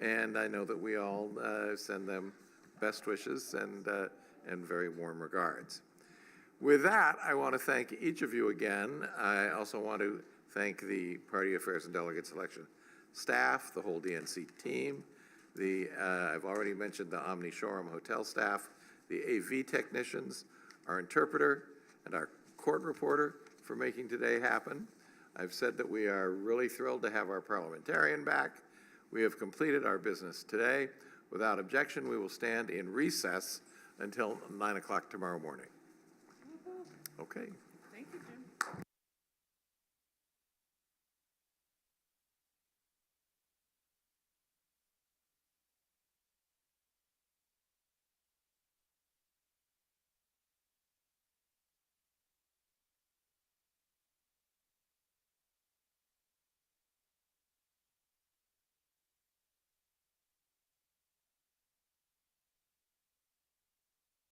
and I know that we all send them best wishes and very warm regards. With that, I want to thank each of you again. I also want to thank the Party Affairs and Delegates Election staff, the whole DNC team, I've already mentioned the Omni Shoreham Hotel staff, the AV technicians, our interpreter, and our court reporter for making today happen. I've said that we are really thrilled to have our parliamentarian back. We have completed our business today. Without objection, we will stand in recess until 9 o'clock tomorrow morning. Okay.